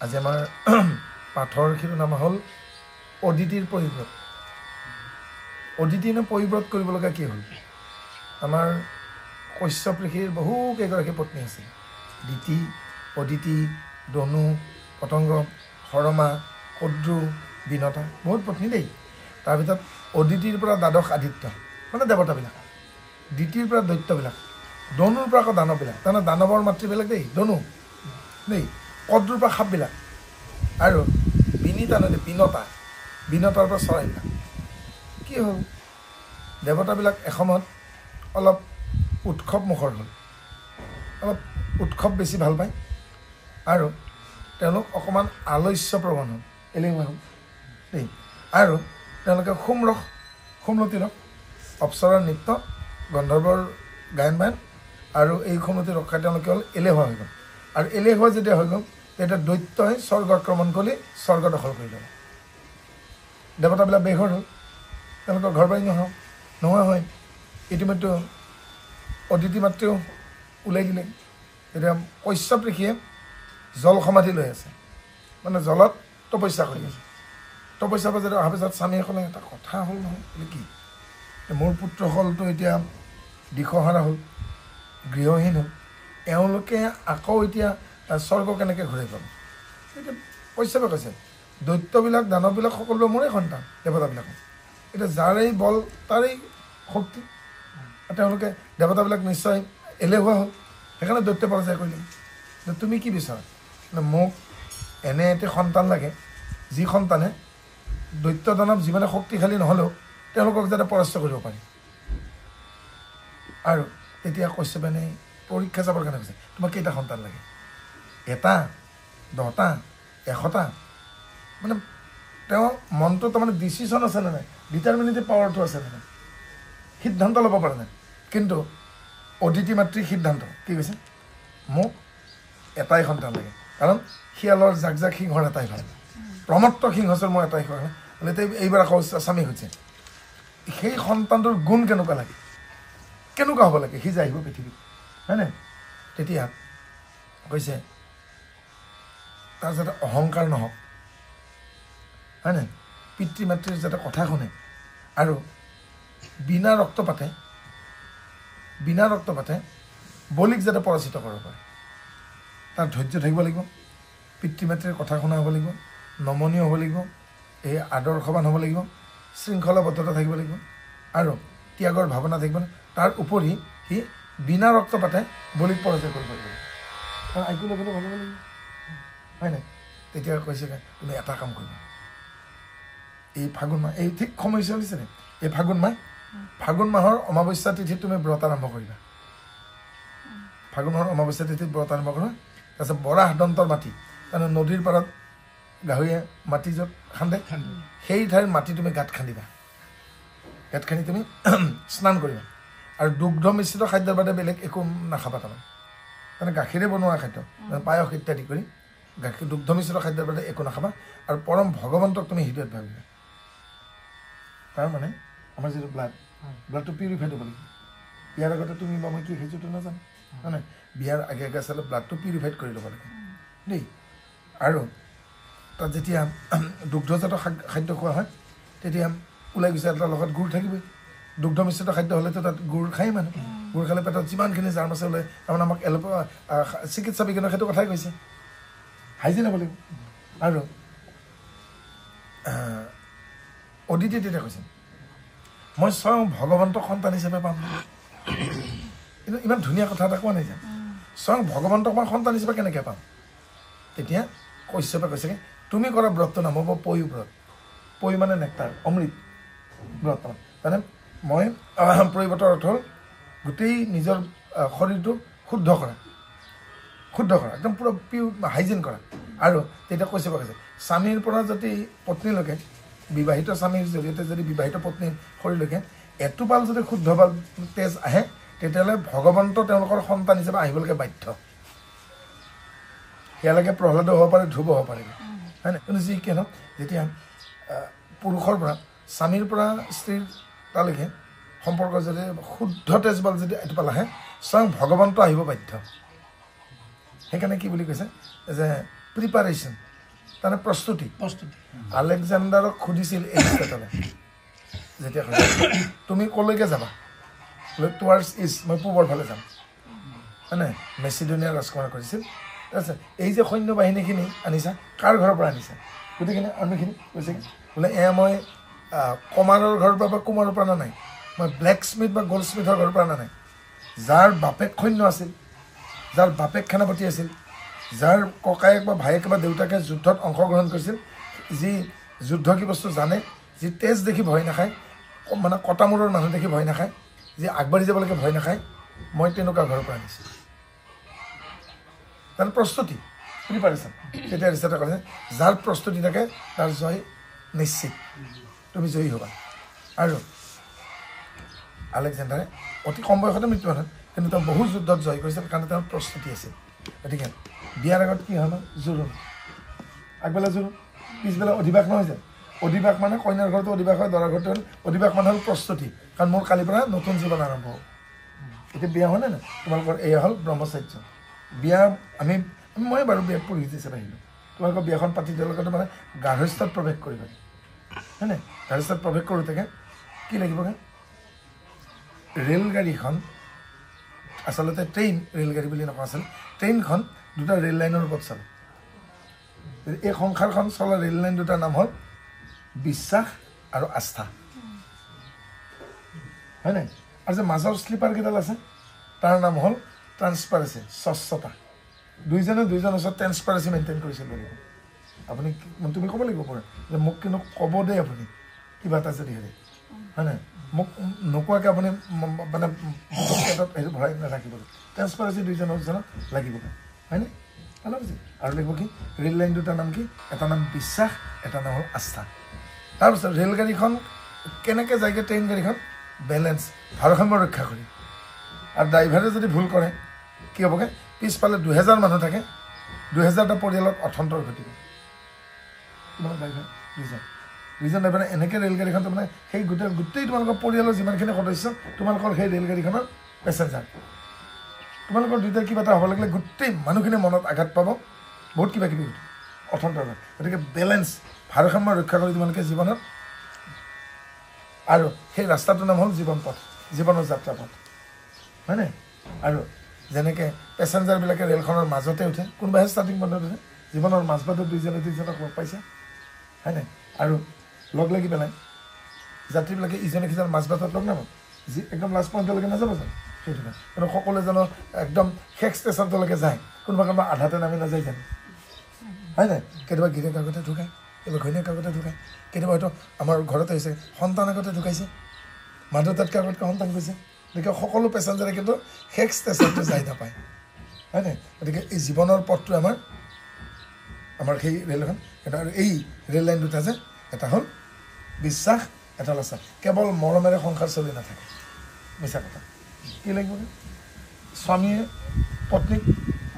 আজি আমাৰ পাঠৰ শিৰোনাম হ'ল অদিতিৰ পৰিব্ৰত। অদিতিনো পৰিব্ৰত কৰিবলগা কি হ'ল? আমাৰ কশ্যপ ঋষিৰ বহু কেইগৰাকী পত্নী আছিল। দিতি, অদিতি, দনু, পতংগ, সৰমা, শদ্ৰু, বিনতা, বহুত পত্নী দেই। তাৰ ভিতৰত অদিতিৰ পৰা দ্বাদশ আদিত্য মানে দেৱতাবিলাক, দিতিৰ পৰা দৈত্যবিলাক, দনুৰ পৰা আকৌ দানৱবিলাক, তাৰমানে দানৱৰ মাতৃবিলাক দেই, দনু দেই, কদ্ৰুৰ পৰা সাপবিলাক, আৰু বিনীতা নদী বিনতাৰ পৰা চৰাইবিলাক। কি হ'ল? দেৱতাবিলাক এসময়ত অলপ উৎসৱ মুখৰ হ'ল, অলপ উৎসৱ বেছি ভাল পায়, আৰু তেওঁলোক অকণমান আলস্যপ্ৰৱণ হ'ল, এলেহুৱা হ'ল দেই। আৰু তেওঁলোকে সোমলতী ৰস, অপ্সৰাৰ নৃত্য, গন্ধৰ্বৰ গায়ন বায়ন আৰু এই সোমলতী ৰস খাই তেওঁলোকে হ'ল এলেহুৱা হৈ গ'ল। আৰু এলেহুৱা যেতিয়া হৈ গ'ল তেতিয়া দৈত্যই স্বৰ্গ আক্ৰমণ কৰি স্বৰ্গ দখল কৰি ল'লে। দেৱতাবিলাক বেঘৰ হ'ল, তেওঁলোকৰ ঘৰ বাৰী নোহোৱা হয়। ইতিমধ্যে অদিতি মাতৃও ওলাই দিলে। তেতিয়া কশ্যপ ঋষিয়ে জল সমাধি লৈ আছে, মানে জলত তপস্যা কৰি আছে। তপস্যাৰ পৰা যেতিয়া অহাৰ পিছত স্বামীয়ে ক'লে, এটা কথা হ'ল নহয়। বোলে কি? মোৰ পুত্ৰসকলটো এতিয়া দিশহাৰা হ'ল, গৃহহীন হ'ল, এওঁলোকে আকৌ এতিয়া স্বৰ্গ কেনেকৈ ঘূৰাই পাব? এতিয়া কশ্যপে কৈছে, দৈত্যবিলাক দানৱবিলাক সকলোৱে মোৰে সন্তান, দেৱতাবিলাকৰ। এতিয়া যাৰেই বল তাৰেই শক্তি, তেওঁলোকে দেৱতাবিলাক নিশ্চয় এলেহুৱা হ'ল, সেইকাৰণে দৈত্য পৰাজয় কৰিলে। তুমি কি বিচাৰা? মোক এনে এটি সন্তান লাগে যি সন্তানে দৈত্য দানৱ যিমানে শক্তিশালী নহ'লেও তেওঁলোকক যাতে পৰাস্ত কৰিব পাৰে। আৰু তেতিয়া কশ্যপে পৰীক্ষা চাবৰ কাৰণে কৈছে, তোমাক কেইটা সন্তান লাগে? 1টা, 10টা, 100টা? মানে তেওঁ মনটো তাৰমানে ডিচিশ্যন আছে নে নাই, ডিটাৰমিনেটিভ পাৱাৰটো আছে নে নাই, সিদ্ধান্ত ল'ব পাৰে নাই। কিন্তু অদিতি মাতৃৰ সিদ্ধান্ত কি কৈছে? মোক এটাই সন্তান লাগে, কাৰণ শিয়ালৰ জাক সিংহৰ এটাই ভাল, প্ৰমত্ত সিংহৰ মই এটাই হয়। বোলে এইবাৰ আকৌ স্বামী হৈছে, সেই সন্তানটোৰ গুণ কেনেকুৱা লাগে, কেনেকুৱা হ'ব লাগে, সি যে আহিব পৃথিৱীত, হয়নে? তেতিয়া কৈছে তাৰ যাতে অহংকাৰ নহওক, হয়নে? পিতৃ মাতৃৰ যাতে কথা শুনে, আৰু বিনা ৰক্তপাতে বলিক যাতে পৰাজিত কৰিব পাৰে। তাৰ ধৈৰ্য থাকিব লাগিব, পিতৃ মাতৃৰ কথা শুনা হ'ব লাগিব, নমনীয় হ'ব লাগিব, এই আদৰ্শৱান হ'ব লাগিব, শৃংখলাবদ্ধতা থাকিব লাগিব, আৰু ত্যাগৰ ভাৱনা থাকিব। তাৰ উপৰি সি বিনা ৰক্তপাতে বলিক পৰাজয় কৰিব লাগিব, কাৰণ আইকু লেভেলো ভাবিব লাগিব, হয় নাই? তেতিয়া কৈছে তুমি এটা কাম কৰিবা, এই ফাগুন মাহ, এই ঠিক সময় চলিছে নে, এই ফাগুন মাহৰ অমাৱস্যা তিথিত তুমি ব্ৰত আৰম্ভ কৰিবা। ফাগুন মাহৰ অমাৱস্যা তিথিত ব্ৰত আৰম্ভ কৰা। তাৰপিছত বৰাহ দন্তৰ মাটি, তাৰমানে নদীৰ পাৰত গাহৰিয়ে মাটি য'ত খান্দে, সেই ঠাইৰ মাটি তুমি গাঁত খান্দিবা। গাঁত খান্দি তুমি স্নান কৰিবা, আৰু দুগ্ধ মিশ্ৰিত খাদ্যৰ বাদে বেলেগ একো নাখাবা। তাৰমানে গাখীৰে বনোৱা খাদ্য, পায়স ইত্যাদি কৰি দুগ্ধ মিশ্ৰিত খাদ্যৰ বাদে একো নাখাবা, আৰু পৰম ভগৱন্তক তুমি হৃদয়ত ভাবিবা। তাৰমানে আমাৰ যিটো ব্লাডটো পিউৰিফাইড হ'ব লাগিব। বিয়াৰ আগতে তুমি বা মই কি খাইছোঁতো নাজানো, মানে বিয়াৰ আগে আচলতে ব্লাডটো পিউৰিফাইড কৰি ল'ব লাগে দেই। আৰু তাত যেতিয়া দুগ্ধজাত খাদ্য খোৱা হয়, তেতিয়া ওলাই গৈছে তাৰ লগত গুড় থাকিবই। দুগ্ধ মিশ্ৰিত খাদ্য হ'লেতো তাত গুড় খায়েই মানুহ, গুড় খালে পেটত যিমানখিনি জাৰ্ম আছে ওলাই, তাৰমানে আমাক চিকিৎসা বিজ্ঞানৰ সেইটো কথাই কৈছে, হাইজিন হ'ব লাগিব। আৰু অদিতি তেতিয়া কৈছে, মই স্বয়ং ভগৱন্তক সন্তান হিচাপে পাম। কিন্তু ইমান ধুনীয়া কথা এটা কোৱা নাই যে স্বয়ং ভগৱন্তক মই সন্তান হিচাপে কেনেকৈ পাম? তেতিয়া কশ্যপে কৈছে, তুমি কৰা ব্ৰতটো নাম হ'ব পয়ু ব্ৰত। পয়ু মানে নেক্টাৰ, অমৃত ব্ৰত। মানে মই পৰিব্ৰতৰ অৰ্থ হ'ল গোটেই নিজৰ শৰীৰটো শুদ্ধ কৰা, একদম পুৰা হাইজিন কৰা। আৰু তেতিয়া কশ্যপে কৈছে, স্বামীৰ পৰা যদি পত্নীলৈকে, বিবাহিত স্বামীৰ জৰিয়তে যদি বিবাহিত পত্নীৰ শৰীৰলৈকে এটোপাল যদি শুদ্ধ পাল তেজ আহে, তেতিয়াহ'লে ভগৱন্ত তেওঁলোকৰ সন্তান হিচাপে আহিবলৈকে বাধ্য। সেয়ালৈকে প্ৰহ্লাদো হ'ব পাৰে, ধ্ৰুৱ হ'ব পাৰে, হয় নাই? কিন্তু যি কি নহওক, যেতিয়া পুৰুষৰ পৰা, স্বামীৰ পৰা স্ত্ৰীৰ তালৈকে সম্পৰ্ক যদি শুদ্ধ তেজবল যদি এটোপাল আহে, স্বয়ং ভগৱন্ত আহিব বাধ্য। সেইকাৰণে কি বুলি কৈছে যে প্ৰিপাৰেশ্যন, তাৰমানে প্ৰস্তুতি আলেকজাণ্ডাৰক সুধিছিল এৰিষ্টটলে যেতিয়া তুমি ক'লৈকে যাবা বোলে টুৱাৰ্ডছ ইষ্ট মই পূবৰ ফালে যাম হয়নে মেচিডনিয়াৰ ৰাজকুমাৰ কৰিছিল তাৰপিছত এই যে সৈন্য বাহিনীখিনি আনিছা কাৰ ঘৰৰ পৰা আনিছা গোটেইখিনি আৰ্মিখিনি কৈছে বোলে এয়া মই কমাৰৰ ঘৰৰ পৰা বা কুমাৰৰ পৰা অনা নাই মই ব্লেক স্মিথ বা গ'ল্ড স্মিথৰ ঘৰৰ পৰা অনা নাই যাৰ বাপেক সৈন্য আছিল যাৰ বাপেক সেনাপতি আছিল যাৰ ককায়েক বা ভায়েক বা দেউতাকে যুদ্ধত অংশগ্ৰহণ কৰিছিল যি যুদ্ধ কি বস্তু জানে যি তেজ দেখি ভয় নাখায় মানে কটামূৰৰ মানুহ দেখি ভয় নাখায় যি আগবাঢ়ি যাবলৈকে ভয় নাখায় মই তেনেকুৱা ঘৰৰ পৰা আনিছোঁ তাৰ প্ৰস্তুতি বুজি পাৰিছা তেতিয়া ৰিচাৰ্টে কৈছে যাৰ প্ৰস্তুতি থাকে তাৰ জয় নিশ্চিত তুমি জয়ী হ'বা আৰু আলেকজাণ্ডাৰে অতি কম বয়সতে মৃত্যুবৰণ হ'ল কিন্তু তেওঁ বহু যুদ্ধত জয় কৰিছিল কাৰণ তেওঁৰ প্ৰস্তুতি আছিল গতিকে বিয়াৰ আগত কি হয় ন জোৰোণ আগবেলা জোৰোণ পিছবেলা অধিবাস নহয় যায় অধিবাস মানে কইনাৰ ঘৰতো অধিবাস হয় দৰাৰ ঘৰটো হ'ল অধিবাস মানে হ'ল প্ৰস্তুতি কাৰণ মোৰ কালিৰ পৰা নতুন জীৱন আৰম্ভ হ'ব এতিয়া বিয়া হয় নে তোমালোকৰ এয়া হ'ল ব্ৰহ্মচাৰ্য বিয়া মই বাৰু বিয়াত পুৰোহিত হিচাপে আহিলোঁ তোমালোকৰ বিয়াখন পাতি দিয়াৰ লগতে মানে গাৰ্হস্থ্যত প্ৰৱেশ কৰিব হয়নে গাৰ্হস্থ্যত প্ৰৱেশ কৰোঁতেকে কি লাগিবগৈ ৰেলগাড়ীখন আচলতে ট্ৰেইন ৰেলগাড়ী বুলি নকওঁ আছিল ট্ৰেইনখন দুটা ৰেল লাইনৰ ওপৰত চলে এই সংসাৰখন চলা ৰেল লাইন দুটাৰ নাম হ'ল বিশ্বাস আৰু আস্থা হয় নাই আৰু যে মাজৰ শ্লিপাৰ কেইডাল আছে তাৰ নাম হ'ল ট্ৰান্সপাৰেঞ্চি স্বচ্ছতা দুইজনৰ ওচৰত ট্ৰান্সপাৰেঞ্চি মেইনটেইন কৰিছিল লাগিব আপুনি তুমি ক'ব লাগিব পাৰে যে মোক কিন্তু ক'ব দেই আপুনি কিবা এটা যদি হেৰি হয় নাই মোক নোকোৱাকৈ আপুনি মানে পেটত হেৰি ভৰাই নাথাকিব ট্ৰান্সপাৰেঞ্চি দুইজনৰ ওচৰত লাগিব হয়নে আৰু লাগিব কি ৰেল লাইন দুটাৰ নাম কি এটা নাম বিশ্বাস এটা নাম হ'ল আস্থা তাৰপিছত ৰেলগাড়ীখন কেনেকৈ যায়গৈ ট্ৰেইন গাড়ীখন বেলেঞ্চ ভাৰসাম্য ৰক্ষা কৰি আৰু ড্ৰাইভাৰে যদি ভুল কৰে কি হ'বগৈ পিছফালে 2000 মানুহ থাকে 2000টা পৰিয়ালত অথন্তৰ ঘটিব তোমাৰ ড্ৰাইভাৰ দুইজন ড্ৰাইভাৰে এনেকৈ ৰেলগাড়ীখন তাৰমানে সেই গোটেই তোমালোকৰ পৰিয়ালৰ যিমানখিনি সদস্য তোমালোকৰ সেই ৰেলগাড়ীখনৰ পেছেঞ্জাৰ তোমালোকৰ দুইটাৰ কিবা এটা হ'ব লাগিলে গোটেই মানুহখিনি মনত আঘাত পাব বহুত কিবা কিবি অথন্তৰ গতিকে বেলেঞ্চ ভাৰসাম্য ৰক্ষা কৰি তোমালোকে জীৱনত আৰু সেই ৰাস্তাটোৰ নাম হ'ল জীৱন পথ জীৱনৰ যাত্ৰা পথ হয়নে আৰু যেনেকৈ পেছেঞ্জাৰবিলাকে ৰেলখনৰ মাজতে উঠে কোনোবাহে ষ্টাৰ্টিং পইণ্টত উঠে জীৱনৰ মাজবাটত দুইজনক লগ পাইছে হয়নে আৰু লগ লাগি পেলাই যাত্ৰীবিলাকে ইজনে সিজনৰ মাজবাটত লগ নাপাব যি একদম লাষ্ট পইণ্টলৈকে নাযাব জানো সেইটো কাৰণে কিন্তু সকলোৱে জানো একদম শেষ ষ্টেচনলৈকে যায় কোনোবা আধাতে নামি নাযায় জানো হয় নাই কেতিয়াবা গিৰিয়েক আগতে ঢুকায় কেতিয়াবা ঘৈণীয়েক আগতে ঢুকায় কেতিয়াবা হয়তো আমাৰ ঘৰতে হৈছে সন্তান আগতে ঢুকাইছে মা দেউতাতকৈ আগতকৈ সন্তান গৈছে গতিকে সকলো পেছেঞ্জাৰে কিন্তু শেষ ষ্টেচনটো যাই নাপায় হয় নাই গতিকে এই জীৱনৰ পথটো আমাৰ সেই ৰেলখন এটা আৰু এই ৰেল লাইন দুটা যে এটা হ'ল বিশ্বাস এটা হ'ল আস্থা কেৱল মৰমেৰে সংসাৰ চলি নাথাকে মিছা কথা কি লাগিব স্বামীয়ে পত্নীক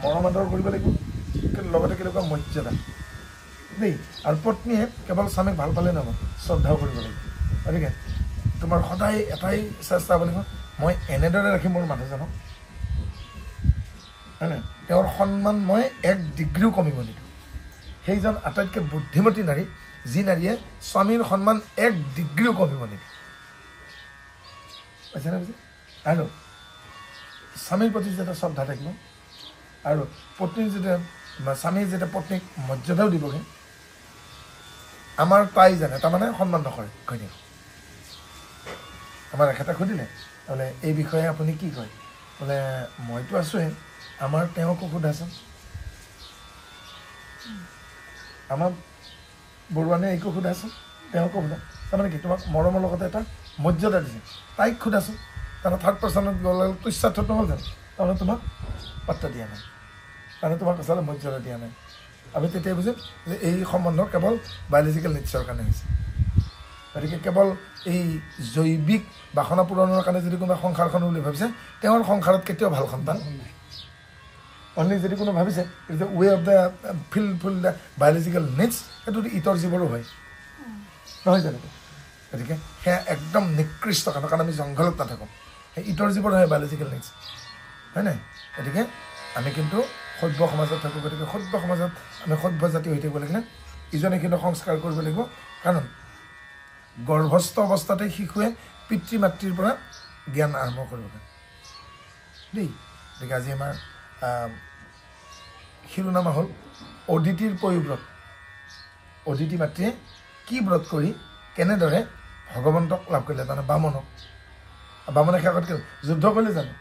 মৰম আদৰ কৰিব লাগিব লগতে কেনেকুৱা মৰ্যাদা দেই আৰু পত্নীয়ে কেৱল স্বামীক ভাল পালে নহ'ব শ্ৰদ্ধাও কৰিব লাগিব গতিকে তোমাৰ সদায় এটাই চেষ্টা হ'ব লাগিব মই এনেদৰে ৰাখি মোৰ মানুহজনক হয় নাই তেওঁৰ সন্মান মই 1 ডিগ্ৰীও কমিব নিদিওঁ সেইজন আটাইতকৈ বুদ্ধিমতী নাৰী যি নাৰীয়ে স্বামীৰ সন্মান 1 ডিগ্ৰীও কমিব নিদিয়ে পাইছেনে বুজি আৰু স্বামীৰ প্ৰতি যেতিয়া শ্ৰদ্ধা থাকিব আৰু পত্নীৰ যেতিয়া স্বামীয়ে যেতিয়া পত্নীক মৰ্যাদাও দিবগৈ আমাৰ তাই জানে তাৰমানে সন্মান নকৰে ঘৈণীয়েক আমাৰ এখেতে সুধিলে বোলে এই বিষয়ে আপুনি কি কয় বোলে মইতো আছোঁহে আমাৰ তেওঁকো সোধাচোন আমাৰ বৰুৱানে এইকো সোধাচোন তেওঁকো সোধা তাৰমানে কি তোমাক মৰমৰ লগতে এটা মৰ্যাদা দিছে তাইক সোধাচোন তাৰমানে থাৰ্ড পাৰ্চনত গ'লে তুচ্ছাৰ্থত নহ'ল জানো তাৰমানে তোমাক পাত্তা দিয়া নাই তাৰমানে তোমাক আচলতে মৰ্যাদা দিয়া নাই আমি তেতিয়াই বুজিম যে এই সম্বন্ধ কেৱল বায়'লজিকেল নিটছৰ কাৰণে হৈছে গতিকে কেৱল এই জৈৱিক বাসনা পূৰণৰ কাৰণে যদি কোনোবা সংসাৰখন বুলি ভাবিছে তেওঁৰ সংসাৰত কেতিয়াও ভাল সন্তান অনলি যদি কোনো ভাবিছে যে way of the full the biological needs সেইটো ইতৰ জীৱৰো হয় নহয় জানো গতিকে সেয়া একদম নিকৃষ্ট কাৰণ আমি জংঘলত নাথাকোঁ সেই ইতৰ জীৱৰ হয় বায়'লজিকেল নিডছ হয় নাই গতিকে আমি কিন্তু সভ্য সমাজত থাকোঁ গতিকে সভ্য সমাজত আমি সভ্য জাতি হৈ থাকিব লাগিলে ইজনে সিজনক সংস্কাৰ কৰিব লাগিব কাৰণ গৰ্ভস্থ অৱস্থাতে শিশুৱে পিতৃ মাতৃৰ পৰা জ্ঞান আৰম্ভ কৰিব পাৰে দেই গতিকে আজি আমাৰ শিৰোনামা হ'ল অদিতিৰ পয়ুব্ৰত অদিতি মাতৃয়ে কি ব্ৰত কৰি কেনেদৰে ভগৱন্তক লাভ কৰিলে তাৰমানে বামনে শেষত যুদ্ধ কৰিলে জানো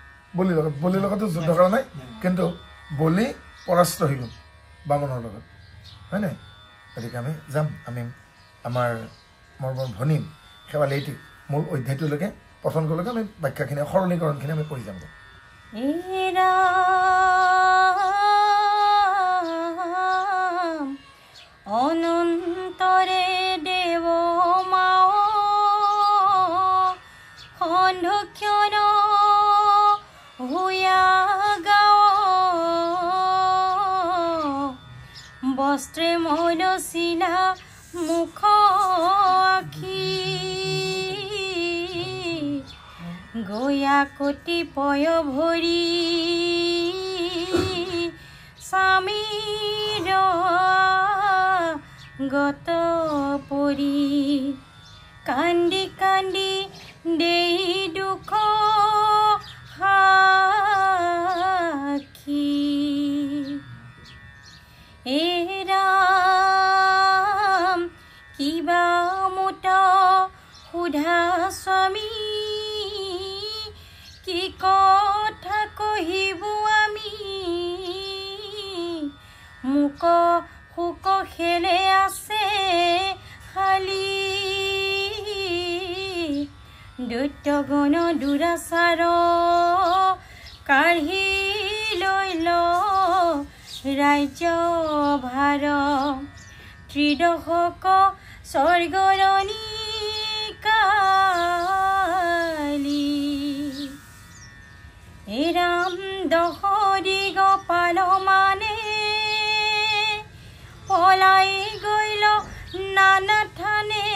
বলিৰ লগতো যুদ্ধ কৰা নাই কিন্তু বলি পৰাস্ত হৈ গ'ল বামনৰ লগত হয় নাই গতিকে আমি যাম আমি আমাৰ মোৰ ভনীম শেৱালি এইটিক মূল অধ্যায়টোলৈকে পঠন কৰিলেকে আমি ব্যাখ্যাখিনি সৰলীকৰণখিনি আমি পঢ়ি যাম অনন্তৰে দেৱ মাও সন্ধক্ষণ হুয়া গাও বস্ত্ৰে মলচিলা মুখ আখি গয়া কতিপয় ভৰি স্বামীৰ গত পৰি কান্দি কান্দি দেই দুখ সাক্ষী এ ৰাম কিবা মোত সুধা স্বামী কি কথা কহিব আমি মোক শোক খেলে আছে খালি দৈত্যগণ দুৰাচাৰ কাঢ়ি লৈ ল ৰাজ্য ভাৰ ত্ৰিদশক স্বৰ্গৰণী কালি ৰাম দশদিগ পাল মানে পলাই গৈল নানা থানে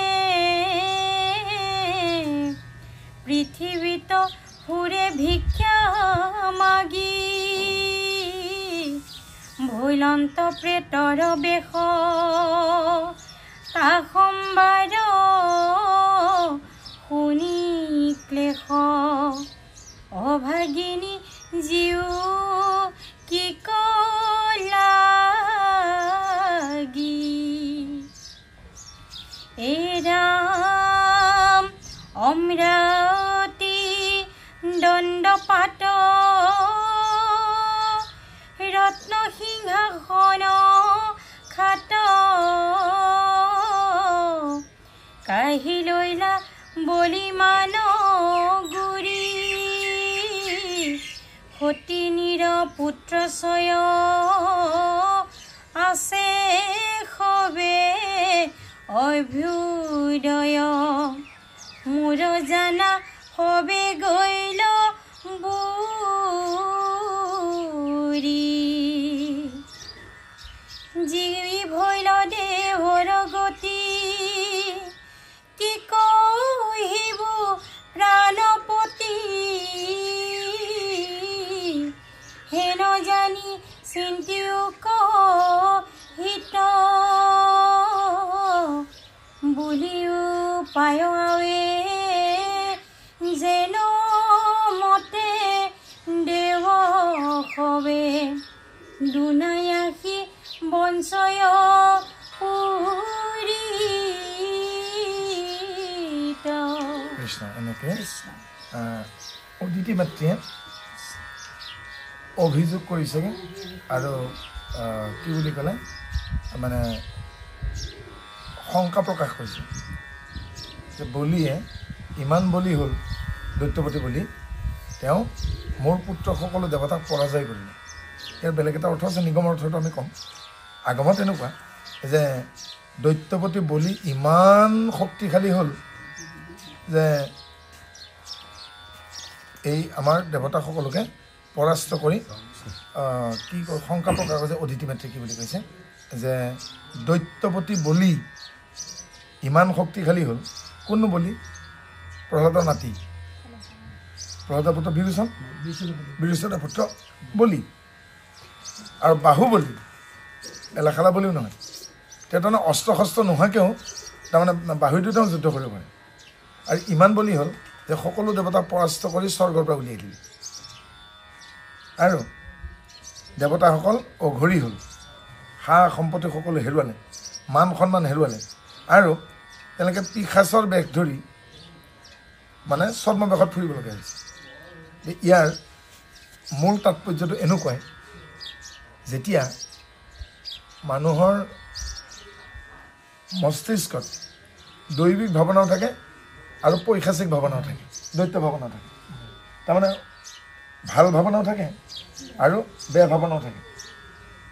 পৃথিৱীত ফুৰে ভিক্ষা মাগি ভৈলন্ত প্ৰেতৰ বেশ তা সম্বাদ শুনি ক্লেশ অভাগিনী জীও কি কলাগি এ ৰাম অমৰাৱতী দণ্ডপাত ৰত্ন সিংহাসন খাট কাঢ়ি লৈলা বলিমান গুৰি সতিনীৰ পুত্ৰচয় আছে সবে অভ্যুদয় মোৰ জানা সবে গৈল বুৰি জীবি ভৈল দেহৰ গতি কি কহিব প্ৰাণপতি হেন জানি চিন্তিও কহিত বুলিও পায় যেন মতে দেৱ সবে দুনাই আহি বঞ্চয় কৃষ্ণ এনেকে অদিতি মাতৃয়ে অভিযোগ কৰিছেগৈ আৰু কি বুলি ক'লে মানে শংকা প্ৰকাশ কৰিছে যে বলিয়ে ইমান বলি হ'ল দৈত্যপতি বলি তেওঁ মোৰ পুত্ৰ সকলো দেৱতাক পৰাজয় কৰিলে ইয়াৰ বেলেগ এটা অৰ্থ আছে নিগমৰ অৰ্থটো আমি ক'ম আগমত এনেকুৱা যে দৈত্যপতি বলি ইমান শক্তিশালী হ'ল যে এই আমাৰ দেৱতাসকলোকে পৰাস্ত কৰি কি শংকা প্ৰকাশ কৰিছে অদিতি মাতৃয়ে কি বুলি কৈছে যে দৈত্যপতি বলি ইমান শক্তিশালী হ'ল কোননো বলি প্ৰহ্লাদৰ নাতি প্ৰহ্লাদৰ পুত্ৰ বিৰোচন বিৰোচনৰ পুত্ৰ বলি আৰু বাহুবলী এলাখালা বলিও নহয় তেওঁ তাৰমানে অস্ত্ৰ শস্ত্ৰ নোহোৱাকৈও তাৰমানে বাহুটো তেওঁ যুদ্ধ কৰিব পাৰে আৰু ইমান বলি হ'ল যে সকলো দেৱতাক পৰাস্ত কৰি স্বৰ্গৰ পৰা উলিয়াই দিলে আৰু দেৱতাসকল অঘৰী হ'ল সা সম্পত্তি সকলো হেৰুৱালে মান সন্মান হেৰুৱালে আৰু তেনেকৈ পিশাচৰ বেশ ধৰি মানে ছদ্মবেশত ফুৰিবলগীয়া হৈছে ইয়াৰ মূল তাৎপৰ্যটো এনেকুৱাই যেতিয়া মানুহৰ মস্তিষ্কত দৈবিক ভাৱনাও থাকে আৰু পৈশাচিক ভাৱনাও থাকে দৈত্য ভাৱনাও থাকে তাৰমানে ভাল ভাৱনাও থাকে আৰু বেয়া ভাৱনাও থাকে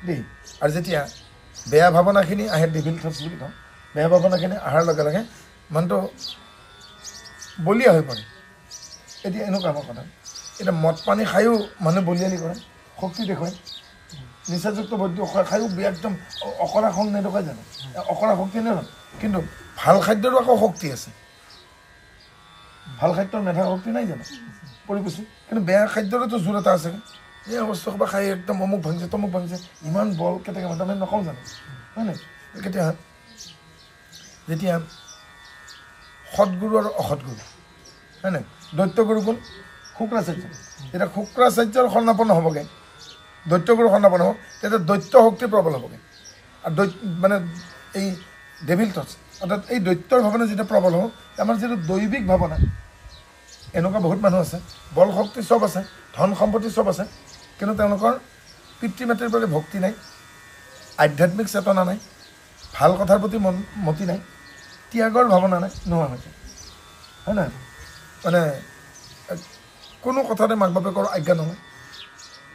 দেই আৰু যেতিয়া বেয়া ভাৱনাখিনি আহে ডেভিল থটছ বুলি কওঁ বেয়া ভাৱনাখিনি অহাৰ লগে লগে মানুহটো বলিয়া হৈ পৰে এতিয়া এনেকুৱা আমাৰ কথা এতিয়া মদ পানী খায়ো মানুহে বলিয়ালি কৰে শক্তি দেখুৱায় নিচাযুক্ত বস্তু খায়ো একদম অকৰা খং নেদেখুৱাই জানো অকৰা শক্তি নেজানো কিন্তু ভাল খাদ্যৰো আকৌ শক্তি আছে ভাল খাদ্যৰ মেধা শক্তি নাই জানো পৰিপুষ্টি কিন্তু বেয়া খাদ্যৰতো জোৰ এটা আছে এই বস্তু সোপা খাই একদম অমুক ভাঙিছে তমুক ভাঙিছে ইমান বল কেতিয়াকৈ মানে নকওঁ জানো হয় নাই কেতিয়া যেতিয়া সৎগুৰু আৰু অসৎগুৰু হয় নাই দৈত্যগুৰু কোন শুক্ৰাচাৰ্য যেতিয়া শুক্ৰাচাৰ্যৰ শৰণাপন্ন হ'বগৈ দৈত্যগুৰু শৰণাপন্ন হ'ব তেতিয়া দৈত্য শক্তি প্ৰবল হ'বগৈ আৰু মানে এই ডেভিল থটছ অৰ্থাৎ এই দৈত্যৰ ভাৱনা যেতিয়া প্ৰবল হ'ব আমাৰ যিটো দৈবিক ভাৱনা এনেকুৱা বহুত মানুহ আছে বল শক্তি চব আছে ধন সম্পত্তি চব আছে কিন্তু তেওঁলোকৰ পিতৃ মাতৃৰ প্ৰতি ভক্তি নাই আধ্যাত্মিক চেতনা নাই ভাল কথাৰ প্ৰতি মতি নাই ত্যাগৰ ভাৱনা নাই নোহোৱা হৈছে হয় নহয় মানে কোনো কথাতে মাক বাপেকৰ আজ্ঞা নহয়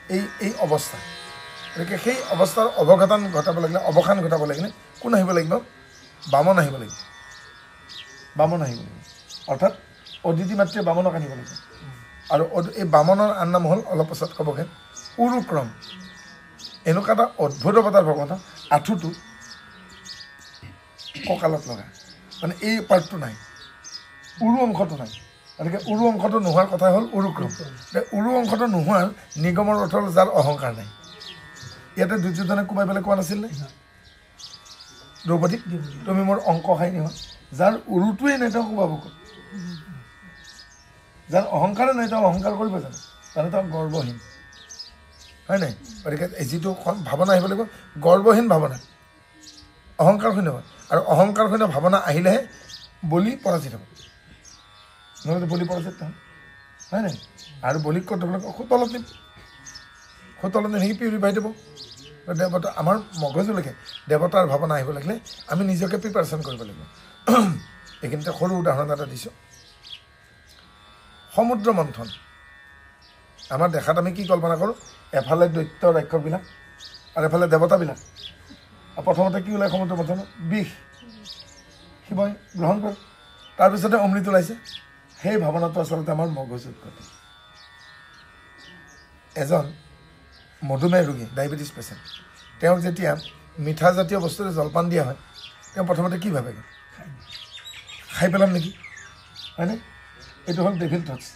এই অৱস্থা গতিকে সেই অৱস্থাৰ অৱসান ঘটাব লাগিলে কোন আহিব লাগিব বামন আহিব লাগিব অৰ্থাৎ অদিতি মাতৃয়ে বামনক আনিব লাগিব আৰু এই বামনৰ আন নাম হ'ল অলপ পাছত ক'বগৈ উৰুক্ৰম এনেকুৱা এটা অদ্ভুত অৱতাৰ ভগৱান আঁঠুটো কঁকালত লগা মানে এই পাৰ্টটো নাই উৰু অংশটো নাই গতিকে উৰু অংশটো নোহোৱাৰ কথা হ'ল উৰুক্ৰম উৰু অংশটো নোহোৱাৰ নিগমৰ অৰ্থ হ'ল যাৰ অহংকাৰ নাই ইয়াতে দুৰ্যোধনে কোবাই পেলাই কোৱা নাছিল নে দ্ৰৌপদী তুমি মোৰ অংক খাই নিবা যাৰ উৰুটোৱেই নাই তেওঁ কোবাব ক'ত যাৰ অহংকাৰে নাই তেওঁ অহংকাৰ কৰিব জানো তাৰমানে তেওঁ গৰ্বহীন হয় নাই গতিকে যিটো ভাৱনা আহিব লাগিব গৰ্বহীন ভাৱনা অহংকাৰ শূন্য আৰু অহংকাৰ শূন্য ভাৱনা আহিলেহে বলি পৰাজিত হ'ব নহ'লে বলি পৰাজিত হয় নাই আৰু বলিক ক'ত সুতলত নি পিউৰিফাই দিব দেৱতা আমাৰ মগজুলৈকে দেৱতাৰ ভাৱনা আহিব লাগিলে আমি নিজকে প্ৰিপাৰেশ্যন কৰিব লাগিব এইখিনিতে সৰু উদাহৰণ এটা দিছোঁ সমুদ্ৰ মন্থন আমাৰ দেখাত আমি কি কল্পনা কৰোঁ এফালে দৈত্য ৰাক্ষসবিলাক আৰু এফালে দেৱতাবিলাক আৰু প্ৰথমতে কি ওলায় সমুদ্ৰ মন্থন বিষ শিৱই গ্ৰহণ কৰে তাৰপিছতে অমৃত ওলাইছে সেই ভাৱনাটো আচলতে আমাৰ মগজুত ঘটে এজন মধুমেহ ৰোগী ডায়েবেটিছ পেচেণ্ট তেওঁক যেতিয়া মিঠা জাতীয় বস্তুৰে জলপান দিয়া হয় তেওঁ প্ৰথমতে কি ভাবেগৈ খাই পেলাম নেকি হয়নে এইটো হ'ল ডেভিল থটছ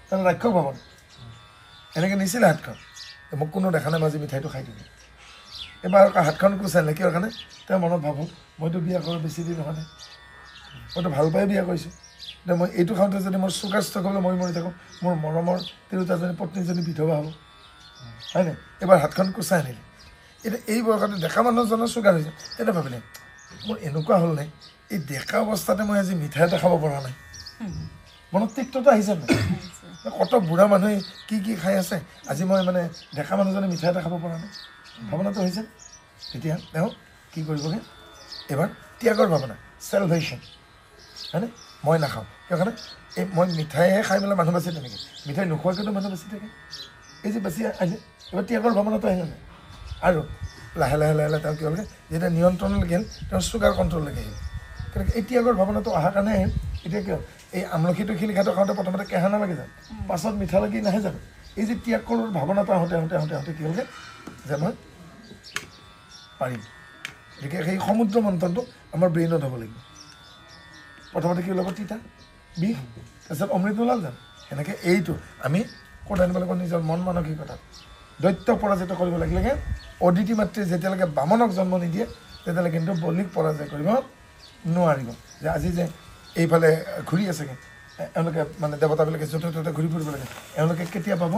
তেওঁ ৰাক্ষস ভাৱনা এনেকৈ নিছিলে হাতখন মোক কোনো দেখা নাই মই আজি মিঠাইটো খাই দিলোঁ এবাৰ হাতখন কুচাইলে কিয় কাৰণে তেওঁ মনত ভাবক মইতো বিয়া কৰোঁ বেছি দিন হোৱা নাই মইতো ভাল পাই বিয়া কৰিছোঁ এতিয়া মই এইটো খাওঁতে যদি মোৰ চুগাৰ ষ্ট্ৰক হ'লে মই মৰি থাকোঁ মোৰ মৰমৰ তিৰোতাজনী পত্নীজনী বিধৱা হ'ব হয়নে এবাৰ হাতখন কুচাই আনিলে এতিয়া এই বয়সতে ডেকা মানুহজনৰ চুগাৰ হৈছে তেতিয়া ভাবিলে মোৰ এনেকুৱা হ'ল নাই এই ডেকা অৱস্থাতে মই আজি মিঠাই এটা খাব পৰা নাই মনত তিক্ততা আহিছে নাই কত বুঢ়া মানুহে কি খাই আছে আজি মই মানে ডেকা মানুহজনে মিঠাই এটা খাব পৰা নাই ভাৱনাটো হৈছে তেতিয়া তেওঁ কি কৰিবগৈ এবাৰ ত্যাগৰ ভাৱনা চেলভেশ্যন হয়নে মই নাখাওঁ কিয় কাৰণে এই মই মিঠাইহে খাই পেলাই মানুহ বাচি তেনেকৈ মিঠাই নোখোৱাকৈতো মানুহ বাচি থাকে এই যে বাচি আহিলে এবাৰ ত্যাগৰ ভাৱনাটো আহিলে নাই আৰু লাহে লাহে তেওঁ কি হ'লগৈ যেতিয়া নিয়ন্ত্ৰণলৈ গ'ল তেওঁ চুগাৰ কণ্ট্ৰললৈকে আহিল গতিকে এই ত্যাগৰ ভাৱনাটো অহাৰ কাৰণে আহিল এতিয়া কিয় এই আমলখিটো শিলিখাটো খাওঁতে প্ৰথমতে কেঁহা নালাগে জানো পাছত মিঠা লাগি নাহে জানো এই যে ত্যাগৰ ভাৱনাটো আহোঁতে কি হ'লগৈ যে মই পাৰিম গতিকে সেই সমুদ্ৰ মন্থনটো আমাৰ ব্ৰেইনত হ'ব লাগিব প্ৰথমতে কি ওলাব তিতা বিষ তাৰপিছত অমৃত ওলাল জানো সেনেকৈ এইটো আমি ক'ত আনিব লাগিব নিজৰ মন মানসিকতা দৈত্য পৰাজিত কৰিব লাগিলেগে অদিতি মাতৃয়ে যেতিয়ালৈকে বামনক জন্ম নিদিয়ে তেতিয়াহ'লে কিন্তু বলিক পৰাজয় কৰিব নোৱাৰিব যে আজি যে এইফালে ঘূৰি আছেগৈ এওঁলোকে মানে দেৱতাবিলাকে য'তে ত'তে ঘূৰি ফুৰিব লাগে এওঁলোকে কেতিয়া পাব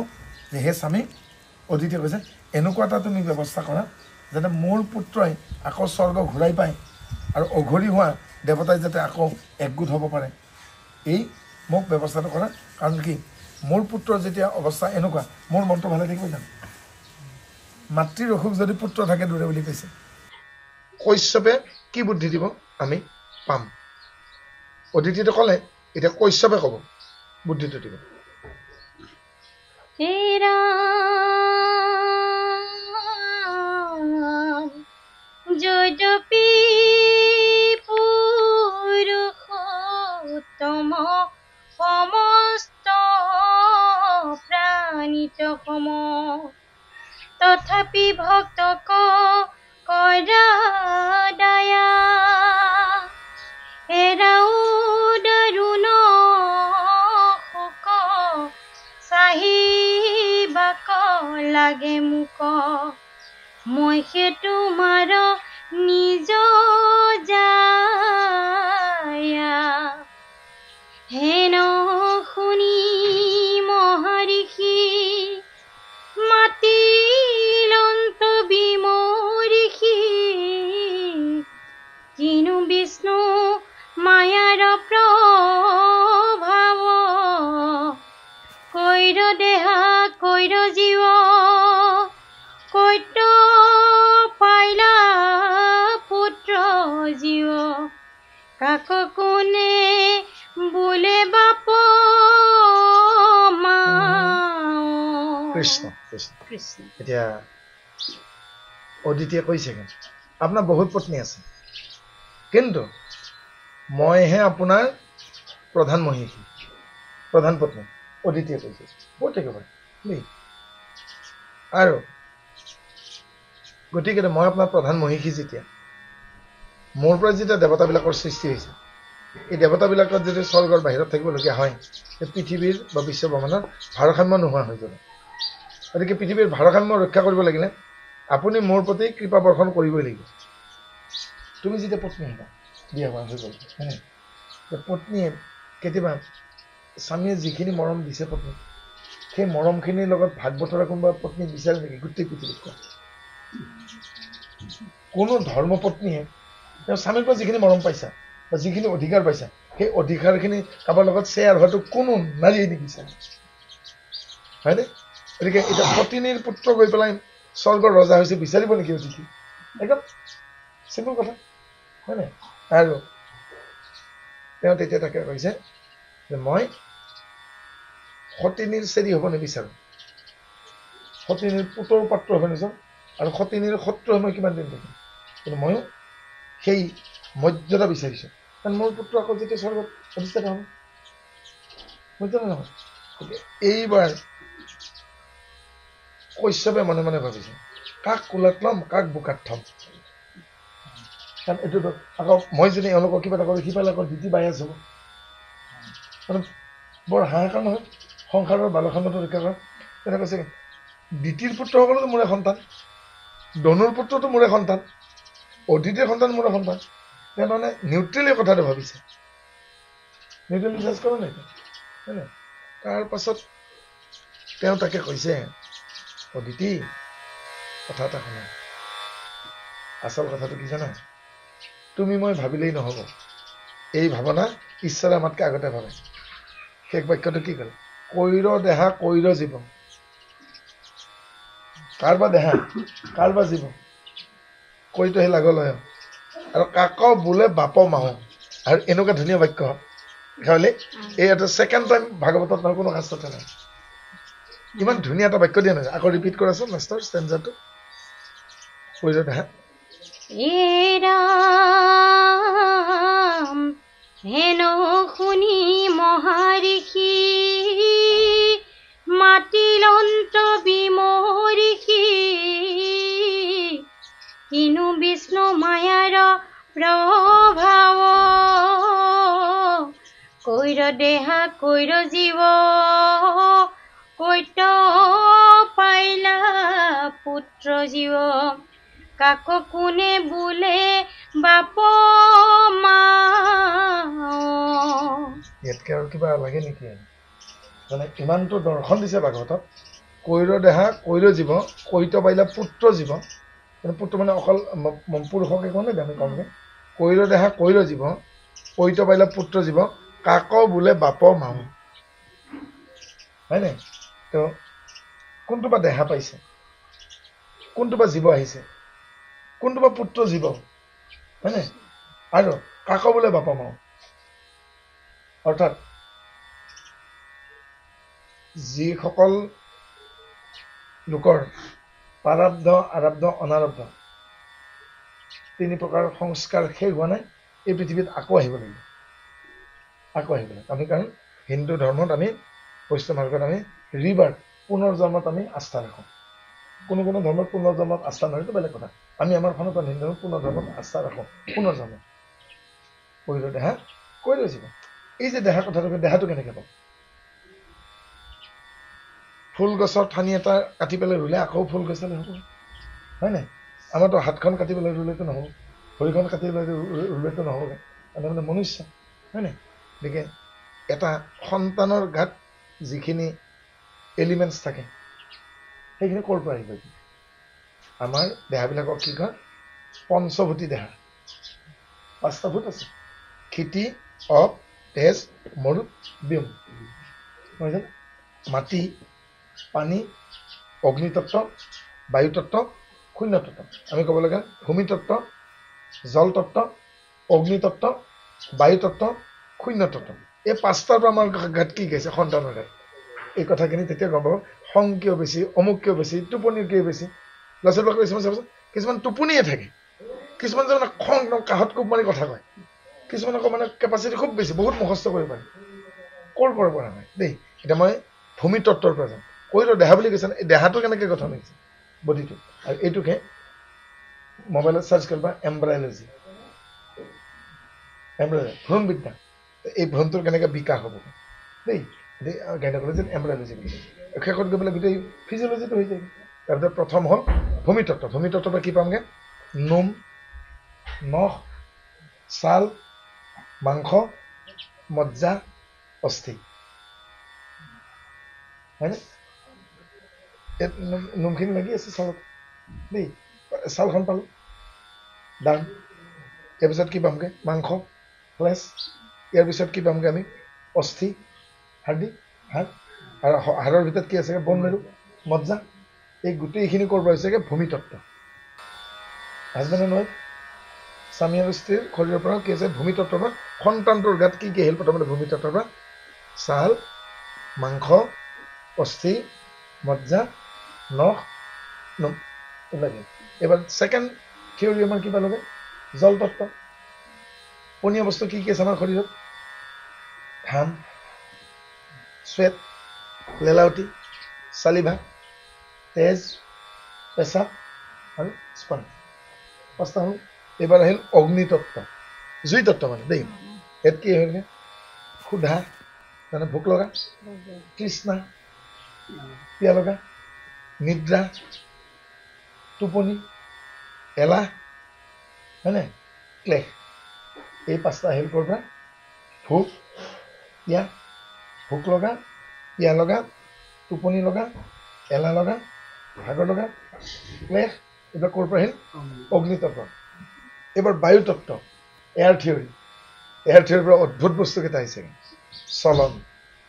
যে হে স্বামী অদিতিয়ে কৈছে এনেকুৱা এটা তুমি ব্যৱস্থা কৰা যাতে মোৰ পুত্ৰই আকৌ স্বৰ্গ ঘূৰাই পায় আৰু অঘৰী হোৱা দেৱতাই যাতে আকৌ একগোট হ'ব পাৰে এই মোক ব্যৱস্থাটো কৰা কাৰণ কি মোৰ পুত্ৰৰ যেতিয়া অৱস্থা এনেকুৱা মোৰ মনটো ভালে থাকিব জানো মাতৃৰ অসুখ যদি পুত্ৰ থাকে দূৰে বুলি কৈছে কৈশ্যপে কি বুদ্ধি দিব আমি পাম অদিতিটো ক'লে এতিয়া কৈশ্যপে ক'ব বুদ্ধিটো দিব যদ্যপি পুৰুষোত্তম সমস্ত প্ৰাণিত সম তথাপি ভক্তক কৰা দয়া এৰাও দাৰুণ শোক চাহিবাক লাগে মোক মই সে তোমাৰ নিজ জায়া হেন শুনি মহৰ্ষি মাতিলন্ত বিমৰ্ষি কিনো বিষ্ণু মায়াৰ প্ৰভাৱ কৈৰ দেহা কৈৰ জীৱ কৈত পাইলা পুত্ৰ জীৱ কাক কোনে বোলে বাপ মা কৃষ্ণ কৃষ্ণ এতিয়া অদিতিয়ে কৈছে আপোনাৰ বহুত পত্নী আছে কিন্তু মইহে আপোনাৰ প্ৰধান মহিষী প্ৰধান পত্নী অদিতিয়ে কৈছে বহুত একেবাৰে দেই আৰু গতিকে মই আপোনাৰ প্ৰধান মহিষী যেতিয়া মোৰ পৰা যেতিয়া দেৱতাবিলাকৰ সৃষ্টি হৈছে এই দেৱতাবিলাকত যদি স্বৰ্গৰ বাহিৰত থাকিবলগীয়া হয় পৃথিৱীৰ বা বিশ্বব্ৰহ্মাণ্ডৰ ভাৰসাম্য নোহোৱা হৈ যাব গতিকে পৃথিৱীৰ ভাৰসাম্য ৰক্ষা কৰিব লাগিলে আপুনি মোৰ প্ৰতি কৃপা বৰ্ষণ কৰিবই লাগিব তুমি যেতিয়া পত্নী হ'বা বিয়া হোৱা হৈ গ'ল পত্নীয়ে কেতিয়াবা স্বামীয়ে যিখিনি মৰম দিছে পত্নী সেই মৰমখিনিৰ লগত ভাগ বতৰা কোনোবা পত্নী বিচাৰে নেকি গোটেই পৃথিৱীত কোনো ধৰ্মপত্নীয়ে তেওঁ স্বামীৰ পৰা যিখিনি মৰম পাইছা বা যিখিনি অধিকাৰ পাইছা সেই অধিকাৰখিনি কাৰোবাৰ লগত শ্বেয়াৰ হোৱাটো কোনো নাৰীয়ে নিবিচাৰে হয়নে গতিকে এতিয়া পত্নীৰ পুত্ৰ গৈ পেলাই স্বৰ্গৰ ৰজা হৈছে বিচাৰিব নেকি অতিথি একদম চিম্পল কথা হয়নে আৰু তেওঁ তেতিয়া তাকে কৈছে যে মই সতিনীৰ চেৰি হ'ব নিবিচাৰোঁ সতিনীৰ পুতৰ পাত্ৰ হ'ব নিবিচাৰোঁ আৰু সতিনীৰ শত্ৰু মই কিমান দিন থাকিম কিন্তু ময়ো সেই মৰ্যাদা বিচাৰিছোঁ কাৰণ মোৰ পুত্ৰ আকৌ যেতিয়া স্বৰ্গত অধিষ্ঠিত হ'ব মৰ্যাদা নহয় এইবাৰ কৈশ্যপে মনে মনে ভাবিছে কাক কোলাত ল'ম কাক বোকাত থ'ম কাৰণ এইটোতো আকৌ মই যদি এওঁলোকক কিবা এটা কৰোঁ সিফালে আকৌ দিতি বাই আছোঁ মানে বৰ হাহাকাৰ নহয় সংসাৰৰ বালখান্ডটো ৰক্ষা কৰা তেনে কৈছে দিতিৰ পুত্ৰসকলো মোৰে সন্তান ধনুৰ পুত্ৰটো মোৰে সন্তান অদিতিৰ সন্তান মোৰে সন্তান তেওঁ মানে নিউট্ৰেলি কথাটো ভাবিছে নিউট্ৰেল ৰিচাৰ্জ কৰা নাই হয়নে তাৰ পাছত তেওঁ তাকে কৈছে অদিতি কথা এটা শুনা আচল কথাটো কি জানা তুমি মই ভাবিলেই নহ'ব এই ভাৱনা ঈশ্বৰে আমাতকৈ আগতে ভাবে শেষ বাক্যটো কি ক'লে কৈৰ দেহা কৈৰ জীৱ কাৰ বা দেহা কাৰ বা জীৱ কৈটো সেই লাগলয় আৰু কাক বোলে বাপ মাহ আৰু এনেকুৱা ধুনীয়া বাক্য খালি এই এটা ছেকেণ্ড টাইম ভাগৱতত নহয় কোনো শাস্ত্ৰতে নাই ইমান ধুনীয়া এটা বাক্য দিয়া নাই আকৌ ৰিপিট কৰাচোন মাষ্টাৰ ষ্টেঞ্জাৰটো কৈৰ দেহা হেন শুনি মহৰ্ষি মাতিলন্ত বিমৰ্ষি কিনো বিষ্ণু মায়াৰ প্ৰভাৱ কৈৰ দেহা কৈৰ জীৱ কৈত পাইলা পুত্ৰ জীৱ কাক কোনে বোলে বাপ মা ইয়াতকৈ আৰু কিবা লাগে নেকি মানে ইমানটো দৰ্শন দিছে ভাগৱতত কৈৰ দেহা কৈৰ জীৱ কৈত পাৰিলে পুত্ৰ জীৱ কিন্তু পুত্ৰ মানে অকল পুৰুষকে কওঁ নেকি আমি কমকৈ কৈৰ দেহা কৈৰ জীৱ কৈত পাৰিলে পুত্ৰ জীৱ কাক বোলে বাপ মাও হয়নে তো কোনটো বা দেহা পাইছে কোনটো বা জীৱ আহিছে কোনটো বা পুত্ৰ জীৱ হয়নে আৰু কাক বোলে বাপ মাও অৰ্থাৎ যিসকল লোকৰ প্ৰাৰব্ধ আৰব্ধ অনাৰব্ধ তিনি প্ৰকাৰ সংস্কাৰ শেষ হোৱা নাই এই পৃথিৱীত আকৌ আহিব লাগিব আমি কাৰণ হিন্দু ধৰ্মত আমি বৈষ্ণৱ মাৰ্গত আমি ৰিবাৰ্থ পুনৰ জন্মত আমি আস্থা ৰাখোঁ কোনো ধৰ্মত পুনৰ জন্মত আস্থা নকৰিটো বেলেগ কথা আমি আমাৰ সনাতন হিন্দু পুনৰ ধৰ্মত আস্থা ৰাখোঁ পুনৰ জন্মত কৈৰ দেহা কৈৰ জীৱ এই যে দেহা কথাটো দেহাটো কেনেকৈ পাব ফুল গছৰ ঠানি এটা কাটি পেলাই ৰুলে আকৌ ফুল গছলৈ হ'ব হয় নাই আমাৰতো হাতখন কাটি পেলাই ৰুলেতো নহ'ব ভৰিখন কাটি পেলাই ৰুলেতো নহ'বগৈ মানে মনুষ্য হয় নাই গতিকে এটা সন্তানৰ গাত যিখিনি এলিমেণ্টছ থাকে সেইখিনি ক'ৰ পৰা আহিব আমাৰ দেহাবিলাকক কি কয় পঞ্চভূতি দেহা 5টা ভূত আছে ক্ষিতি অপ তেজ মৰুত ব্যোম নহয় মাটি পানী অগ্নিতত্ত্ব বায়ুতত্ত্ব শূন্যতত্ত্ব আমি ক'ব লগা ভূমিতত্ত্ব জলতত্ত্ব অগ্নিতত্ত্ব বায়ুতত্ত্ব শূন্যতত্ত্ব এই 5টাৰ পৰা আমাৰ গাত কি গাইছে সন্তানৰ গাত এই কথাখিনি তেতিয়া গম পাব খং কিয় বেছি অমুক কিয় বেছি টোপনিৰ কিয় বেছি ল'ৰা ছোৱালীবিলাক কিছুমান টোপনিয়ে থাকে কিছুমান যে মানে খং একদম কাহত কোব মাৰি কথা কয় কিছুমান আকৌ মানে কেপাচিটি খুব বেছি বহুত মুখস্থ কৰিব পাৰে ক'ৰ পৰা নাই দেই এতিয়া মই ভূমিতত্ত্বৰ পৰা যাম কৈৰ দেহা বুলি কৈছে এই দেহাটো কেনেকৈ গঠন হৈছে বডিটো আৰু এইটোকে মোবাইলত চাৰ্চ কৰিবা এম্ব্ৰায়লজি ভ্ৰূণবিদ্যা এই ভ্ৰূণটোৰ কেনেকৈ বিকাশ হ'ব দেই গাইনকলজিত এম্ব্ৰায়লজি বুলি শেষত গৈ পেলাই গোটেই ফিজিঅলজিটো হৈ যায় তাৰপিছত প্ৰথম হ'ল ভূমিতত্ত্বৰ পৰা কি পামগৈ নোম নখ ছাল মাংস মজ্জা অস্থি হয়নে নোমখিনি লাগি আছে ছালত দেই ছালখন পালোঁ দাম ইয়াৰ পিছত কি পামগৈ মাংস ফ্লেছ ইয়াৰ পিছত কি পামগৈ আমি অস্থি হাৰ্ডি হাড় আৰু হাড়ৰ ভিতৰত কি আছেগৈ বন মেৰু মজ্জা এই গোটেইখিনি ক'ৰ পৰা হৈছেগৈ ভূমিতত্ত্ব হাজবেণ্ড এণ্ড ৱাইফ স্বামী আৰু স্ত্ৰীৰ শৰীৰৰ পৰা কি আছে ভূমিতত্ত্বৰ পৰা সন্তানটোৰ গাত কি আহিল প্ৰথমতে ভূমিতত্ত্বৰ পৰা ছাল মাংস অস্থি মজ্জা নখ নোম এইবিলাকে এবাৰ ছেকেণ্ড থিয়ৰী আমাৰ কি পালোগৈ জলতত্ত্ব পনীয়া বস্তু কি আছে আমাৰ শৰীৰত ঘাম স্বেট লেলাৱতী চালিভা তেজ পেচাব আৰু স্পন 5টা হ'ল এইবাৰ আহিল অগ্নিতত্ত্ব জুই তত্ত্ব মানে দেই ইয়াত কি হ'লগৈ ক্ষুধা মানে ভোক লগা তৃষ্ণা পিয়া লগা নিদ্ৰা টোপনি এলাহ হয়নে ক্লেশ এই 5টা আহিল ক'ৰ পৰা ভোক পিয়া ভোক লগা পিয়া লগা টোপনি লগা এলাহ লগা ভাগৰ লগা ক্লেশ এইবিলাক ক'ৰ পৰা আহিল অগ্নিতত্ত্ব এইবাৰ বায়ুতত্ত্ব এয়াৰ থিয়ৰীৰ পৰা অদ্ভুত বস্তুকেইটা আহিছে চলন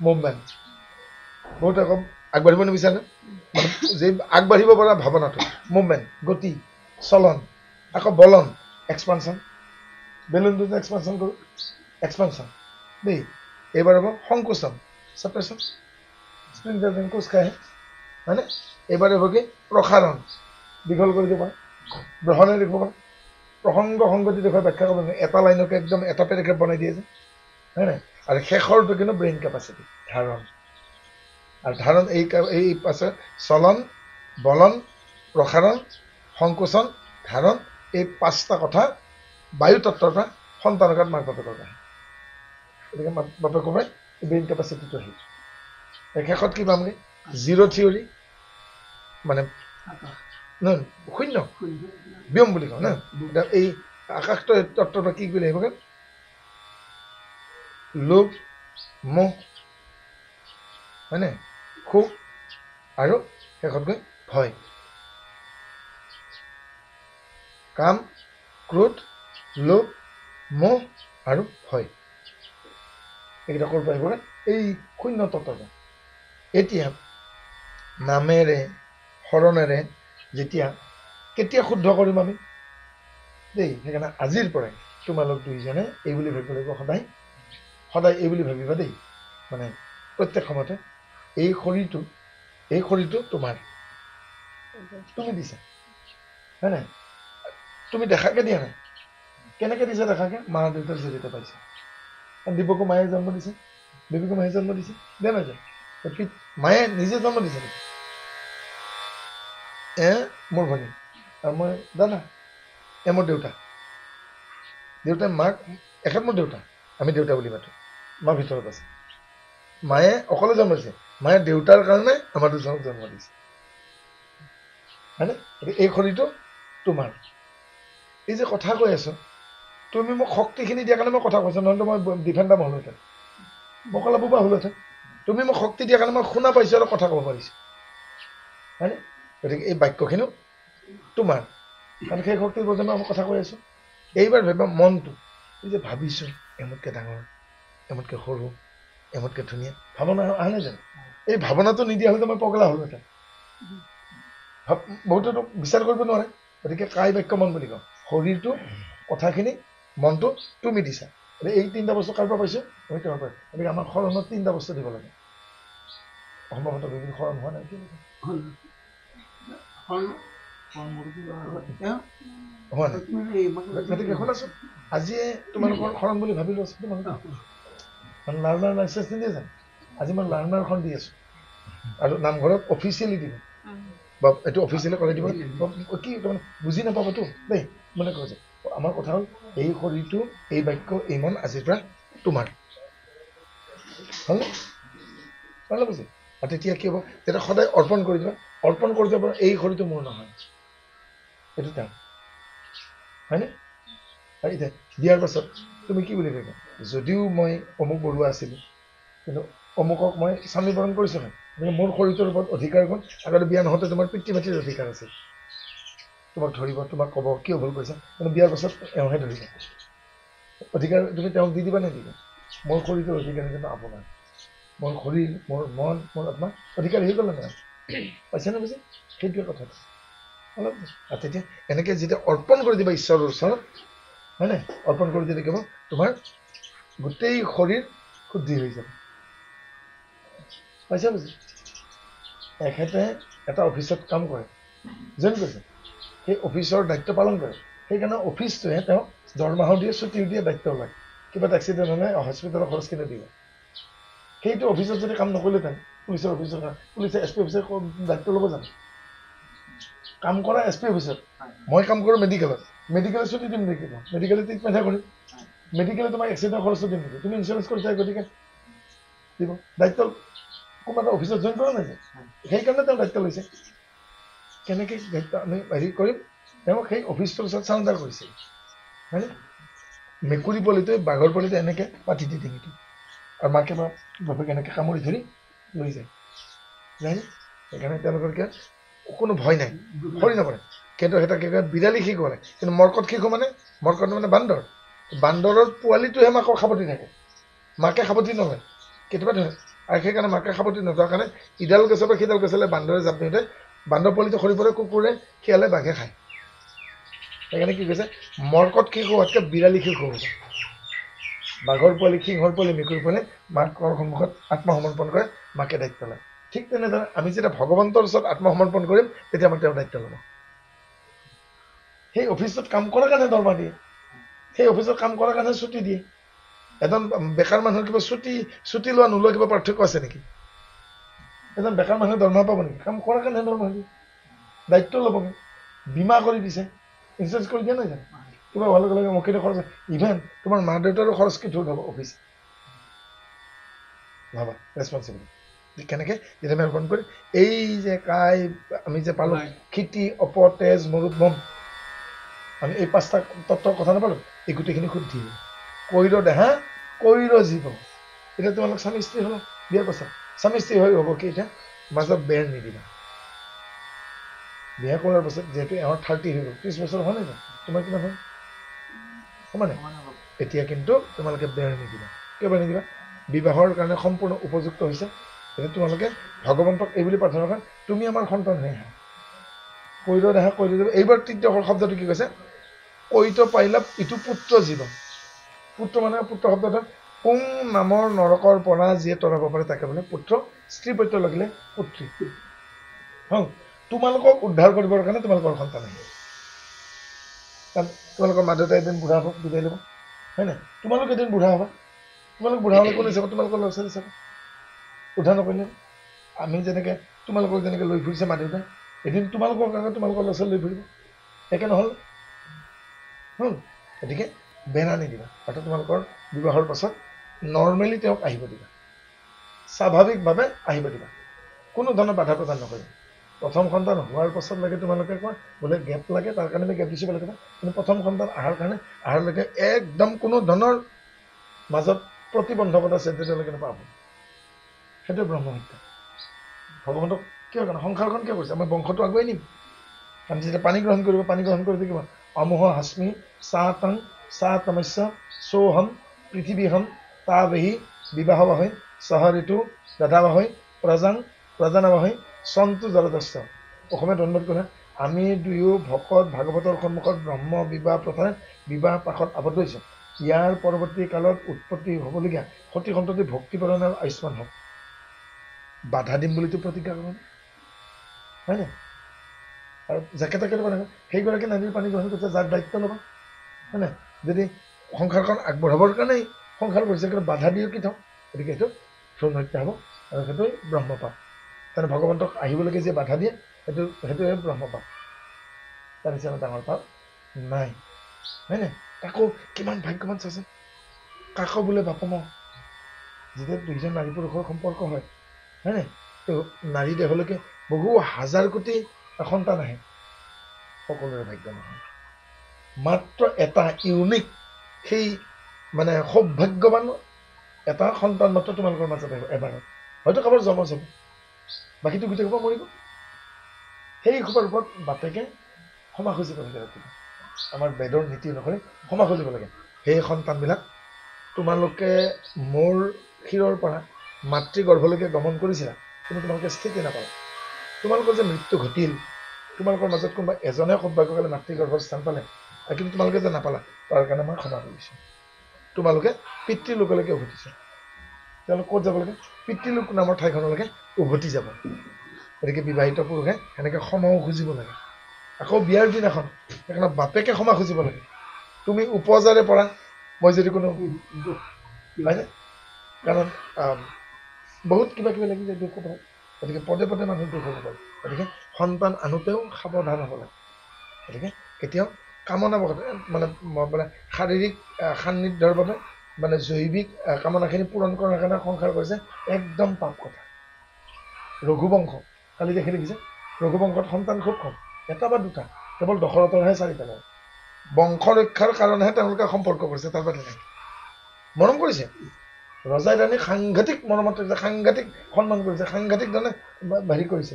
মুভমেণ্ট বহুতে আকৌ আগবাঢ়িব নিবিচাৰে মানে যে আগবাঢ়িব পৰা ভাৱনাটো মুভমেণ্ট গতি চলন আকৌ বলন এক্সপানশ্যন বেলুনটো এক্সপানশ্যন কৰোঁ এক্সপানশ্যন দেই এইবাৰ হ'ব সংকোচন ছেপাৰেশ্যন স্প্ৰিং ড্ৰাইভিং কোচ খায় হয়নে এইবাৰ হ'ব কি প্ৰসাৰণ দীঘল কৰি দিব পাৰে গ্ৰহণে লিখিব পাৰে প্ৰসংগ সংগতি দেখুৱাই ব্যাখ্যা কৰিব নোৱাৰে এটা লাইনকে একদম এটা পেৰেগ্ৰাফ বনাই দিয়ে যে হয় নাই আৰু শেষৰটো কিন্তু ব্ৰেইন কেপাচিটি ধাৰণ আৰু ধাৰণ এই আছে চলন বলন প্ৰসাৰণ সংকোচন ধাৰণ এই 5টা কথা বায়ুতত্ত্বৰ পৰা সন্তানৰ গাত মাক বাপেকৰ পৰা গতিকে মাক বাপেকৰ পৰাই ব্ৰেইন কেপাচিটিটো আহিল শেষত কি পামগৈ জিৰ' থিয়ৰী মানে নহয় শূন্য ব্যোম বুলি কওঁ না এই আকাশ তত্ত্বটো কি বুলি আহিব লোভ মোহ হয়নে ক্ষোভ আৰু শেষত গৈ ভয় কাম ক্ৰোধ লোভ মোহ আৰু ভয় এইকেইটা ক'ৰ পৰা আহিব এই শূন্য তত্ত্বটো এতিয়া নামেৰে শৰণেৰে যেতিয়া কেতিয়া শুদ্ধ কৰিম আমি দেই সেইকাৰণে আজিৰ পৰাই তোমালোক দুইজনে এই বুলি ভাবিব লাগিব সদায় সদায় এই বুলি ভাবিবা দেই মানে প্ৰত্যেক সময়তে এই শৰীৰটো তোমাৰ তুমি দিছা হয় নাই তুমি দেখাকে দিয়া নাই কেনেকে দিছা দেখাকে মা দেউতাৰ জড়িত পাইছা দীপকো মায়ে জন্ম দিছে দেৱীকো মায়ে জন্ম দিছে দিয়া নাই মায়ে নিজে জন্ম দিছে মোৰ ভনী আৰু মই জানা মোৰ দেউতাই মাক এখেত মোৰ দেউতা আমি দেউতা বুলি মাতো মা ভিতৰত আছে মায়ে অকলে জন্ম দিছে মায়ে দেউতাৰ কাৰণে আমাৰ দুজনক জন্ম দিছে হয়নে এই শৰীৰটো তোমাৰ এই যে কথা কৈ আছো তুমি মোক শক্তিখিনি দিয়াৰ কাৰণে মই কথা কৈছো নহ'লে মই ডিফেণ্ডাৰ হ'লোহেঁতেন মই ক'লা বোবা হ'লোহেঁতেন তুমি মোক শক্তি দিয়াৰ কাৰণে মই শুনা পাইছো আৰু কথা ক'ব পাৰিছো হয়নে গতিকে এই বাক্যখিনিও তোমাৰ কাৰণ সেই শক্তিৰ বজে মই কথা কৈ আছো এইবাৰ ভাবিবা মনটো এই যে ভাবিছো এমতকে ডাঙৰ এমতকে সৰু এমতকে ধুনীয়া ভাৱনা আহে নাই জানো এই ভাৱনাটো নিদিয়া হ'লে মই পগলা হ'লোহেঁতেন বহুতেতো বিচাৰ কৰিব নোৱাৰে গতিকে কাই বাক্য মন বুলি কওঁ শৰীৰটো কথাখিনি মনটো তুমি দিছা এই 3টা বস্তু কাৰ পৰা পাইছো আমি তোমাৰ পৰা গতিকে আমাৰ শৰণত 3টা বস্তু দিব লাগে সম্ভৱতঃ বিভিন্ন শৰণ হোৱা নাই কি গতিকে শুনাচোন আজিয়ে তোমালোকৰ শৰণ বুলি ভাবি লৈছো তোমালোক লাৰ্ণাৰ লাইচেঞ্চ নিদিয়ে জানো আজি মই লাৰ্ণাৰখন দি আছো আৰু নামঘৰত অফিচিয়েলি দিব বা এইটো অফিচিয়েলি কৰাই দিব কি তাৰমানে বুজি নাপাবতো দেই মানে কৈছে আমাৰ কথা হ'ল এই শৰীৰটো এই বাক্য এই মন আজিৰ পৰা তোমাৰ হ'লনে হ'লে বুজি আৰু তেতিয়া কি হ'ব তেতিয়া সদায় অৰ্পণ কৰি দিবা অৰ্পণ কৰি যাব এই শৰীৰটো মোৰ নহয় এইটো তেওঁ হয়নে আৰু এতিয়া দিয়াৰ পাছত তুমি কি বুলি ভাবিবা যদিও মই অমুক বৰুৱা আছিলো কিন্তু অমুকক মই স্বামীবৰণ কৰিছো নাই গতিকে মোৰ শৰীৰটোৰ ওপৰত অধিকাৰ গ'ল আগতে বিয়া নহওঁতে তোমাৰ পিতৃ মাতৃৰ অধিকাৰ আছিল তোমাক ধৰিব তোমাক ক'ব কিয় ভুল কৰিছা কিন্তু বিয়াৰ পাছত এওঁহে ধৰিব অধিকাৰ তুমি তেওঁক দি দিবা নে দিবা মোৰ শৰীৰটোৰ অধিকাৰ কিন্তু আপোনাৰ মোৰ শৰীৰ মোৰ মন মোৰ আত্মা অধিকাৰ হৈ গ'ল নাই পাইছে নে বুজি সেইটোৱে কথাটো অলপ তেতিয়া এনেকে যেতিয়া অৰ্পণ কৰি দিবা ঈশ্বৰৰ ওচৰত হয় নাই অৰ্পণ কৰি দিলে কি হ'ব তোমাৰ গোটেই শৰীৰ শুদ্ধি হৈ যাব পাইছা বুজি এখেতে এটা অফিচত কাম কৰে জইন কৰিছে সেই অফিচৰ দায়িত্ব পালন কৰে সেইকাৰণে অফিচটোৱে তেওঁ দৰমহাও দিয়ে ছুটিও দিয়ে দায়িত্ব লয় কিবা এটা এক্সিডেণ্ট হ'লে হস্পিটেলৰ খৰচখিনি দিব সেইটো অফিচত যদি কাম নকৰিলেহেঁতেন পুলিচৰ অফিচৰ পুলিচে SP অফিচৰ দায়িত্ব ল'ব জানো কাম কৰা SP অফিচত মই কাম কৰোঁ মেডিকেলত ছুটি দিম নেকি মেডিকেলে ট্ৰিটমেণ্টহে কৰিম মেডিকেলে তোমাক এক্সিডেণ্টৰ খৰচটো দিম নেকি তুমি ইঞ্চুৰেঞ্চ কৰিছা গতিকে দিব দায়িত্ব কোনোবা এটা অফিচত জইন কৰা নাই যে সেইকাৰণে তেওঁ দায়িত্ব লৈছে কেনেকৈ দায়িত্ব আমি হেৰি কৰিম তেওঁক সেই অফিচটোৰ ওচৰত চাৰেণ্ডাৰ কৰিছে হয়নে মেকুৰী পোৱালিটোৱে বাঘৰ পোৱালিটো এনেকৈ পাতি দি ডিঙিটো আৰু মাকে বা বাপেকে এনেকৈ কামুৰি ধৰি লৈ যায় যায়নে সেইকাৰণে তেওঁলোকৰ কিয় কোনো ভয় নাই সৰি নপৰে কিন্তু এটা কি কয় বিড়ালী শিশু মানে কিন্তু মৰ্কট শিশু মানে বান্দৰৰ পোৱালিটোহে মাকক সাৱটি থাকে মাকে সাৱটি নলয় কেতিয়াবা ধৰে আৰু সেইকাৰণে মাকে সাৱটি নথকাৰ কাৰণে ইডাল গছৰ পৰা সিডাল গছলৈ বান্দৰে জাপ দিওঁতে বান্দৰ পোৱালিটো সৰি পৰে কুকুৰে শিয়ালে বাঘে খায় সেইকাৰণে কি কৈছে মৰ্কট শিশু হোৱাতকৈ বিড়ালী শিশু হ'ব বাঘৰ পোৱালি সিংহৰ পোৱালি মেকুৰী পোৱালি মাকৰ সন্মুখত আত্মসমৰ্পণ কৰে মাকে দায়িত্ব লয় ঠিক তেনেদৰে আমি যেতিয়া ভগৱন্তৰ ওচৰত আত্মসমৰ্পণ কৰিম তেতিয়া আমাক তেওঁ দায়িত্ব ল'ব সেই অফিচত কাম কৰাৰ কাৰণে দৰমহা দিয়ে সেই অফিচত কাম কৰাৰ কাৰণে ছুটি দিয়ে এজন বেকাৰ মানুহৰ কিবা ছুটি লোৱা নোলোৱা কিবা পাৰ্থক্য আছে নেকি এজন বেকাৰ মানুহে দৰমহা পাব নেকি কাম কৰাৰ কাৰণে দৰমহা দিয়ে দায়িত্ব ল'বগৈ বীমা কৰি দিছে ইঞ্চুৰেঞ্চ কৰি দিয়া নাই জানো কিবা ভাল লাগে মকিলে খৰচ ইভেন তোমাৰ মা দেউতাৰো খৰচ কি ধৰি হ'ব অফিচ ভাবা ৰেচপনচিবিলিটি কেনেকৈ যেতিয়া আমি অৰ্পণ কৰি এই যে কাই আমি যে পালোঁ খেতি অপতেজ মৰুভূম আমি এই 5টা তত্ত্বৰ কথা নাপালোঁ, এই গোটেইখিনি শুদ্ধি কৈৰ দেহা কৈৰ জীৱ। এতিয়া তোমালোক স্বামী স্ত্ৰী হ'লা, বিয়াৰ পাছত স্বামী স্ত্ৰী হৈ হ'ব কি এতিয়া মাজত বেৰ নিদিবা। বিয়া কৰাৰ পাছত যিহেতু এওঁৰ 30 হৈ গ'ল, 30 বছৰ হোৱা নাই জানো, তোমাৰ কিমান হ'ল সমানে, এতিয়া কিন্তু তোমালোকে বেৰ নিদিবা। কিয় বেৰ নিদিবা? বিবাহৰ কাৰণে সম্পূৰ্ণ উপযুক্ত হৈছে। এতিয়া তোমালোকে ভগৱন্তক এই বুলি প্ৰাৰ্থনা কৰা, তুমি আমাৰ সন্তান হে কৈৰ দেহা কৈৰ জীৱ। এইবাৰ তৃতীয় শব্দটো কি কৈছে? কৈত পাইলা ইটো পুত্ৰ জীৱ। পুত্ৰ মানে পুত্ৰ শব্দটো পুং নামৰ নৰকৰ পৰা যিয়ে তৰাব পাৰে তাকে বোলে পুত্ৰ। স্ত্ৰী পত্য লাগিলে পুত্ৰী। তোমালোকক উদ্ধাৰ কৰিবৰ কাৰণে তোমালোকৰ সন্তান আহিব। কাৰণ তোমালোকৰ মা দেউতা এদিন বুঢ়া হওক, বিদায় ল'ব, হয় নাই? তোমালোক এদিন বুঢ়া হ'বা, তোমালোক বুঢ়া হ'লে কোন হিচাপত তোমালোকৰ ল'ৰা ছোৱালী চাব, উদ্ধাৰ নকৰিলে। আমি যেনেকে তোমালোকক যেনেকে লৈ ফুৰিছে মা দেউতাই, এদিন তোমালোকৰ কাৰণে তোমালোকৰ ল'ৰা ছোৱালী লৈ ফুৰিব, একে নহ'ল হ'ল। গতিকে বেৰা নিদিবা, অৰ্থাৎ তোমালোকৰ বিবাহৰ পাছত নৰ্মেলি তেওঁক আহিব দিবা, স্বাভাৱিকভাৱে আহিব দিবা, কোনো ধৰণৰ বাধা প্ৰদান নকৰিবা। প্ৰথম সন্তান হোৱাৰ পাছত লাগে তোমালোকে কোৱা বোলে গেপ লাগে, তাৰ কাৰণে গেপ দিছোঁ বোলে, কিন্তু প্ৰথম সন্তান অহাৰ কাৰণে অহালৈকে একদম কোনো ধৰণৰ মাজত প্ৰতিবন্ধকতা আছে তেতিয়ালৈকে নাপাব। সেইটোৱে ব্ৰহ্মহত্যা। ভগৱন্তক কিয় কাৰণে সংসাৰখন কিয় কৰিছে? আমাৰ বংশটো আগুৱাই নিম। কাৰণ যেতিয়া পানী গ্ৰহণ কৰিব, পানী গ্ৰহণ কৰি থাকিব অমোহ হাস্মি চা তং চা তমস্য চৌহম পৃথিৱীহম তা বেহি বিবাহ বাহৈ সহ ঋতু দাদা বাহৈ প্ৰজাং প্ৰজানা বাহৈ চন্তু জলদস্ত। অসমীয়াত অনুবাদ কৰে, আমি দুয়ো ভকত ভাগৱতৰ সন্মুখত ব্ৰহ্ম বিবাহ প্ৰথাৰে বিবাহ পাশত আবদ্ধ হৈছোঁ। ইয়াৰ পৰৱৰ্তী কালত উৎপত্তি হ'বলগীয়া সতি সন্ততি ভক্তিপৰায়ণ আৰু আয়ুষ্মান হওক। বাধা দিম বুলিতো প্ৰতিজ্ঞা কৰা নাই, হয় নাই? আৰু যাকে তাকে সেইগৰাকী নদীৰ পানী গ্ৰহণ কৰিছে, যাৰ দায়িত্ব ল'বা, হয় নাই? যদি সংসাৰখন আগবঢ়াবৰ কাৰণেই সংসাৰ কৰিছে, কিন্তু বাধা দিয়ে কি থওঁ? গতিকে সেইটো ভ্ৰূণ হত্যা হ'ব আৰু সেইটোৱে ব্ৰহ্মপাপ। তাৰমানে ভগৱন্তক আহিবলৈকে যে বাধা দিয়ে সেইটোৱে ব্ৰহ্মপাপ। তাৰ নিচিনা ডাঙৰ পাপ নাই, হয় নাই? কাকো কিমান ভাগ্যৱান চাইছে, কাকো বোলে বাপমা যেতিয়া দুইজন নাৰী পুৰুষৰ সম্পৰ্ক হয়, হয় নাই? তো নাৰী দেহলৈকে বহু হাজাৰ কোটি সন্তান আহে, সকলোৰে ভাগ্য নহয়। মাত্ৰ এটা ইউনিক, সেই মানে সৌভাগ্যৱান এটা সন্তান মাত্ৰ তোমালোকৰ মাজত আহিব এবাৰত। হয়তো কাৰোবাৰ জন্ম যাব, বাকীটো গোটেই সোপা মৰিব। সেই সোপাৰ ওপৰত বাপেকে ক্ষমা খুজিব লাগে। ৰাতিপুৱা আমাৰ বেদৰ নীতি অনুসৰি ক্ষমা খুজিব লাগে। সেই সন্তানবিলাক তোমালোকে মোৰ শিৰৰ পৰা মাতৃগৰ্ভলৈকে গমন কৰিছিলা, কিন্তু তোমালোকে স্থিতি নাপালা। তোমালোকৰ যে মৃত্যু ঘটিল, তোমালোকৰ মাজত কোনোবা এজনে সৌভাগ্যকালে মাতৃগৰ্ভৰ স্থান পালে, কিন্তু তোমালোকে যে নাপালা, তাৰ কাৰণে মই ক্ষমা কৰিছোঁ। তোমালোকে পিতৃলোকলৈকে উভতিছে। তেওঁলোক ক'ত যাব লাগে? পিতৃলোক নামৰ ঠাইখনলৈকে উভতি যাব। গতিকে বিবাহিত পুৰুষে সেনেকে ক্ষমাও খুজিব লাগে। আকৌ বিয়াৰ দিনাখন সেইকাৰণে বাপেকে ক্ষমা খুজিব লাগে। তুমি উপজাৰে পৰা মই যদি কোনো হয়নে, কাৰণ বহুত কিবা কিবি লাগি যায় দুখ হ'ব। গতিকে পদে পদে মানুহ দুখ হ'ব পাৰে। গতিকে সন্তান আনোতেও সাৱধান হ'ব লাগে। গতিকে কেতিয়াও কামনা মানে শাৰীৰিক সান্নিধ্যৰ বাবে মানে জৈৱিক কামনাখিনি পূৰণ কৰাৰ কাৰণে সংসাৰ কৰিছে, একদম পাপ কথা। ৰঘুবংশ কালি দেখি দেখিছে, ৰঘুবংশত সন্তান খুব কম, এটা বা দুটা, কেৱল দশৰথৰহে 4টা লয়। বংশ ৰক্ষাৰ কাৰণেহে তেওঁলোকে সম্পৰ্ক কৰিছে, তাৰ পৰা তেনেকৈ মৰম কৰিছে। ৰজাই ৰাণীক সাংঘাতিক মৰমত কৰিছে, সাংঘাতিক সন্মান কৰিছে, সাংঘাতিক ধৰণে হেৰি কৰিছে,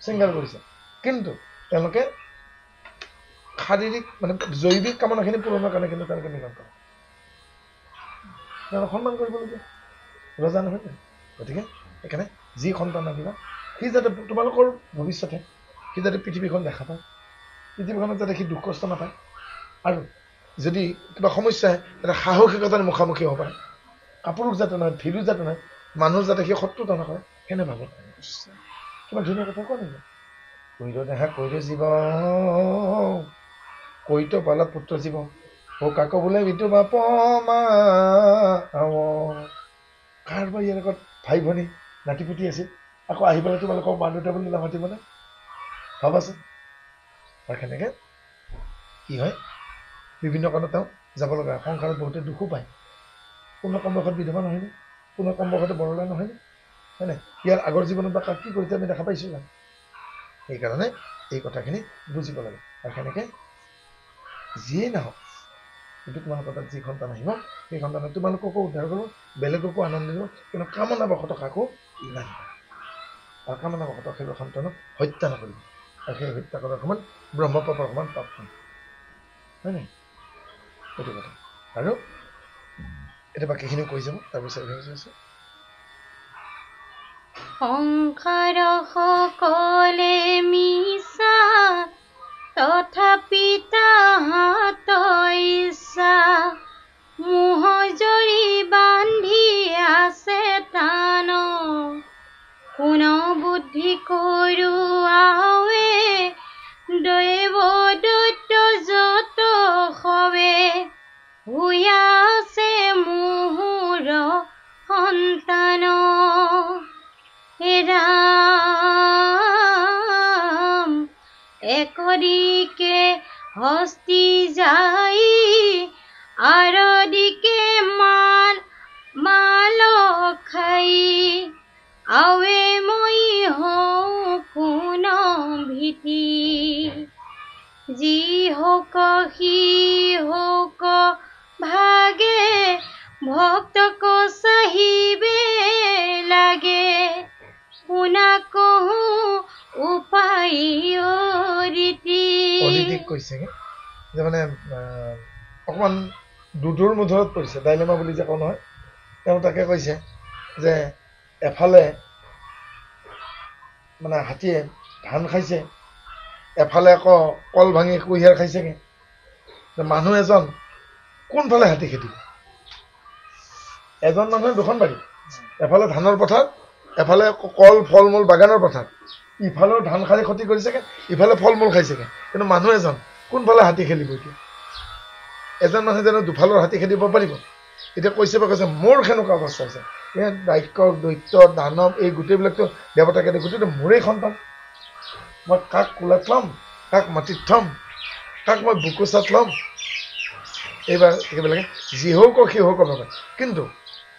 শৃংগাৰ কৰিছে। কিন্তু তেওঁলোকে শাৰীৰিক মানে জৈৱিক কামনাখিনি পূৰণৰ কাৰণে কিন্তু তেওঁলোকে মিলন কৰে, তেওঁলোক সন্মান কৰিবলগীয়া ৰজা নহয় জানো? গতিকে সেইকাৰণে যি সন্তান আনিবা, সি যাতে তোমালোকৰ ভৱিষ্যতে সি যাতে পৃথিৱীখন দেখা পায়, পৃথিৱীখনত যাতে সি দুখ কষ্ট নাপায়, আৰু যদি কিবা সমস্যা আহে তাতে সাহসিকতাৰ মুখামুখি হ'ব পাৰে, কাপোৰক যাতে নহয়, ভীৰু যাতে নহয়, মানুহ যাতে সি শত্ৰুতা নকৰে, সেনে ভাবে। কিমান ধুনীয়া কথা কোৱা নেকি? কৈৰ দেহা কৈৰ জীৱ কৈত পালা পুত্ৰ জীৱ, ও কাকো বোলে ইটো বাপ মা। কাৰোবাৰ ইয়াৰ আগত ভাই ভনী নাতি পুতি আছিল, আকৌ আহি পেলাই তোমালোকৰ মা দেউতা বুলি নামাতিবনে? ভাবাচোন। আৰু সেনেকে কি হয়, বিভিন্ন কাৰণত তেওঁ যাব লগা হয়। সংসাৰত বহুতে দুখো পায়। কোনো কম বয়সত বিধৱা নহয়নে? কোনো কম বয়সতে বৰলা নহয়নে? হয়নে? ইয়াৰ আগৰ জীৱনত বা কাক কি কৰিছে আমি দেখা পাইছোঁ জানো? সেইকাৰণে এই কথাখিনি বুজিব লাগে। আৰু সেনেকে যিয়েই নহওক কিন্তু তোমালোকৰ তাত যি সন্তান আহিব সেই সন্তানে তোমালোককো উদ্ধাৰ কৰিব বেলেগকো আনন্দ দিব কিন্তু কামনাবশতঃ কাকো নাহিব আৰু কামনাবশতঃ সেই সন্তানক হত্যা নকৰিব আৰু সেই হত্যা কৰাৰ সময়ত ব্ৰহ্মপাপৰ সমান পাপ হয় হয় নাই সেইটো কথা আৰু এতিয়া বাকীখিনিও কৈ যাব তাৰপিছত সংসাৰ সকলে মিছা তথাপি তাহাঁত ইচ্ছা মোহ জৰি বান্ধি আছে টান কোন বুদ্ধি কৰোৱাৱে দৈৱ দৈত্য যত সবে হৈ আছে মোহৰ সন্তান ৰাম একদিকে হস্তি যাই আৰদিকে মাল খাই আৱে মই হওঁ কোন ভীতি যি হক সি হক ভাগে ভক্তক চাহিবে লাগে শুনা কহো উপায় ৰীতি কৈছে যে মানে অকণমান দুধুৰ মুধৰত পৰিছে ডাইলেমা বুলি যে কওঁ নহয় তেওঁ তাকে কৈছে যে এফালে মানে হাতীয়ে ধান খাইছে এফালে আকৌ কল ভাঙি কুঁহিয়াৰ খাইছেগে মানুহ এজন কোনফালে হাতী খেদিব এজন মানুহে দুখন বাৰী এফালে ধানৰ পথাৰ এফালে কল ফল মূল বাগানৰ পথাৰ ইফালেও ধান খাই ক্ষতি কৰিছেগে ইফালে ফল মূল খাইছেগে কিন্তু মানুহ এজন কোনফালে হাতী খেলিব এতিয়া এজন মানুহে জানো দুফালৰ হাতী খেদিব পাৰিব এতিয়া কৈছে মোৰ সেনেকুৱা অৱস্থা হৈছে ৰাক্ষস দৈত্য দানৱ এই গোটেইবিলাকতো দেৱতাকে গোটেইটো মোৰেই সন্তান মই কাক কোলাত ল'ম কাক মাটিত থ'ম কাক মই বুকুচাত ল'ম এইবাৰ এইবিলাকে যি হওক সি হওক পাব কিন্তু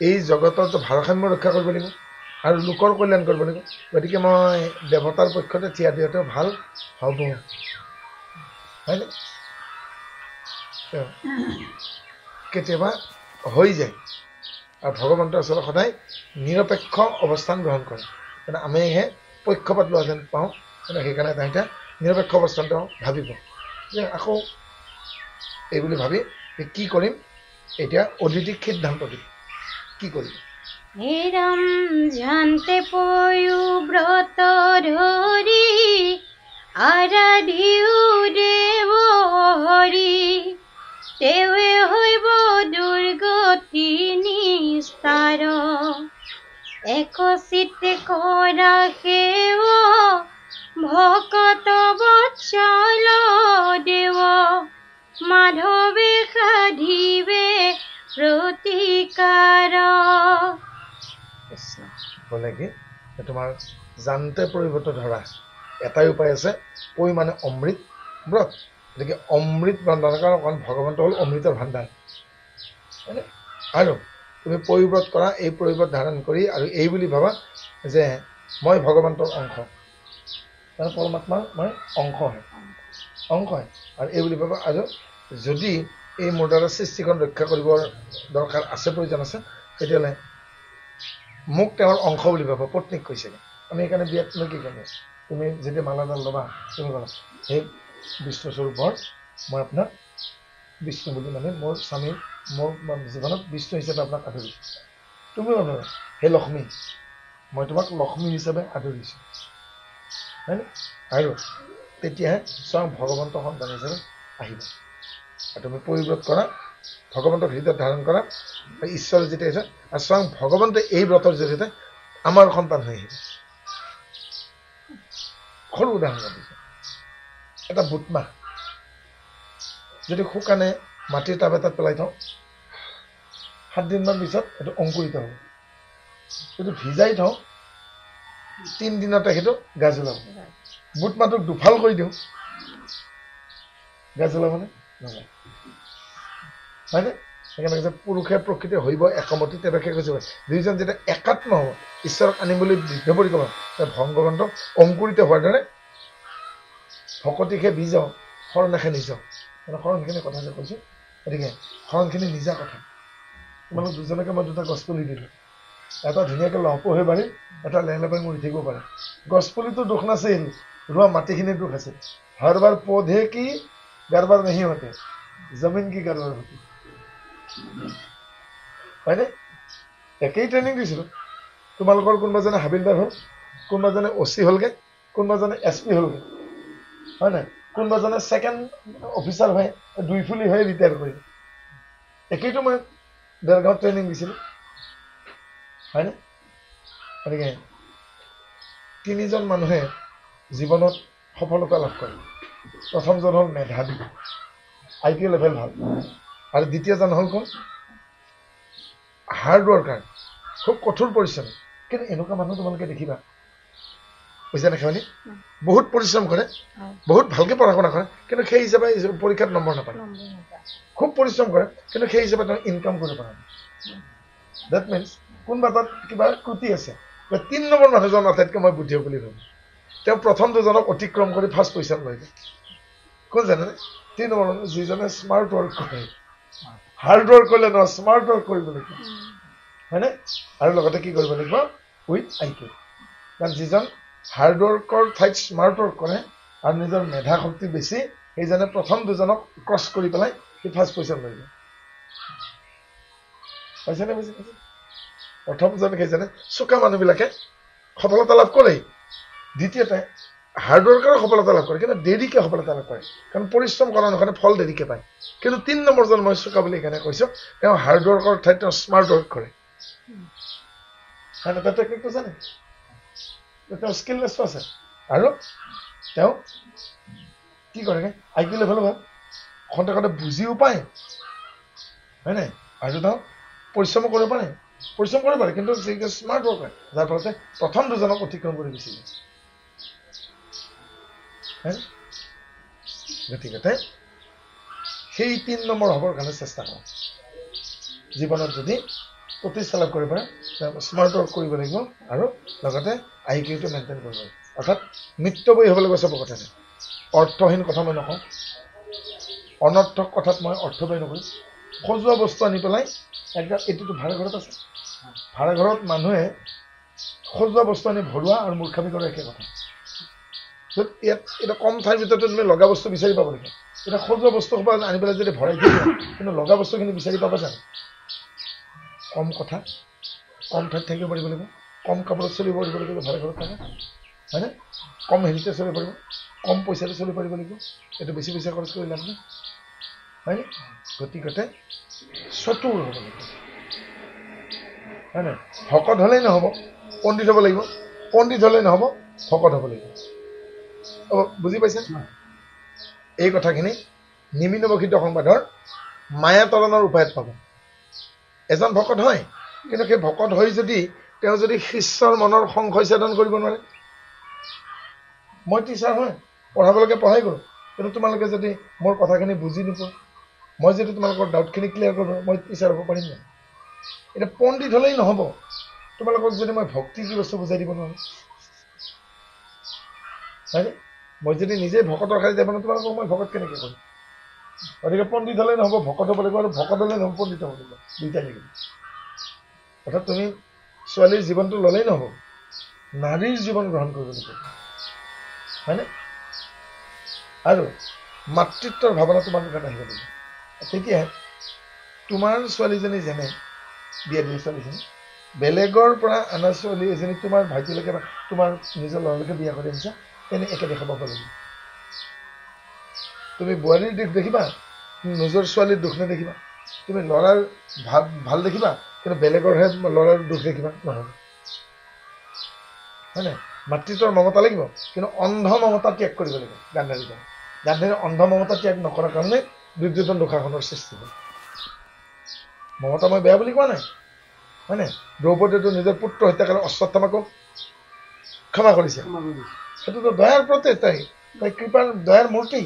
এই জগতৰ ভাৰসাম্য ৰক্ষা কৰিব লাগিব আৰু লোকৰ কল্যাণ কৰিব লাগিব গতিকে মই দেৱতাৰ পক্ষতে থিয় দিয়াটো ভাল হ'ব হয়নে কেতিয়াবা হৈ যায় আৰু ভগৱন্তৰ ওচৰত সদায় নিৰপেক্ষ অৱস্থান গ্ৰহণ কৰে কিন্তু আমিহে পক্ষপাত লোৱা যেন পাওঁ কিন্তু সেইকাৰণে তাহাঁতে নিৰপেক্ষ অৱস্থানটো ভাবিব যে আকৌ এইবুলি ভাবি কি কৰিম এতিয়া অধিক সিদ্ধান্ত দিম কি কৰিম হেৰাম জানতে পয়ো ব্ৰত ধৰি আৰাধিও দেৱ হৰি তেৱে হৈব দুৰ্গতি নিস্তাৰ একচিতে কৰা সেৱ ভকত বৎসল দেৱ মাধৱে সাধিবে প্ৰতিকাৰ বোলে কি তোমাৰ জানতে পৰিৱৰ্ত ধৰা এটাই উপায় আছে পৈ মানে অমৃত ব্ৰত গতিকে অমৃত ভাণ্ডাৰ কাৰণ ভগৱন্ত হ'ল অমৃতৰ ভাণ্ডাৰ আৰু তুমি পৰিব্ৰত কৰা এই পৰিব্ৰত ধাৰণ কৰি আৰু এই বুলি ভাবা যে মই ভগৱন্তৰ অংশ পৰমাত্মাৰ মই অংশ হয় আৰু এই বুলি ভাবা আৰু যদি এই মোৰ দ্বাৰা সৃষ্টিখন ৰক্ষা কৰিবৰ দৰকাৰ আছে প্ৰয়োজন আছে তেতিয়াহ'লে মোক তেওঁৰ অংশ বুলি ভাবা পত্নীক কৈছে আমি সেইকাৰণে বিয়াত তুমি কি কৰিম তুমি যেতিয়া মালাডাল ল'বা তুমি ক'লা সেই বিষ্ণুস্বৰূপৰ মই আপোনাক বিষ্ণু বুলি মানে মোৰ স্বামী মোৰ জীৱনত বিষ্ণু হিচাপে আপোনাক আদৰিছোঁ তুমিও অনুৰা হে লক্ষ্মী মই তোমাক লক্ষ্মী হিচাপে আদৰিছোঁ হয়নে আৰু তেতিয়াহে স্বয়ং ভগৱন্ত সন্তান হিচাপে আহিব আৰু তুমি পৰিব্ৰত কৰা ভগৱন্তক হৃদয়ত ধাৰণ কৰা ঈশ্বৰ যেতিয়া আহিছে আৰু স্বয়ং ভগৱন্তই এই ব্ৰতৰ জৰিয়তে আমাৰ সন্তান হৈ আহিব সৰু উদাহৰণ দিছে এটা বুটমাহ যদি শুকানে মাটিৰ টাব এটাত পেলাই থওঁ 7 দিনমান পিছত এইটো অংকুৰিত হ'ব যদি ভিজাই থওঁ 3 দিনতে সেইটো গাজ ওলাব বুটমাহটোক দুফাল কৰি দিওঁ গাজ ওলাবনে নহয় হয়নে সেইকাৰণে কৈছে পুৰুষে প্ৰকৃতি হৈব একমতি তেনেকৈ কৈছে দুইজন যেতিয়া একাত্ম হ'ব ঈশ্বৰক আনিম বুলি বৃদ্ধ পৰি ক'ব ভগৱন্ত অংকুৰিত হোৱাৰ দৰে ভকতিকে বীজ শৰণেখে নিজ শৰণখিনি কথা যে কৈছোঁ, গতিকে শৰণখিনি নিজা কথা। তোমালোক দুজনকে মই দুটা গছপুলি দিলোঁ, এটা ধুনীয়াকৈ লহপহ হৈ বাঢ়ি, এটা লেহেলেপাই মৰি থাকিব পাৰে। গছপুলিটো দুখ নাছিল, ৰোৱা মাটিখিনিৰ দুখ আছিল। হৰ বাৰ পৌধে কি গড়বাৰ নেহি হতে, জমিন কি গড়বাৰ হতে, হয়নে? একেই ট্ৰেইনিং দিছিলোঁ। তোমালোকৰ কোনোবাজনে হাবিলদাৰ হ'ল, কোনোবাজনে OC হ'লগৈ, কোনোবাজনে SP হ'লগৈ, হয় নাই? কোনোবাজনে ছেকেণ্ড অফিচাৰ হৈ 2 ফুলি হৈ ৰিটায়াৰ কৰিলে। একেইটো মই দেৰগাঁৱত ট্ৰেইনিং দিছিলোঁ, হয়নে? গতিকে 3জন মানুহে জীৱনত সফলতা লাভ কৰে। প্ৰথমজন হ'ল মেধাৱী, IQ লেভেল ভাল, আৰু দ্বিতীয়জন হ'ল কোন? হাৰ্ড ৱৰ্কাৰ, খুব কঠোৰ পৰিশ্ৰমী। কিন্তু এনেকুৱা মানুহ তোমালোকে দেখিবা, বুজা নাখায়নি? বহুত পৰিশ্ৰম কৰে, বহুত ভালকৈ পঢ়া শুনা কৰে, কিন্তু সেই হিচাপে পৰীক্ষাত নম্বৰ নাপায়। খুব পৰিশ্ৰম কৰে, কিন্তু সেই হিচাপে তেওঁ ইনকাম কৰিব পৰা নাই। ডেট মিনছ কোনোবা তাত কিবা ক্ৰুটি আছে। 3 নম্বৰ মানুহজন আটাইতকৈ মই বুদ্ধিয় বুলি ভাবোঁ। তেওঁ প্ৰথম দুজনক অতিক্ৰম কৰি ফাৰ্ষ্ট পজিশ্যন লৈ যায়। কোন জানেনে? 3 নম্বৰ মানুহ, যিজনে স্মাৰ্ট ৱৰ্ক কৰে। হাৰ্ড ৱৰ্ক কৰিলে নহয়, স্মাৰ্ট ৱৰ্ক কৰিব লাগিব, হয়নে? আৰু লগতে কি কৰিব লাগিব? With IQ। কাৰণ যিজন হাৰ্ড ৱৰ্কৰ ঠাইত স্মাৰ্ট ৱৰ্ক কৰে আৰু নিজৰ মেধা শক্তি বেছি, সেইজনে প্ৰথম দুজনক ক্ৰছ কৰি পেলাই সি ফাৰ্ষ্ট পজিশ্যন লৈ যায়। পাইছেনে? বুজি পাইছে? প্ৰথমজন সেইজনে চোকা মানুহবিলাকে সফলতা লাভ কৰে। দ্বিতীয়তে হাৰ্ড ৱৰ্কাৰো সফলতা লাভ কৰে, কিন্তু দেৰিকৈ সফলতা লাভ কৰে, কাৰণ পৰিশ্ৰম কৰাৰ কাৰণে ফল দেৰিকৈ পায়। কিন্তু 3 নম্বৰজন মই চোকা বুলি সেইকাৰণে কৈছোঁ, তেওঁ হাৰ্ড ৱৰ্কৰ ঠাইত তেওঁ স্মাৰ্ট ৱৰ্ক কৰে। তাৰ টেকনিকটো জানে, তেওঁ স্কিললেছো আছে, আৰু তেওঁ কি কৰে? IQ লেভেলো ভাল, খন্তেকতে বুজিও পায়, হয় নাই? আৰু তেওঁ পৰিশ্ৰমো কৰিব পাৰে, কিন্তু স্মাৰ্ট ৱৰ্ক হয়, যাৰ ফলতে প্ৰথম দুজনক অতিক্ৰম কৰি গুচি যায়। গতিকে সেই 3 নম্বৰ হ'বৰ কাৰণে চেষ্টা কৰক। জীৱনত যদি প্ৰতিষ্ঠা লাভ কৰিব পাৰে, স্মাৰ্ট ৱৰ্ক কৰিব লাগিব, আৰু লগতে IQটো মেইনটেইন কৰিব লাগিব। অৰ্থাৎ মিতব্যয়ী হ'ব লাগিব চবৰ কথাতে। অৰ্থহীন কথা মই নকওঁ, অনৰ্থক কথাত মই অৰ্থব্যয় নকৰিম। সজোৱা বস্তু আনি পেলাই একদম, এইটোতো ভাড়া ঘৰত আছে, ভাড়া ঘৰত মানুহে সজোৱা বস্তু আনি ভৰোৱা আৰু মূৰ্খামি কৰা একে কথা। ইয়াত এটা কম ঠাইৰ ভিতৰতে তুমি লগা বস্তু বিচাৰি পাব লাগিব। এতিয়া সজোৱা বস্তু সোপা আনি পেলাই যদি ভৰাই দিয়ে, কিন্তু লগা বস্তুখিনি বিচাৰি পাবা জানো? কম কথা, কম ঠাইত থাকিব পাৰিব লাগিব, কম কাপোৰত চলিব পাৰিব লাগিব, ভাড়া ঘৰত থাকে, হয়নে? কম হেৰিতে চলিব পাৰিব, কম পইচাতে চলিব পাৰিব লাগিব। এইটো বেছি পইচা খৰচ কৰি লাভ নাই, হয়নে? গতিকে চতুৰ হ'ব লাগিব, হয় নাই? ভকত হ'লেই নহ'ব, পণ্ডিত হ'ব লাগিব, পণ্ডিত হ'লেই নহ'ব, ভকত হ'ব লাগিব। বুজি পাইছে? এই কথাখিনি নিমিনবসিত সংবাদৰ মায়া তৰণৰ উপায়ত পাব। এজন ভকত হয়, কিন্তু সেই ভকত হৈ যদি তেওঁ যদি শিষ্যৰ মনৰ সংশয় ছেদন কৰিব নোৱাৰে। মই টিচাৰ হয়, পঢ়াবলৈকে পঢ়াই গ'লো, কিন্তু তোমালোকে যদি মোৰ কথাখিনি বুজি নোপোৱা, মই যদি তোমালোকৰ ডাউটখিনি ক্লিয়াৰ কৰিব, মই টিচাৰ হ'ব পাৰিম নাই? এতিয়া পণ্ডিত হ'লেই নহ'ব, তোমালোকক যদি মই ভক্তি কি বস্তু বুজাই দিব নোৱাৰো, হয়নে? মই যদি নিজে ভকতৰ খাই যাব নোৱাৰো, তোমালোকক মই ভকত কেনেকৈ কৰিম? গতিকে পণ্ডিত হ'লেই নহ'ব, ভকত হ'ব লাগিব, আৰু ভকত হ'লেই নহ'ব, পণ্ডিত হ'ব লাগিব, দুইটাই লাগিব। অৰ্থাৎ তুমি ছোৱালীৰ জীৱনটো ল'লেই নহ'ব, নাৰীৰ জীৱন গ্ৰহণ কৰিব লাগিব, হয়নে? আৰু মাতৃত্বৰ ভাৱনা তোমাৰ গাত আহিব লাগিব। তেতিয়াহে তোমাৰ ছোৱালীজনী যেনে বিয়া দিয়া ছোৱালীজনী বেলেগৰ পৰা আনা ছোৱালী এজনী তোমাৰ ভাইটিলৈকে বা তোমাৰ নিজৰ ল'ৰালৈকে বিয়া কৰি আনিছা, তেনে একে দেখাব লাগিব। তুমি বোৱাৰীৰ দিশ দেখিবা, নিজৰ ছোৱালীৰ দুখ নেদেখিবা। তুমি ল'ৰাৰ ভাল দেখিবা, কিন্তু বেলেগৰহে ল'ৰাৰ দুখ দেখিবা, নহ'ব, হয় নাই? মাতৃত্বৰ মমতা লাগিব, কিন্তু অন্ধ মমতা ত্যাগ কৰিব লাগিব। গান্ধাৰীৰ অন্ধ মমতা ত্যাগ নকৰাৰ কাৰণে দুৰ্যোধন দুঃশাসনৰ সৃষ্টি হ'ল। মমতা মই বেয়া বুলি কোৱা নাই, হয় নাই? দ্ৰৌপদীয়েতো নিজৰ পুত্ৰ হত্যাকাৰী অশ্বত্থামাকো ক্ষমা কৰিছে, সেইটোতো দয়াৰ প্ৰতি, তাই কৃপাৰ দয়াৰ মূৰ্তি,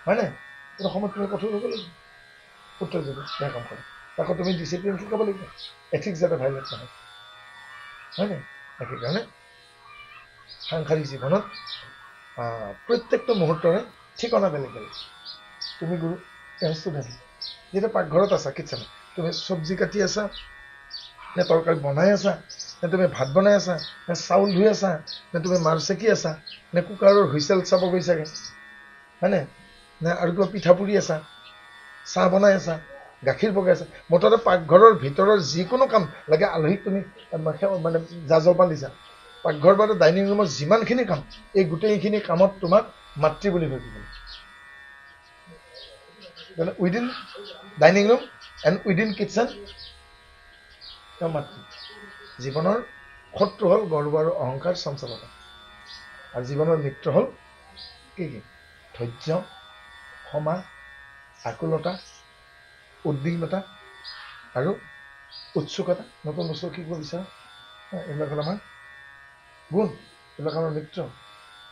হয় নাই? কিন্তু সময়ত তুমি কঠোৰ হ'ব লাগিব। পুত্ৰ যদি বেয়া কাম কৰে, তাকো তুমি ডিচিপ্লিন শিকাব লাগিব, এথিক্স যাতে ভাইলেট নহয়, হয় নাই? সেইকাৰণে সাংসাৰিক জীৱনত প্ৰত্যেকটো মুহূৰ্তৰে ঠিকনা বেলেগ বেলেগ। তুমি গুৰু ষ্টুডেণ্ট যেতিয়া পাকঘৰত আছা কিটচেনত তুমি চব্জি কাটি আছা নে তৰকাৰী বনাই আছা নে তুমি ভাত বনাই আছা নে চাউল ধুই আছা নে তুমি মাৰ চেকি আছা নে কুকাৰৰ হুইচেল চাব গৈছাগে হয়নে নে আৰু কিবা পিঠা পুৰি আছা চাহ বনাই আছা গাখীৰ পগাই আছা মুঠতে পাকঘৰৰ ভিতৰৰ যিকোনো কাম লাগে আলহীক তুমি মানে জা জলপান দিছা পাকঘৰ বা ডাইনিং ৰুমৰ যিমানখিনি কাম এই গোটেইখিনি কামত তোমাক মাতৃ বুলি ভাবিব within dining room and within kitchen মাতৃ জীৱনৰ শত্ৰু হ'ল গৰ্ব আৰু অহংকাৰ চঞ্চলতা আৰু জীৱনৰ মিত্ৰ হ'ল কি কি ধৈৰ্য ক্ষমা আকুলতা উদ্বিগ্নতা আৰু উৎসুকতা নতুন বস্তু শিকিব বিচাৰা এইবিলাক হ'ল আমাৰ গুণ এইবিলাক আমাৰ মিত্ৰ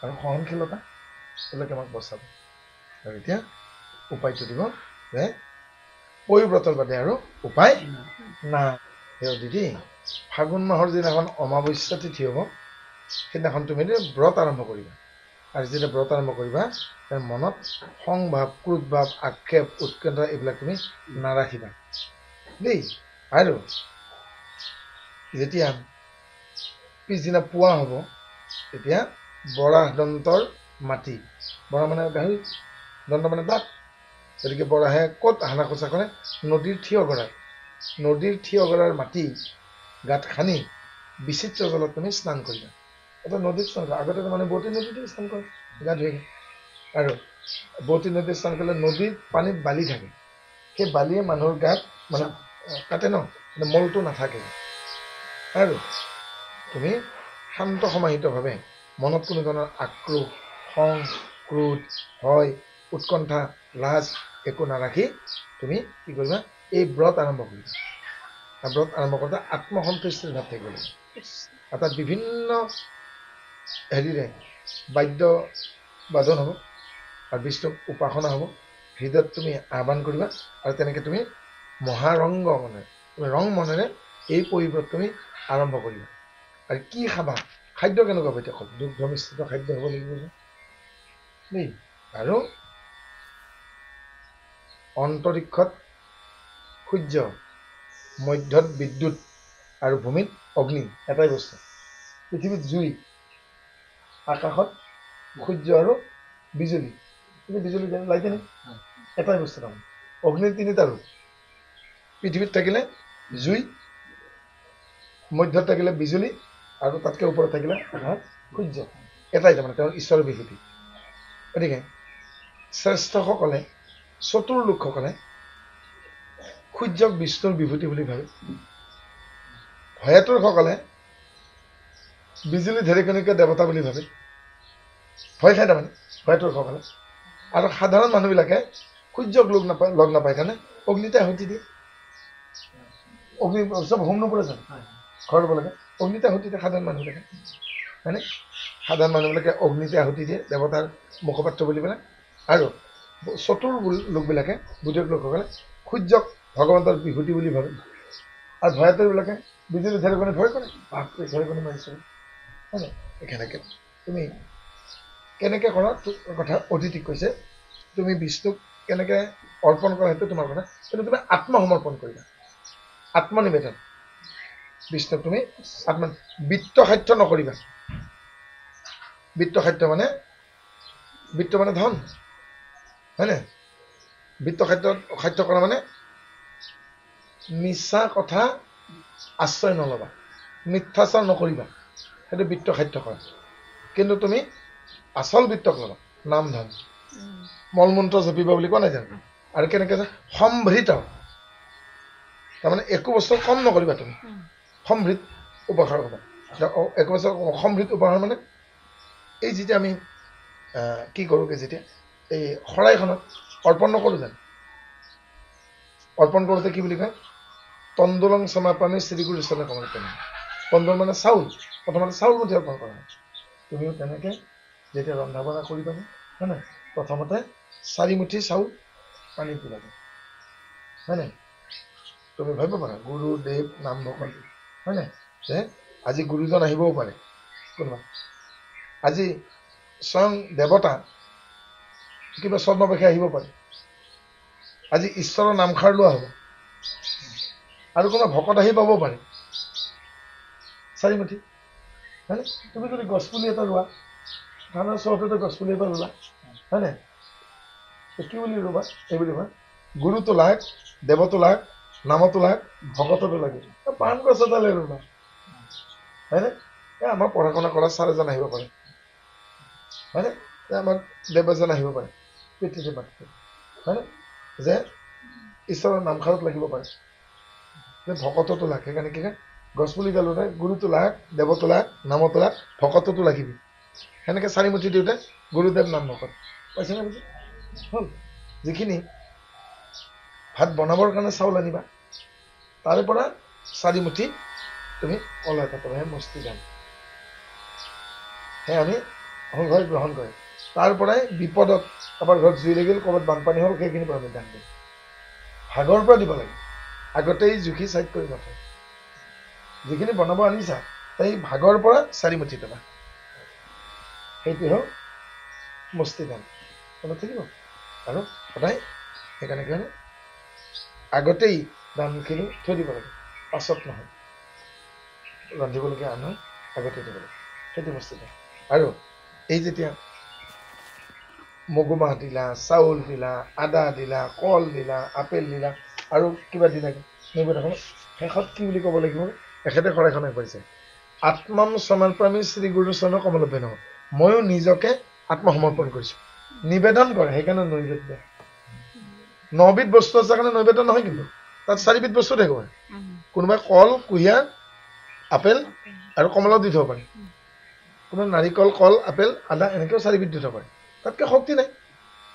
আৰু সহনশীলতা এইবিলাকে আমাক বচাব আৰু এতিয়া উপায়টো দিব যে পৰিব্ৰতৰ বাদে আৰু উপায় নাই দিদি ফাগুন মাহৰ যিদিনাখন অমাৱস্যা তিথি হ'ব সেইদিনাখন তুমি ব্ৰত আৰম্ভ কৰিবা আৰু যেতিয়া ব্ৰত আৰম্ভ কৰিবা মনত সংভাৱ ক্ৰোধ ভাৱ আক্ষেপ উৎকণ্ঠা এইবিলাক তুমি নাৰাখিবা দেই আৰু যেতিয়া পিছদিনা পুৱা হ'ব তেতিয়া বৰাহ দন্তৰ মাটি বৰা মানে গাহৰি দন্ত মানে দাঁত গতিকে বৰাহে ক'ত হানা খোচা কৰে নদীৰ থিয় গৰাৰ মাটি গাঁত খানি বিচিত্ৰ জলত তুমি স্নান কৰিবা এটা নদীত স্নান কৰা আগতে মানে বোৱতী নদীতে স্নান কৰে গা ধুই আৰু বোৱতী নদীত স্নান কৰিলে নদীৰ পানীত বালি থাকে সেই বালিয়ে মানুহৰ গাত মানে কাটে ন মলটো নাথাকে আৰু তুমি শান্ত সমাহিতভাৱে মনত কোনো ধৰণৰ আক্ৰোশ খং ক্ৰোধ ভয় উৎকণ্ঠা লাজ একো নাৰাখি তুমি কি কৰিবা এই ব্ৰত আৰম্ভ কৰিবা ব্ৰত আৰম্ভ কৰোঁতে আত্মসন্তুষ্টিৰ ভাৱ থাকিব লাগিব আৰু তাত বিভিন্ন হেৰিৰে বাদ্য বাদন হ'ব আৰু বিষ্ণুক উপাসনা হ'ব হৃদয়ত তুমি আহ্বান কৰিবা আৰু তেনেকৈ তুমি মহাৰংগ মনেৰে তুমি ৰং মনেৰে এই পৰিব্ৰত তুমি আৰম্ভ কৰিবা আৰু কি খাবা খাদ্য কেনেকুৱা হ'ব এতিয়া কওক দুগ্ধ মিশ্ৰিত খাদ্য হ'ব লাগিব দেই আৰু অন্তৰীক্ষত সূৰ্য মধ্যত বিদ্যুৎ আৰু ভূমিত অগ্নি এটাই বস্তু পৃথিৱীত জুই আকাশত সূৰ্য আৰু বিজুলী বিজুলী লাইটে নে এটাই বস্তু তাৰমানে অগ্নিৰ তিনিটা ৰূপ পৃথিৱীত থাকিলে জুই মধ্যত থাকিলে বিজুলী আৰু তাতকৈ ওপৰত থাকিলে আকাশত সূৰ্য এটাই তাৰমানে তেওঁৰ ঈশ্বৰৰ বিভূতি গতিকে শ্ৰেষ্ঠসকলে চতুৰ লোকসকলে সূৰ্যক বিষ্ণুৰ বিভূতি বুলি ভাবে ভয়াতুৰসকলে বিজুলী ঢেৰেকণিকে দেৱতা বুলি ভাবে ভয় খায় তাৰমানে ভয়াতুৰসকলে আৰু সাধাৰণ মানুহবিলাকে সূৰ্যক লগ নাপায় কাৰণে অগ্নিতে আহুতি দিয়ে অগ্নি চব হোম নপৰে জানো ঘৰ ল'ব লাগে অগ্নিতে আহুতি দিয়ে সাধাৰণ মানুহবিলাকে হয়নে সাধাৰণ মানুহবিলাকে অগ্নিতে আহুতি দিয়ে দেৱতাৰ মুখপাত্ৰ বুলি পেলাই আৰু চতুৰ লোকবিলাকে বুদ্ধিক লোকসকলে সূৰ্যক ভগৱন্তৰ বিভূতি বুলি ভাবে আৰু ভয়াতুৰবিলাকে বিজুলী ঢেৰেকণি ভয় কৰে বাপৰে ঢেৰেকণি মাৰিছে হয়নে কেনেকৈ তুমি কেনেকৈ কৰা কথা অতিথিক কৈছে তুমি বিষ্ণুক কেনেকৈ অৰ্পণ কৰা সেইটো তোমাৰ কথা কিন্তু তুমি আত্মসমৰ্পণ কৰিবা আত্মনিবেদন বিষ্ণুক তুমি বিত্তসাধ্য নকৰিবা বিত্তসাধ্য মানে ধন হয়নে বিত্তসাধ্য কৰা মানে মিছা কথা আশ্ৰয় নল'বা মিথ্যাচাৰ নকৰিবা সেইটো বিত্তসাধ্য কৰা কিন্তু তুমি আচল বিত্তক ল'বা নাম ধন মলমন্ত্ৰ জপিবা বুলি কোৱা নাই জানো আৰু কেনেকৈ সম্ভৃত তাৰমানে একো বস্তু কম নকৰিবা তুমি সম্ভৃত উপহাৰ কৰিবা একো বস্তু সম্ভৃত উপহাৰ মানে এই যেতিয়া আমি কি কৰোঁগৈ যেতিয়া এই শৰাইখনত অৰ্পণ নকৰোঁ জানো অৰ্পণ কৰোঁতে কি বুলি কয় তণ্ডুলং সমাপামে শ্ৰীগুৰু ঈশ্বৰে কমৰ্পণ তণ্ডুল মানে চাউল প্ৰথমতে চাউল মুঠি অৰ্পণ কৰা হয় তুমিও তেনেকৈ যেতিয়া ৰন্ধা বঢ়া কৰিবা হয় নাই প্ৰথমতে 4 মুঠি চাউল পানী দিবাগৈ হয় নাই তুমি ভাবিব পাৰা গুৰুদেৱ নাম ভকত হয় নাই যে আজি গুৰুজন আহিবও পাৰে কোনোবা আজি স্বয়ং দেৱতা কিবা ছদ্মবেশে আহিব পাৰে আজি ঈশ্বৰৰ নামখাৰ লোৱা হ'ব আৰু কোনোবা ভকত আহি পাব পাৰে 4 মুঠি হয়নে তুমি যদি গছপুলি এটা ৰোৱা ধানৰ ওচৰতে গছপুলি এটা ৰোলা হয়নে কি বুলি ৰোবা এই বুলি কোৱা গুৰু তোলাক দেৱ তোলাক নাম তোলাক ভকত তোলাক পাণ গছ এডালে ৰোবা হয়নে আমাৰ পঢ়া শুনা কৰা ছাৰ এজন আহিব পাৰে হয়নে আমাৰ দেৱ এজন আহিব পাৰে পিতৃ মাতৃ হয়নে যে ঈশ্বৰৰ নামখাৰত লাগিব পাৰে যে ভকততো লাগ সেইকাৰণে কি গছপুলি গালো নাই গুৰু তোলাক দেৱ তোলাক নাম তোলাক ভকততো লাগিবি সেনেকে 4 মুঠি দিওঁতে গুৰুদেৱ নাম ভকত পাইছে নে বুজি হ'ল যিখিনি ভাত বনাবৰ কাৰণে চাউল আনিবা তাৰে পৰা 4 মুঠি তুমি কলা এটা পাবা মস্তি দান হে আমি সংঘই গ্ৰহণ কৰে তাৰ পৰাই বিপদত কাৰোবাৰ ঘৰত জুই লাগিল ক'ৰবাত বানপানী হ'ল সেইখিনি পৰা আমি দান দিম ভাগৰ পৰা দিব লাগে আগতেই জুখি চাইড কৰি নথয় যিখিনি বনাব আনিছা তাই ভাগৰ পৰা 4 মুঠি পাবা সেইটো হ'ল মস্তি দান মনত থাকিব আৰু সদায় সেইকাৰণে কি হয় আগতেই দানখিনি থৈ দিব লাগে পাছত নহয় ৰান্ধিবলগীয়া আন আগতেই দিব লাগে সেইটো মস্তি দান আৰু এই যেতিয়া মগুমাহ দিলা চাউল দিলা আদা দিলা কল দিলা আপেল দিলা আৰু কিবা দিলা নৈবেদ্য শেষত কি বুলি ক'ব লাগিব এখেতে শৰাইখনে কৈছে আত্মাম সমৰ্পয়ামি শ্ৰী গুৰু চৰণৰ কমলভ্যে নহয় ময়ো নিজকে আত্মসমৰ্পণ কৰিছোঁ নিবেদন কৰে সেইকাৰণে নৈবেদ্য 9 বিধ বস্তু আছে কাৰণে নৈবেদ্য নহয় কিন্তু তাত 4 বিধ বস্তু থাকিব কোনোবাই কল কুঁহিয়াৰ আপেল আৰু কমলা দি থব পাৰে কোনোবাই নাৰিকল কল আপেল আদা এনেকৈও 4 বিধ দি থব পাৰে তাতকৈ শক্তি নাই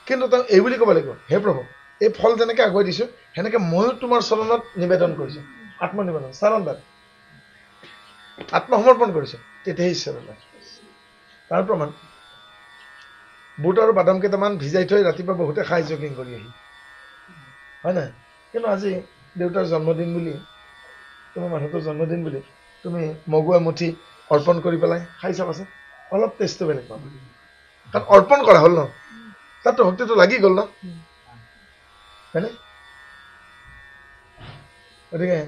কিন্তু তেওঁ এই বুলি ক'ব লাগিব হে প্ৰভু এই ফল যেনেকৈ আগুৱাই দিছোঁ সেনেকৈ ময়ো তোমাৰ চৰণত নিবেদন কৰিছোঁ আত্মনিবেদন চাৰণদাৰ আত্মসমৰ্পণ কৰিছোঁ তেতিয়াহে ঈশ্বৰ তাৰ প্ৰমাণ বুট আৰু বাদাম কেইটামান ভিজাই থৈ ৰাতিপুৱা বহুতে খাই জগিং কৰি আহি হয় নাই কিন্তু আজি দেউতাৰ জন্মদিন বুলি তোমাৰ মানুহটোৰ জন্মদিন বুলি তুমি মগু এমুঠি অৰ্পণ কৰি পেলাই খাই চাবাচোন অলপ টেষ্টটো বেলেগ পাবা কাৰণ অৰ্পণ কৰা হ'ল ন তাততো শক্তিটো লাগি গ'ল ন হয়নে গতিকে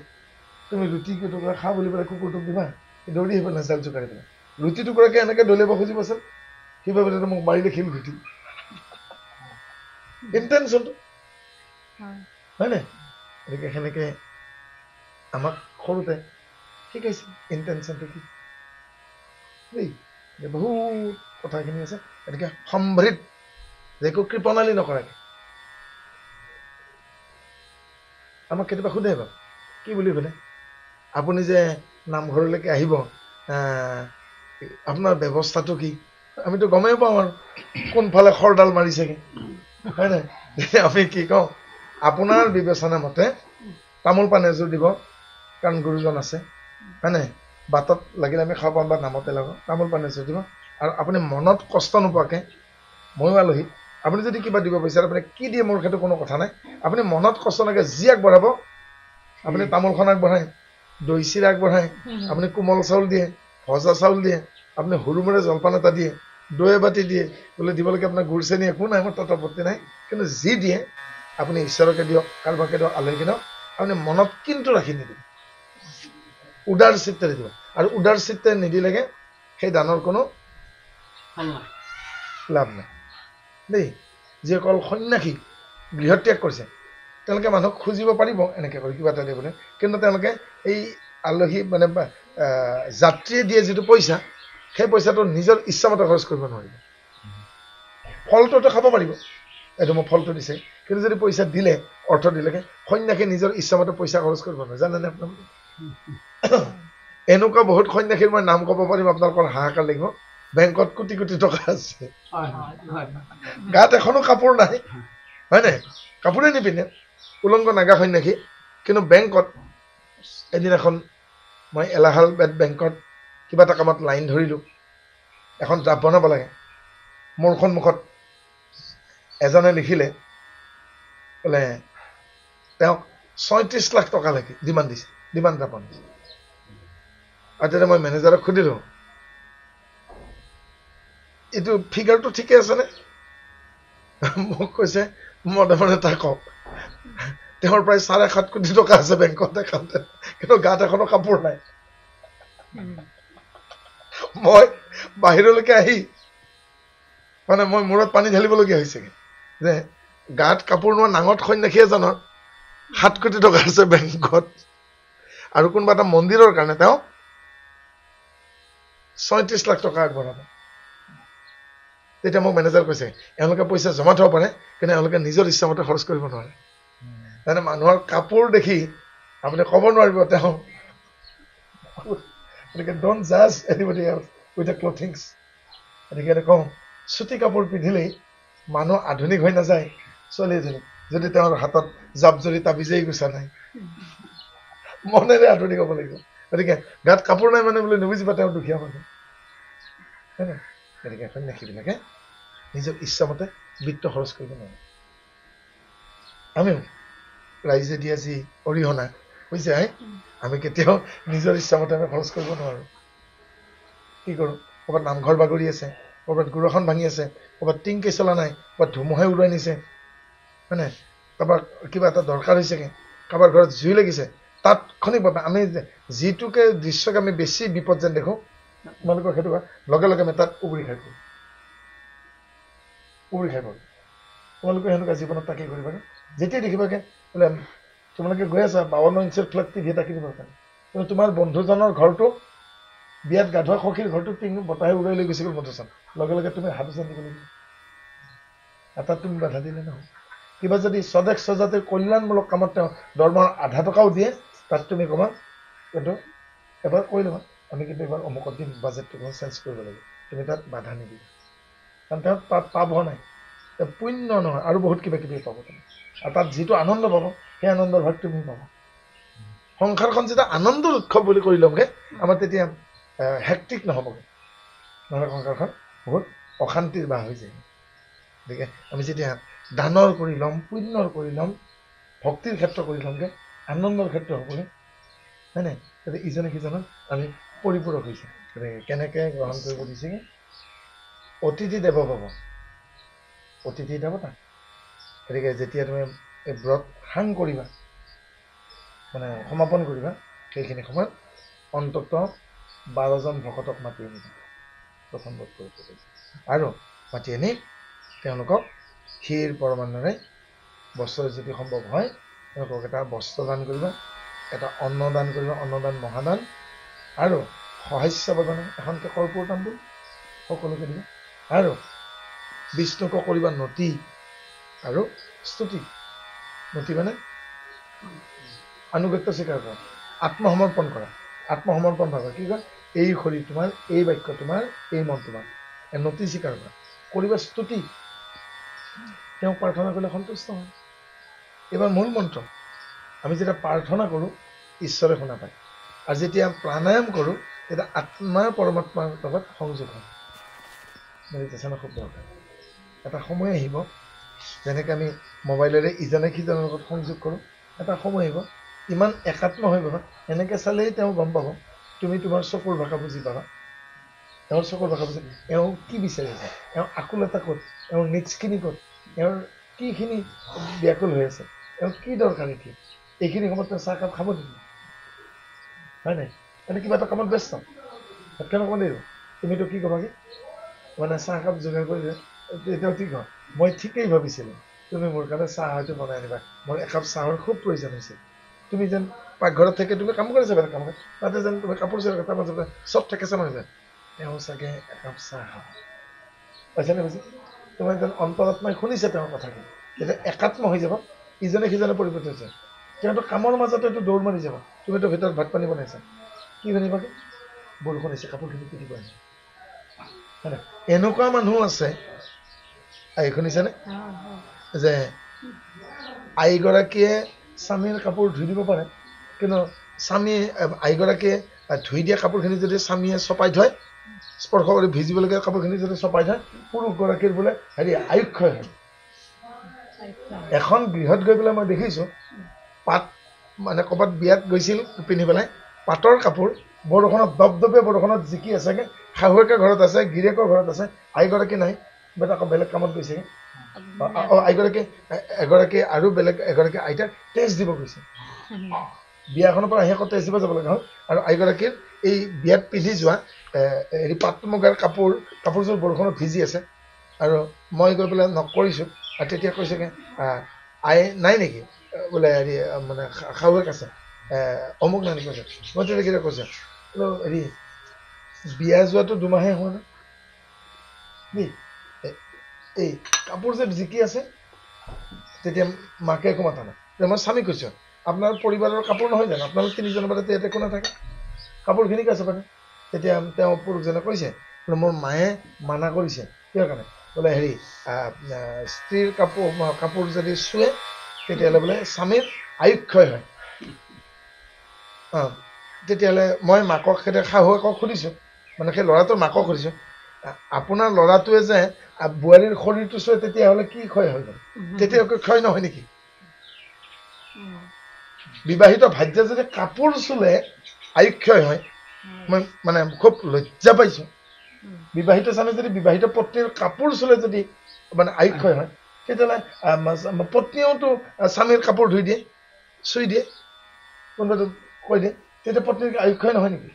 তুমি ৰুটি টুকুৰা খা বুলি পেলাই কুকুৰটোক দিবা দৌৰি আহিব না জাল জোকাৰি পেলাই ৰুটি টুকুৰাকে এনেকে দলিয়াব খুজিবচোন সি ভাবে মোক মাৰিলে শিল ৰুটি ইণ্টেনশ্যনটো হয় নাই গতিকে সেনেকে আমাক সৰুতে শিকাইছে ইণ্টেনশ্যনটো কি দেই বহুত কথাখিনি আছে গতিকে সম্ভ্ৰিত যে একো কৃপণালী নকৰাকে আমাক কেতিয়াবা সোধে বাৰু কি বুলি সোধে আপুনি যে নামঘৰলৈকে আহিব আপোনাৰ ব্যৱস্থাটো কি আমিতো গমেই পাওঁ আৰু কোনফালে খৰডাল মাৰিছেগে হয় নাই আমি কি কওঁ আপোনাৰ বিবেচনা মতে তামোল পাণ এযোৰ দিব কাৰণ গুৰুজন আছে হয় নাই বাটত লাগিলে আমি খাব পাম বা নামতে লাগো তামোল পাণ এযোৰ দিব আৰু আপুনি মনত কষ্ট নোপোৱাকৈ ময়ো আলহী আপুনি যদি কিবা দিব বিচাৰে আপুনি কি দিয়ে মোৰ সেইটো কোনো কথা নাই আপুনি মনত কষ্ট নাকে যি আগবঢ়াব আপুনি তামোলখন আগবঢ়ায় দৈ চিৰা আগবঢ়ায় আপুনি কোমল চাউল দিয়ে ভজা চাউল দিয়ে আপুনি সৰুমূৰে জলপান এটা দিয়ে দৈ এবাতি দিয়ে বোলে দিবলৈকে আপোনাৰ গুড় চেনি একো নাই মোৰ তাত আপত্তি নাই কিন্তু যি দিয়ে আপুনি ঈশ্বৰকে দিয়ক কাৰোবাকে দিয়ক আলহীকে দিয়ক আপুনি মনত কিন্তু ৰাখি নিদিব উদাৰ চিত্তেৰে দিব আৰু উদাৰ চিত্তেৰে নিদিলেগে সেই দানৰ কোনো লাভ নাই দেই যিসকল সন্ন্যাসী গৃহত্যাগ কৰিছে তেওঁলোকে মানুহক খুজিব পাৰিব এনেকৈ কৰি কিবা এটা দিবলৈ কিন্তু তেওঁলোকে এই আলহী মানে যাত্ৰীয়ে দিয়ে যিটো পইচা সেই পইচাটো নিজৰ ইচ্ছামতে খৰচ কৰিব নোৱাৰিব ফলটোতো খাব পাৰিব এইটো মোক ফলটো দিছে কিন্তু যদি পইচা দিলে অৰ্থ দিলেগে সন্ন্যাসী নিজৰ ইচ্ছামতে পইচা খৰচ কৰিব নোৱাৰে জানেনে আপোনাৰ এনেকুৱা বহুত সন্ন্যাসীৰ মই নাম ক'ব পাৰিম আপোনালোকৰ হাহাকাৰ লাগিব বেংকত কোটি কোটি টকা আছে গাত এখনো কাপোৰ নাই হয় নাই কাপোৰে নিপিন্ধে উলংগ নাগা সন্ন্যাসী কিন্তু বেংকত এদিনাখন মই এলাহাবাদ বেংকত কিবা এটা কামত লাইন ধৰিলোঁ এখন ড্ৰাফ্ট বনাব লাগে মোৰ সন্মুখত এজনে লিখিলে বোলে তেওঁক ৩৬ লাখ টকা লাগে ডিমাণ্ড দিছে ডিমাণ্ড ড্ৰাফ্ট বনাইছে আৰু তেতিয়া মই মেনেজাৰক সুধিলোঁ এইটো ফিগাৰটো ঠিকে আছেনে মোক কৈছে মনে মনে তাক কওক তেওঁৰ প্ৰায় 7.5 কোটি টকা আছে বেংকত একাউণ্টত, কিন্তু গাত এখনো কাপোৰ নাই। মই বাহিৰলৈকে আহি মানে মই মূৰত পানী ঢালিবলগীয়া হৈছেগে যে গাত কাপোৰ নোৱা নাঙত সন্যাসীয়ে জানৰ 7 কোটি টকা আছে বেংকত, আৰু কোনোবা এটা মন্দিৰৰ কাৰণে তেওঁ 36 লাখ টকা আগবঢ়াব। তেতিয়া মোক মেনেজাৰ কৈছে এওঁলোকে পইচা জমা থব পাৰে, কিন্তু এওঁলোকে নিজৰ ইচ্ছামতে খৰচ কৰিব নোৱাৰে। তাৰমানে মানুহৰ কাপোৰ দেখি আপুনি ক'ব নোৱাৰিব তেওঁ, গতিকে ডোন্ট জাজ এনিবডি এলছ উইথ দ্য ক্লথিংছ। গতিকে কওঁ চুটি কাপোৰ পিন্ধিলেই মানুহ আধুনিক হৈ নাযায়। ছোৱালী এজনী যদি তেওঁৰ হাতত জাপজৰি তাবিজেই গুচা নাই, মনেৰে আধুনিক হ'ব লাগিব। গতিকে গাত কাপোৰ নাই মানে বোলে নুবুজিবা তেওঁ দুখীয়া মানুহ, হয় নাই? গতিকে সন্যাসীবিলাকে নিজৰ ইচ্ছামতে বিত্ত খৰচ কৰিব নোৱাৰে। আমিও ৰাইজে দিয়া যি অৰিহণা বুজিছে, আমি কেতিয়াও নিজৰ ইচ্ছামতে আমি খৰচ কৰিব নোৱাৰো। কি কৰোঁ? ক'ৰবাত নামঘৰ বাগৰি আছে, ক'ৰবাত গুৰখন ভাঙি আছে, ক'ৰবাত টিংকি চলা নাই, ক'ৰবাত ধুমুহাই উৰুৱাই নিছে, হয় নাই? কাৰোবাৰ কিবা এটা দৰকাৰ হৈছেগে, কাৰোবাৰ ঘৰত জুই লাগিছে, তাৎক্ষণিকভাৱে আমি যিটোকে দৃশ্যক আমি বেছি বিপদ যেন দেখোঁ, তোমালোকৰ সেইটো লগে লগে আমি তাত উবৰি খাই পৰোঁ। তোমালোকে সেনেকুৱা জীৱনত তাকে কৰিবাগে। যেতিয়াই দেখিবাগে বোলে তোমালোকে গৈ আছা 52 ইঞ্চৰ ফ্লেট টিভি এটা কিনিবৰ কাৰণে, কিন্তু তোমাৰ বন্ধুজনৰ ঘৰটো বিয়াত গা ধোৱা সখীৰ ঘৰটো বতাহে উৰাই লৈ গুচি গ'ল মধুচন, লগে লগে তুমি হাত উজান দিব লাগিব। এটা তুমি বাধা দিলে নহয়। কিবা যদি স্বদেশ স্বজাতিৰ কল্যাণমূলক কামত তেওঁ দৰমহাৰ আধা টকাও দিয়ে, তাত তুমি ক'বা কিন্তু এবাৰ কৈ ল'বা আমি কিন্তু এবাৰ অমুকত দিম, বাজেটটো চেঞ্জ কৰিব লাগিব, তুমি তাত বাধা নিদিবা। কাৰণ তেওঁ তাত পাপ হোৱা নাই, তেওঁ পুণ্য নহয় আৰু বহুত কিবা কিবি পাব তুমি। আৰু তাত যিটো আনন্দ পাব সেই আনন্দৰ ভাগ তুমি পাবা। সংসাৰখন যেতিয়া আনন্দৰ উৎসৱ বুলি কৰি ল'মগে, আমাৰ তেতিয়া হেক্টিক নহ'বগৈ, নহ'লে সংসাৰখন বহুত অশান্তিৰ বাহ হৈ যায়। গতিকে আমি যেতিয়া দানৰ কৰি ল'ম, পুণ্যৰ কৰি ল'ম, ভক্তিৰ ক্ষেত্ৰ কৰি ল'মগে, আনন্দৰ ক্ষেত্ৰ হ'বগৈ, হয় নাই? গতিকে ইজনে সিজনক আমি পৰিপূৰক হৈছে। গতিকে কেনেকে গ্ৰহণ কৰিব দিছেগে? অতিথি দেৱ ভৱ, অতিথি দেৱতা। গতিকে যেতিয়া তুমি এই ব্ৰত সাং কৰিবা, মানে সমাপন কৰিবা, সেইখিনি সময়ত অন্তত 12জন ভকতক মাতি আনিবা, প্ৰথম ব্ৰত কৰিব আৰু মাতি আনি তেওঁলোকক ক্ষীৰ পৰমান্নৰে বস্ত্ৰ যদি সম্ভৱ হয় তেওঁলোকক এটা বস্ত্ৰ দান কৰিবা, এটা অন্ন দান কৰিবা, অন্নদান মহাদান, আৰু সহাস্য বাগানে এখনকে কৰ্পূৰ তাম্বুল সকলোকে দিবা, আৰু বিষ্ণুক কৰিবা নতি আৰু স্তুতি। নতি মানে আনুগত্য স্বীকাৰ কৰা, আত্মসমৰ্পণ কৰা, আত্মসমৰ্পণ ভাবা। কি কয়? এই শৰীৰ তোমাৰ, এই বাক্য তোমাৰ, এই মন তোমাৰ, নতি স্বীকাৰ কৰা, কৰিবা স্তুতি। তেওঁক প্ৰাৰ্থনা কৰিলে সন্তুষ্ট হয়। এইবাৰ মূল মন্ত্ৰ, আমি যেতিয়া প্ৰাৰ্থনা কৰোঁ ঈশ্বৰে শুনা পায়, আৰু যেতিয়া প্ৰাণায়াম কৰোঁ তেতিয়া আত্মাৰ পৰমাত্মাৰ লগত সংযোগ হয়। মেডিটেশ্যনৰ খুব দৰকাৰ। এটা সময় আহিব যেনেকৈ আমি মোবাইলেৰে ইজনে সিজনৰ লগত সংযোগ কৰোঁ, এটা সময় আহিব ইমান একাত্ম হৈ পাবা, এনেকৈ চালেই তেওঁ গম পাব, তুমি তোমাৰ চকুৰ ভাষা বুজি পাবা, এওঁৰ চকুৰ ভাষা বুজি, এওঁ কি বিচাৰি আছে, এওঁ আকুলতা ক'ত, এওঁৰ নিজখিনি ক'ত, এওঁৰ কিখিনি ব্যাকুল হৈ আছে, এওঁৰ কি দৰকাৰ এতিয়া, এইখিনি সময়ত তেওঁ চাহকাপ খাব নেকি, হয় নাই? মানে কিবা এটা কামত ব্যস্ত, ভাতখান অকণমান দেৰি তুমিতো কি ক'বা কি মানে চাহকাপ যোগাৰ কৰি তেতিয়াও ঠিক হয়, মই ঠিকেই ভাবিছিলোঁ তুমি মোৰ কাৰণে চাহ হয়তো বনাই আনিবা, মোৰ একাপ চাহৰ খুব প্ৰয়োজন হৈছে। তুমি যেন পাকঘৰত থাকে, তুমি কাম কৰিছা বেলেগ কাম কৰে, তাতে যেন তুমি কাপোৰ চাপোৰ তাৰ মাজতে চব থাকেছে নহয় যেন তেওঁ চাগে একাপ চাহ খাব পাইছানে? বুজি তোমাৰ যেন অন্তৰাত্মাই শুনিছে তেওঁৰ কথাখিনি, তেতিয়া একাত্ম হৈ যাব, ইজনে সিজনে পৰিৱৰ্তিত হৈছে। তেওঁতো কামৰ মাজতে এইটো দৌৰ মাৰি যাব, তুমিতো ভিতৰত ভাত পানী বনাইছা, কি বনিবাগে? বৰষুণ আহিছে, কাপোৰখিনি পিন্ধিব আহিছে, হয় নাই? এনেকুৱা মানুহ আছে, শুনিছেনে, যে আইগৰাকীয়ে স্বামীৰ কাপোৰ ধুই দিব পাৰে, কিন্তু আইগৰাকীয়ে ধুই দিয়া কাপোৰখিনি যদি স্বামীয়ে চপাই থয়, স্পৰ্শ কৰি ভিজিবলগীয়া কাপোৰখিনি যদি চপাই থয়, পুৰুষগৰাকীৰ বোলে আয়ুক্ষয় হয়। এখন গৃহত গৈ পেলাই মই দেখিছোঁ, পাট মানে ক'ৰবাত বিয়াত গৈছিল পিন্ধি পেলাই, পাটৰ কাপোৰ বৰষুণত দপদপীয়া বৰষুণত জিকি আছেগে, শাহুৱেকৰ ঘৰত আছে, গিৰিয়েকৰ ঘৰত আছে, আইগৰাকী নাই, আকৌ বেলেগ কামত গৈছেগে, এগৰাকী আৰু বেলেগ এগৰাকী আইতাক টেষ্ট দিব গৈছে বিয়াখনৰ পৰা আহি আকৌ টেষ্ট দিব যাব লগা হ'ল আৰু আইগৰাকীৰ এই বিয়াত পিন্ধি যোৱা হেৰি পাট মুগাৰ কাপোৰযোৰ বৰষুণত ভিজি আছে আৰু মই গৈ পেলাই নক কৰিছোঁ আৰু তেতিয়া কৈছেগৈ আই নাই নেকি বোলে হেৰি মানে শাহুৱেক আছে অমুক নাই নেকি কৈছে মই তেতিয়া কেতিয়া কৈছে বোলো হেৰি বিয়া যোৱাটো 2 মাহে হোৱা নাই দেই এই কাপোৰ যে জিকি আছে তেতিয়া মাকে একো মাথা নাই মই স্বামী কৈছোঁ আপোনাৰ পৰিবাৰৰ কাপোৰ নহয় জানো আপোনালোক 3জনৰ বাদে ইয়াতে একো নাথাকে কাপোৰখিনি আছে মানে তেতিয়া তেওঁ পুৰুষজনে কৈছে বোলে মোৰ মায়ে মানা কৰিছে কিহৰ কাৰণে বোলে হেৰি স্ত্ৰীৰ কাপোৰ যদি চুৱে তেতিয়াহ'লে বোলে স্বামীৰ আয়ুক্ষয় হয় তেতিয়াহ'লে মই মাকক সেই শাহুৱেকক সুধিছোঁ মানে সেই ল'ৰাটোৰ মাকক সুধিছোঁ আপোনাৰ ল'ৰাটোৱে যে বোৱাৰীৰ শৰীৰটো চুৱে তেতিয়াহ'লে কি ক্ষয় হৈ গ'ল তেতিয়া ক্ষয় নহয় নেকি বিবাহিত ভাৰ্যা যদি কাপোৰ চুলে আয়ুক্ষয় হয় মই মানে খুব লজ্জা পাইছোঁ বিবাহিত স্বামী যদি বিবাহিত পত্নীৰ কাপোৰ চুলে যদি মানে আয়ুক্ষয় হয় তেতিয়াহ'লে পত্নীয়েওতো স্বামীৰ কাপোৰ ধুই দিয়ে চুই দিয়ে কোনোবাটো কৈ দিয়ে তেতিয়া পত্নীৰ আয়ুক্ষয় নহয় নেকি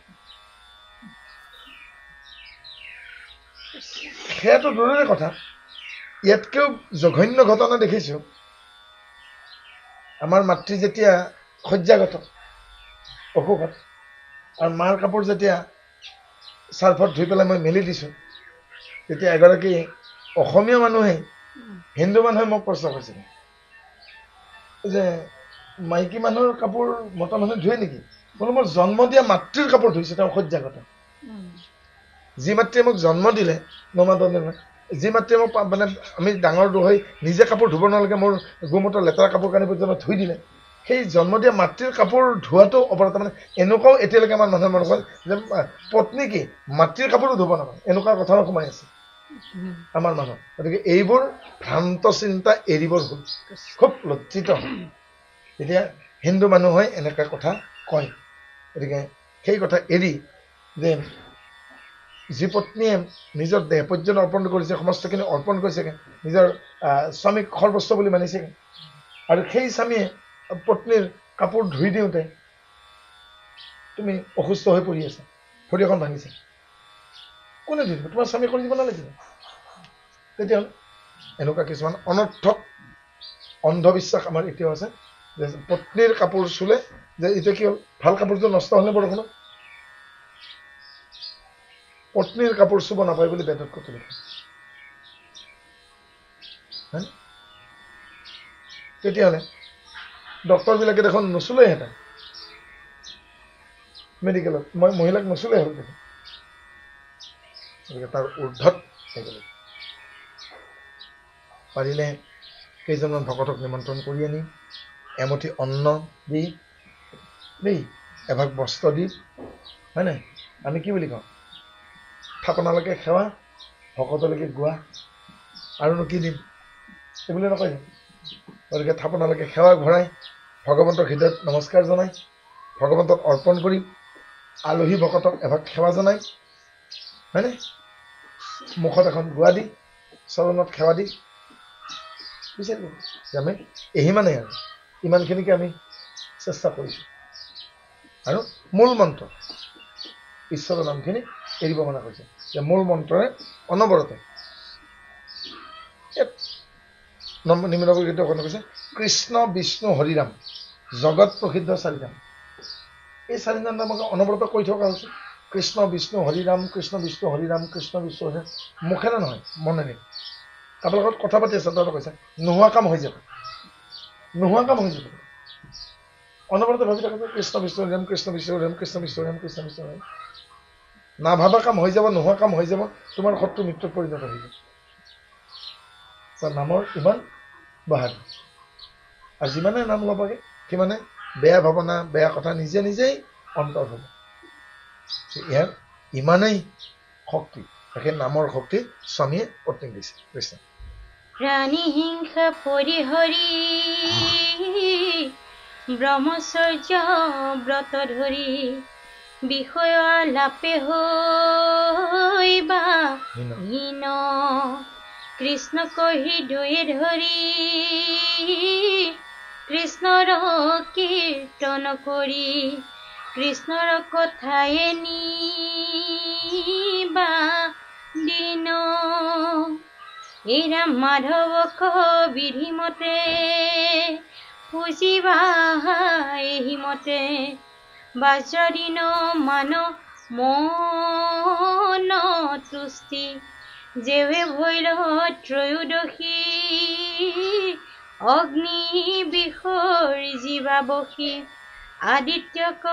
সেয়াটো দূৰৰে কথা ইয়াতকেও জঘন্য ঘটনা দেখিছোঁ আমাৰ মাতৃ যেতিয়া শয্যাগত অসুখত আৰু মাৰ কাপোৰ যেতিয়া চাৰ্ফত ধুই পেলাই মই মেলি দিছোঁ তেতিয়া এগৰাকী অসমীয়া মানুহে হিন্দু মানুহে মোক প্ৰশ্ন কৰিছিল যে মাইকী মানুহৰ কাপোৰ মতা মানুহে ধুৱে নেকি বোলো মোৰ জন্ম দিয়া মাতৃৰ কাপোৰ ধুইছে তেওঁ শয্যাগত যি মাতৃয়ে মোক জন্ম দিলে যি মাতৃয়ে মোক মানে আমি ডাঙৰ হৈ নিজে কাপোৰ ধুব নালাগে মোৰ গোমূত্ৰ লেতেৰা কাপোৰ কানি পৰ্যন্ত ধুই দিলে সেই জন্ম দিয়া মাতৃৰ কাপোৰ ধোৱাটো অপৰাধ মানে এনেকুৱাও এতিয়ালৈকে আমাৰ মানুহৰ মনত হ'ল যে পত্নী কি মাতৃৰ কাপোৰো ধুব নাপায় এনেকুৱা কথাও সোমাই আছে আমাৰ মানুহ গতিকে এইবোৰ ভ্ৰান্ত চিন্তা এৰিবৰ হ'ল খুব লজ্জিত এতিয়া হিন্দু মানুহে এনেকুৱা কথা কয় গতিকে সেই কথা এৰি যে যি পত্নীয়ে নিজৰ দেহ পৰ্যন্ত অৰ্পণ কৰিছে সমস্তখিনি অৰ্পণ কৰিছে নিজৰ স্বামীক সৰ্বস্ব বুলি মানিছে আৰু সেই স্বামীয়ে পত্নীৰ কাপোৰ ধুই দিওঁতে তুমি অসুস্থ হৈ পৰি আছা ভৰি এখন ভাঙিছে কোনে ধুই দিব তোমাৰ স্বামী কৰি দিব নালাগিব তেতিয়াহ'লে এনেকুৱা কিছুমান অনৰ্থক অন্ধবিশ্বাস আমাৰ এতিয়াও আছে যে পত্নীৰ কাপোৰ চুলে যে এতিয়া কি হ'ল ভাল কাপোৰযোৰ নষ্ট হ'লে বৰষুণত পত্নীৰ কাপোৰ চুব নাপায় বুলি বেদত কথা লিখে তেতিয়াহ'লে ডক্টৰবিলাকে দেখোন নচুলেহেঁতেন মেডিকেলত মই মহিলাক নচুলে হ'ল দেখোন গতিকে তাৰ ঊৰ্ধত পাৰিলে কেইজনমান ভকতক নিমন্ত্ৰণ কৰি আনি এমুঠি অন্ন দি দেই এভাগ বস্ত্ৰ দি হয় নাই আমি কি বুলি কওঁ থাপনালৈকে সেৱা ভকতলৈকে গোৱা আৰুনো কি দিম এইবুলি নকয় গতিকে থাপনালৈকে সেৱা ঘূৰাই ভগৱন্তৰ হৃদয়ত নমস্কাৰ জনাই ভগৱন্তক অৰ্পণ কৰি আলহী ভকতক এভাগ সেৱা জনাই হয়নে মুখত এখন গোৱা দি চৰণত সেৱা দি বিচাৰিব যে আমি সিমানেই আৰু ইমানখিনিকে আমি চেষ্টা কৰিছোঁ আৰু মূল মন্ত্ৰ ঈশ্বৰৰ নামখিনি এৰিব মনা কৰিছে যে মূল মন্ত্ৰৰে অনবৰতে নিম্নবৰ্গৰ গীত অকণ কৈছে কৃষ্ণ বিষ্ণু হৰিৰাম জগত প্ৰসিদ্ধ 4 নাম এই 4 নাম আমাক অনবৰতে কৈ থকা হৈছে কৃষ্ণ বিষ্ণু হৰিৰাম কৃষ্ণ বিষ্ণু হৰিৰাম কৃষ্ণ বিষ্ণু হৰিৰাম মুখেৰে নহয় মনেৰে কাৰোবাৰ লগত কথা পাতি আছে তহঁতে কৈছে নোহোৱা কাম হৈ যাব অনবৰতে ভাবি থকা কৃষ্ণ বিষ্ণু হৰিৰাম কৃষ্ণ বিষ্ণু হৰিৰাম কৃষ্ণ বিষ্ণু হৰিৰাম কৃষ্ণ বিষ্ণু হৰিৰাম নাভাবা কাম হৈ যাব নোহোৱা কাম হৈ যাব তোমাৰ শত্ৰু মৃত্যুত পৰিণত হৈ যাব নামৰ ইমান বাহাদুৰ আৰু যিমানে নাম ল'বগে সিমানে বেয়া ভাৱনা বেয়া কথা নিজে নিজেই অন্তৰ হ'ব ইয়াৰ ইমানেই শক্তি সেই নামৰ শক্তি স্বামীয়ে পত্নীক দিছে কৃষ্ণ প্ৰাণী হিংসা পৰিহৰি ব্ৰহ্মচৰ্য ব্ৰত ধৰি বিষয় লাপে হৈবা হীন কৃষ্ণক হৃদয়ে ধৰি কৃষ্ণৰ কীৰ্তন কৰি কৃষ্ণৰ কথায়ে নিবা দিন এৰা মাধৱক বিধিমতে পুজিবা এহিমতে বাজদিন মান মন তুষ্টি যেৱে ভৈল ত্ৰয়োদশী অগ্নি বিষৰ জীৱাবসী আদিত্যক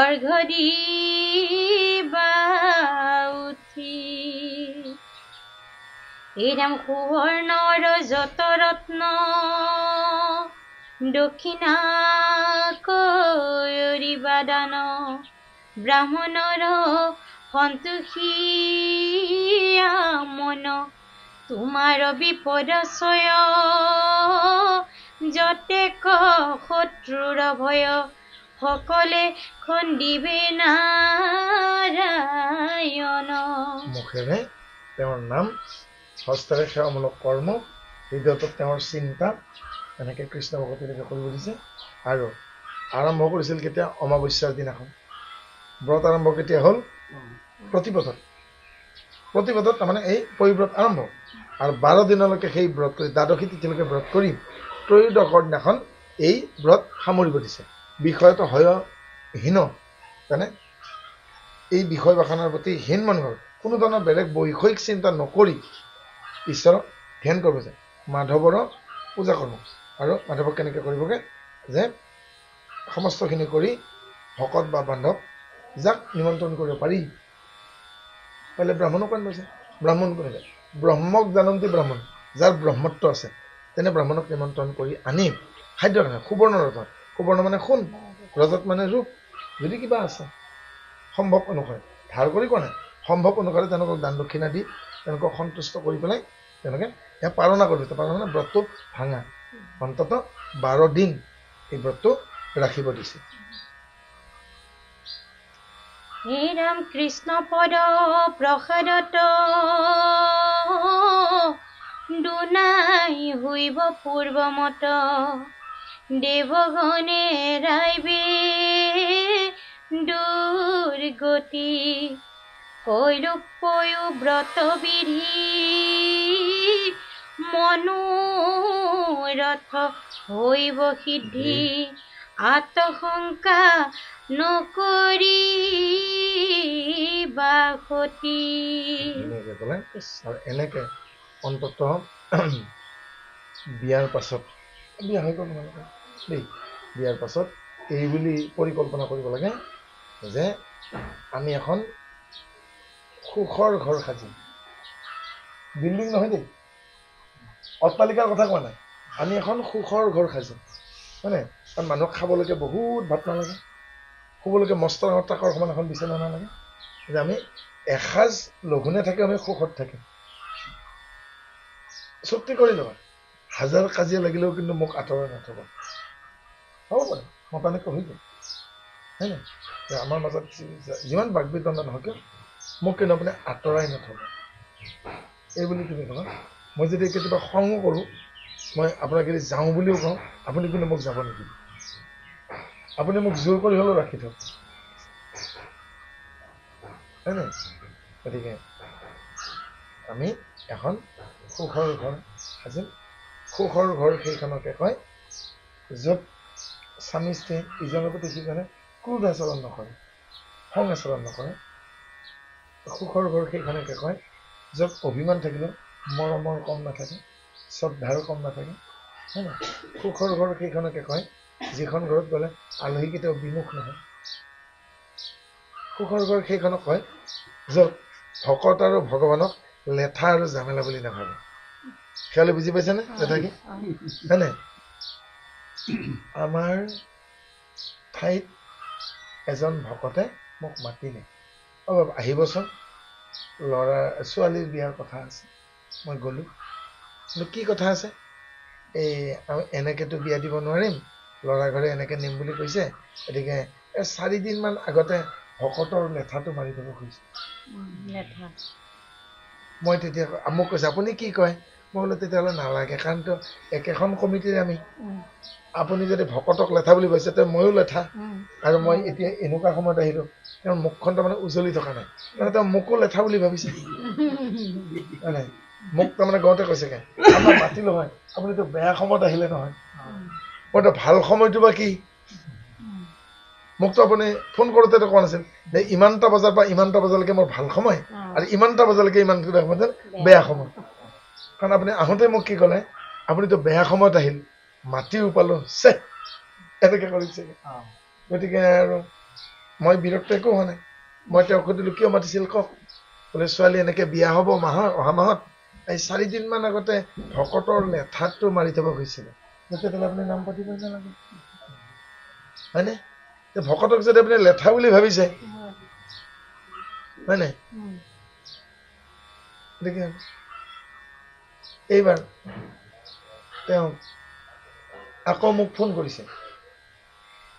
অৰ্ঘ দিবা উঠি এৰাম সুবৰ্ণৰ যত ৰত্ন দক্ষিণা কৰিবা দান ব্ৰাহ্মণৰ সন্তোষী মন তোমাৰ বিপদশয় যতে শত্ৰুৰ ভয় সকলে খন্দিবে নাৰায়ণ মুখেৰে তেওঁৰ নাম হস্তেৰে সেৱামূলক কৰ্ম হৃদয়ত তেওঁৰ চিন্তা এনেকে কৃষ্ণ ভকতিলৈকে কৰিব দিছে আৰু আৰম্ভ কৰিছিল কেতিয়া অমাৱস্যাৰ দিনাখন ব্ৰত আৰম্ভ কেতিয়া হ'ল প্ৰতিপদত তাৰমানে এই পৰিব্ৰত আৰম্ভ আৰু 12 দিনলৈকে সেই ব্ৰত কৰি দ্বাদশী তিথিলৈকে ব্ৰত কৰি ত্ৰয়োদশৰ দিনাখন এই ব্ৰত সামৰিব দিছে বিষয়টো হীন মানে এই বিষয় বাসনাৰ প্ৰতি হীন মনোভাৱ কোনো ধৰণৰ বেলেগ বৈষয়িক চিন্তা নকৰি ঈশ্বৰক ধ্যান কৰিব যায় মাধৱৰ পূজা কৰিব আৰু মাধৱক কেনেকৈ কৰিবগৈ যে সমস্তখিনি কৰি ভকত বা বান্ধৱ যাক নিমন্ত্ৰণ কৰিব পাৰি পাৰিলে ব্ৰাহ্মণক আনিব যায় ব্ৰাহ্মণ কোনে যায় ব্ৰহ্মক জানন্তী ব্ৰাহ্মণ যাৰ ব্ৰহ্মত্ব আছে তেনে ব্ৰাহ্মণক নিমন্ত্ৰণ কৰি আনি খাদ্য খায় সুবৰ্ণ ৰজত সুবৰ্ণ মানে সোণ ৰজত মানে ৰূপ যদি কিবা আছে সম্ভৱ অনুসাৰে ধাৰ কৰি কোৱা নাই সম্ভৱ অনুসাৰে তেওঁলোকক দান দক্ষিণা দি তেওঁলোকক সন্তুষ্ট কৰি পেলাই তেওঁলোকে এয়া পালনা কৰিব পালনা মানে ব্ৰতটো ভাঙা অন্তত 12 দিন এই ব্ৰতটো ৰাখিব দিছে হে ৰাম কৃষ্ণ পদ প্ৰসাদত দুনাই হইব পূৰ্বমত দেৱগণে ৰাইবে দুৰ্গতি কৈলোপয়ো ব্ৰত বিধি মনোৰথ হইব সিদ্ধি আত্মশংকা নকৰি বাসতি এনেকে অন্তত বিয়াৰ পাছত বিয়া হৈ গ'ল তোমালোকে দেই বিয়াৰ পাছত এই বুলি পৰিকল্পনা কৰিব লাগে যে আমি এখন সুখৰ ঘৰ সাজিম বিল্ডিং নহয় দেই অট্টালিকাৰ কথা কোৱা নাই আমি এখন সুখৰ ঘৰ সাজিম হয়নে কাৰণ মানুহক খাবলৈকে বহুত ভাত নালাগে শুবলৈকে মস্ত ডাঙৰ ট্ৰাকৰ সমান এখন বিচনা নালাগে যে আমি এসাঁজ লঘোণে থাকি আমি সুখত থাকিম চুক্তি কৰি ল'বা 1000 কাজিয়া লাগিলেও কিন্তু মোক আঁতৰাই নথবা হ'ব পাৰে মতানৈক্য হৈ যায় হয় নাই আমাৰ মাজত যিমান বাক বিতণ্ডা নহয় কিয় মোক কিন্তু আপুনি আঁতৰাই নথবা এই বুলি তুমি ক'বা মই যদি কেতিয়াবা খঙো কৰোঁ মই আপোনাক যদি যাওঁ বুলিও কওঁ আপুনি কিন্তু মোক যাব নিদিব আপুনি মোক জোৰ কৰি হ'লেও ৰাখি থওক হয় নাই গতিকে আমি এখন সুখৰ ঘৰ সাজিম সুখৰ ঘৰ সেইখনকে কয় য'ত স্বামী স্ত্ৰী ইজনৰ প্ৰতি সিজনে ক্ৰোধ আচৰণ নকৰে খং আচৰণ নকৰে সুখৰ ঘৰ সেইখনকে কয় য'ত অভিমান থাকিলেও মৰমৰ কম নাথাকে শ্ৰদ্ধাৰ কম নাথাকে হয় নাই সুখৰ ঘৰ সেইখনকে কয় যিখন ঘৰত গ'লে আলহী কেতিয়াও বিমুখ নহয় সুখৰ ঘৰ সেইখনক কয় য'ত ভকত আৰু ভগৱানক লেঠা আৰু জামেলা বুলি নাভাবে খেয়ালে বুজি পাইছেনে লেঠা কি হয় নাই আমাৰ ঠাইত এজন ভকতে মোক মাতিলে আহিবচোন ল'ৰা ছোৱালীৰ বিয়াৰ কথা আছে মই গ'লো কিন্তু কি কথা আছে এই আমি এনেকেতো বিয়া দিব নোৱাৰিম ল'ৰা ঘৰে এনেকে নিম বুলি কৈছে গতিকে 4 দিনমান আগতে ভকতৰ লেঠাটো মাৰি দিব খুজিছে মই তেতিয়া মোক কৈছে আপুনি কি কয় মই বোলো তেতিয়াহ'লে নালাগে কাৰণ তো একেখন কমিটিৰে আমি আপুনি যদি ভকতক লেঠা বুলি কৈছে তে ময়ো লেঠা আৰু মই এতিয়া এনেকুৱা সময়ত আহিলো তেওঁৰ মুখখন তাৰমানে উজলি থকা নাই মানে তেওঁ মোকো লেঠা বুলি ভাবিছে মানে মোক তাৰমানে গওঁতে কৈছেগে আপোনাক মাতিলো হয় আপুনিতো বেয়া সময়ত আহিলে নহয় মইতো ভাল সময়টো বা কি মোকতো আপুনি ফোন কৰোঁতে কোৱা নাছিল যে ইমানটা বজাৰ পৰা ইমানটা বজালৈকে মোৰ ভাল সময় আৰু ইমানটা বজালৈকে ইমানটা সময়ত বেয়া সময় কাৰণ আপুনি আহোঁতে মোক কি ক'লে আপুনিতো বেয়া সময়ত আহিল মাতিও পালো চে এনেকে কৰিছে গতিকে আৰু মই বিৰক্ত একো হোৱা নাই মই তেওঁক সুধিলো কিয় মাতিছিল কওক বোলে ছোৱালী এনেকে বিয়া হ'ব অহা মাহত এই 4 দিনমান আগতে ভকতৰ লেঠাটো মাৰি থব গৈছিলে তেতিয়াহ'লে আপুনি নাম পাতিবই নালাগে হয়নে ভকতক যদি আপুনি লেঠা বুলি ভাবিছে হয়নে গতিকে এইবাৰ তেওঁ আকৌ মোক ফোন কৰিছে